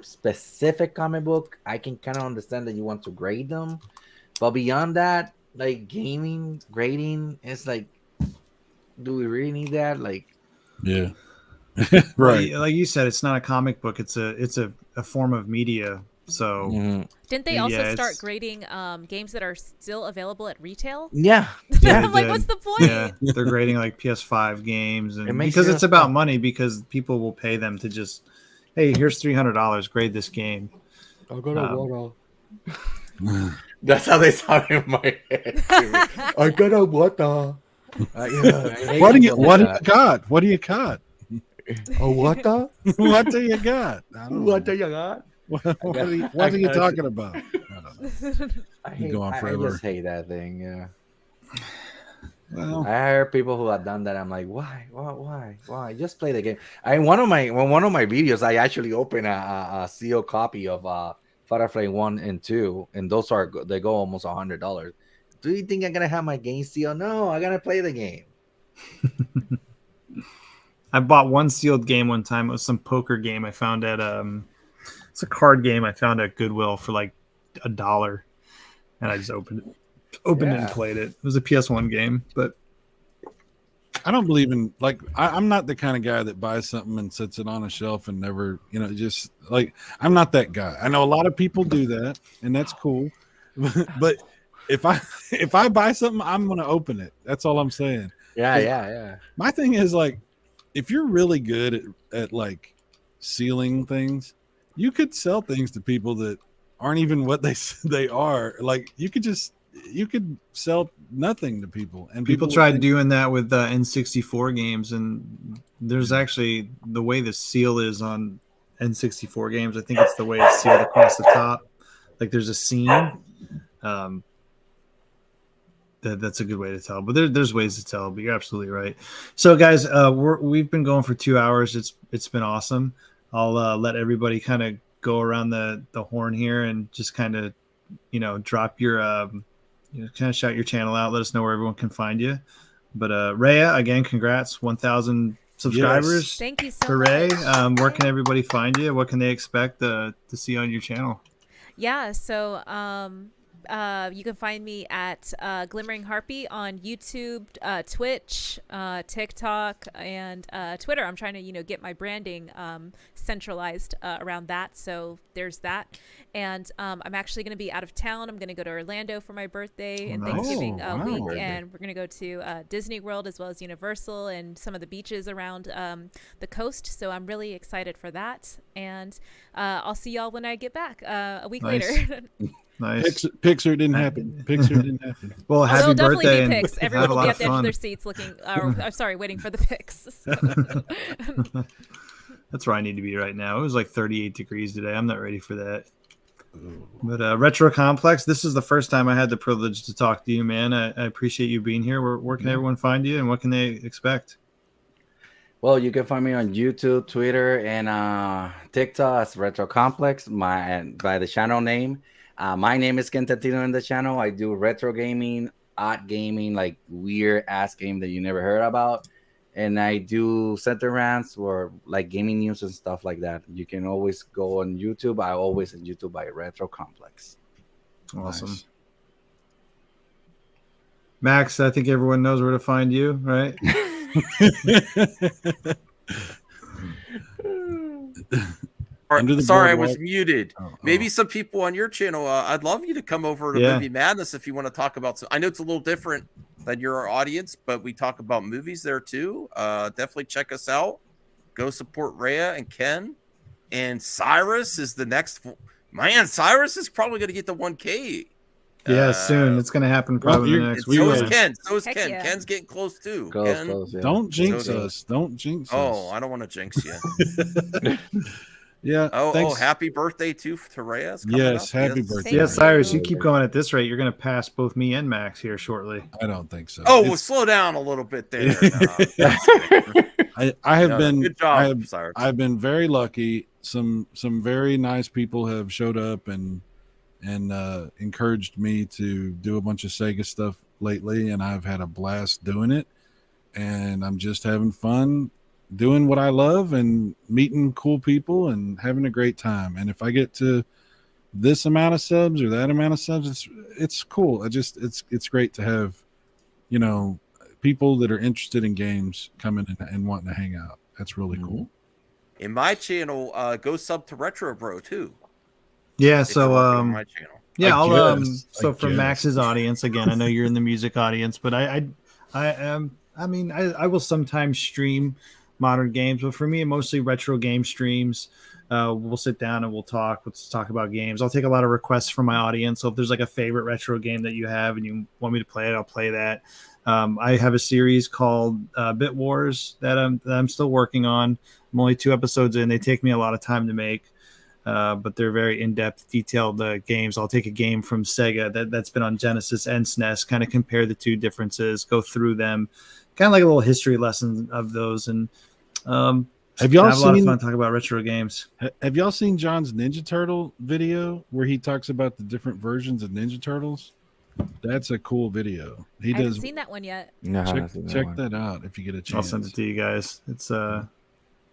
specific comic book. I can kind of understand that you want to grade them, but beyond that, like gaming grading, it's like, do we really need that? Like, yeah. Right, like you said, it's not a comic book. It's a form of media. So didn't they also start grading games that are still available at retail? Yeah. I'm like, what's the point? Yeah, they're grading like PS5 games, and because it's about money, because people will pay them to just, hey, here's $300, grade this game. I'll go to WADA. That's how they sound in my head. I got a WADA. What do you got? What do you got? A WADA? What do you got? What do you got? What are you talking about? I just hate that thing. Yeah. Well, I heard people who have done that. I'm like, why? Just play the game. One of my videos, I actually open a sealed copy of Firefly 1 and 2, and those they go almost $100. Do you think I'm gonna have my game sealed? No, I gotta play the game. I bought one sealed game one time. It was some poker game I found at it's a card game I found at Goodwill for like $1, and I just opened it and played it. It was a PS1 game, but I don't believe in I'm not the kind of guy that buys something and sets it on a shelf and never, just like, I'm not that guy. I know a lot of people do that, and that's cool. But if I buy something, I'm gonna open it. That's all I'm saying. Yeah. My thing is, like, if you're really good at like sealing things, you could sell things to people that aren't even what they are. Like, you could sell nothing to people, and people tried doing that with N64 games, and there's actually the way the seal is on N64 games. I think it's the way it's sealed across the top. Like, there's a seam. That's a good way to tell, but there's ways to tell. But you're absolutely right. So, guys, we've been going for 2 hours. It's been awesome. I'll let everybody kind of go around the horn here and just kind of drop your kind of shout your channel out. Let us know where everyone can find you. But Raya, again, congrats, 1,000 subscribers. Yes. Thank you so Hooray. much. Where can everybody find you? What can they expect to see on your channel? Yeah, so you can find me at Glimmering Harpy on YouTube, Twitch, TikTok, and Twitter. I'm trying to, get my branding centralized around that. So there's that. And I'm actually going to be out of town. I'm going to go to Orlando for my birthday and Thanksgiving week. And we're going to go to Disney World as well as Universal and some of the beaches around the coast. So I'm really excited for that. And I'll see y'all when I get back a week later. Nice. Pixar didn't happen. Pixar didn't happen. Well, happy birthday! Definitely be pics. Everyone will be at the edge of their seats looking. I'm sorry, waiting for the pics. So. That's where I need to be right now. It was like 38 degrees today. I'm not ready for that. But Retro Complex, this is the first time I had the privilege to talk to you, man. I appreciate you being here. Where can everyone find you, and what can they expect? Well, you can find me on YouTube, Twitter, and TikTok as Retro Complex. By the channel name. My name is Kentantino in the channel. I do retro gaming, odd gaming, like weird ass game that you never heard about. And I do center rants or like gaming news and stuff like that. You can always go on YouTube. I always on YouTube by Retro Complex. Awesome. Nice. Max, I think everyone knows where to find you, right? Sorry, I was muted. Maybe some people on your channel, I'd love you to come over to Movie Madness if you want to talk about I know it's a little different than your audience, but we talk about movies there too. Definitely check us out. Go support Raya and Ken. and Cyrus is the next. Man, Cyrus is probably going to get the 1K. Yeah, soon. It's going to happen probably in the next week. So is Ken. So is Heck Ken. yeah. Ken's getting close too. Close, yeah. Don't jinx us. Don't jinx us. Oh, I don't want to jinx you. Yeah. Oh, happy birthday to Reyes. Yes, happy birthday. Yeah, Cyrus, you keep going at this rate, you're going to pass both me and Max here shortly. I don't think so. Oh, well, slow down a little bit there. I have been. Good job, Cyrus. I've been very lucky. Some very nice people have showed up and encouraged me to do a bunch of Sega stuff lately, and I've had a blast doing it. And I'm just having fun doing what I love and meeting cool people and having a great time. And if I get to this amount of subs or that amount of subs, it's cool. It's great to have, you know, people that are interested in games coming and wanting to hang out. That's really cool. In my channel, go sub to Retro Bro too. Yeah, so my channel. Yeah, I'll for Max's audience again, I know you're in the music audience, but I will sometimes stream modern games, but for me, mostly retro game streams. We'll sit down and we'll talk. Let's talk about games. I'll take a lot of requests from my audience. So if there's like a favorite retro game that you have and you want me to play it, I'll play that. I have a series called Bit Wars that I'm still working on. I'm only 2 episodes in. They take me a lot of time to make, but they're very in-depth, detailed games. I'll take a game from Sega that's been on Genesis and SNES, kind of compare the 2 differences, go through them, kind of like a little history lesson of those. And have y'all seen a lot of fun talking about retro games? Have y'all seen John's Ninja Turtle video where he talks about the different versions of Ninja Turtles? That's a cool video. I haven't seen that one yet. No, check that out if you get a chance. I'll send it to you guys. It's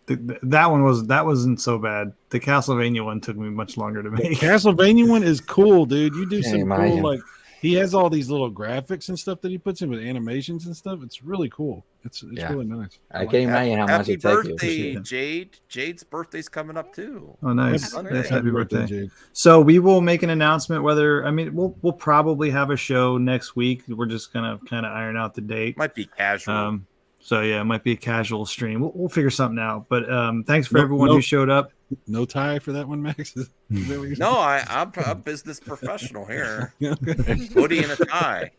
that wasn't so bad. The Castlevania one took me much longer to make. The Castlevania one is cool, dude. You do some cool, like, he has all these little graphics and stuff that he puts in with animations and stuff. It's really cool. It's really nice. I can't imagine how much it takes you. Happy birthday, Jade. Jade's birthday's coming up too. Oh, nice. Happy birthday, Jade. So we will make an announcement we'll probably have a show next week. We're just gonna kind of iron out the date. Might be casual. So yeah, it might be a casual stream. We'll figure something out. But thanks for everyone who showed up. No tie for that one, Max? No, I'm a business professional here. Hoodie and a tie.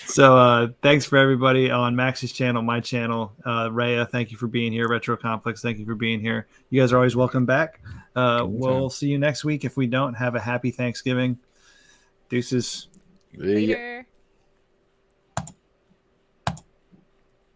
So thanks for everybody on Max's channel, my channel. Raya, thank you for being here. Retro Complex, thank you for being here. You guys are always welcome back. We'll see you next week. If we don't, have a happy Thanksgiving. Deuces. Later.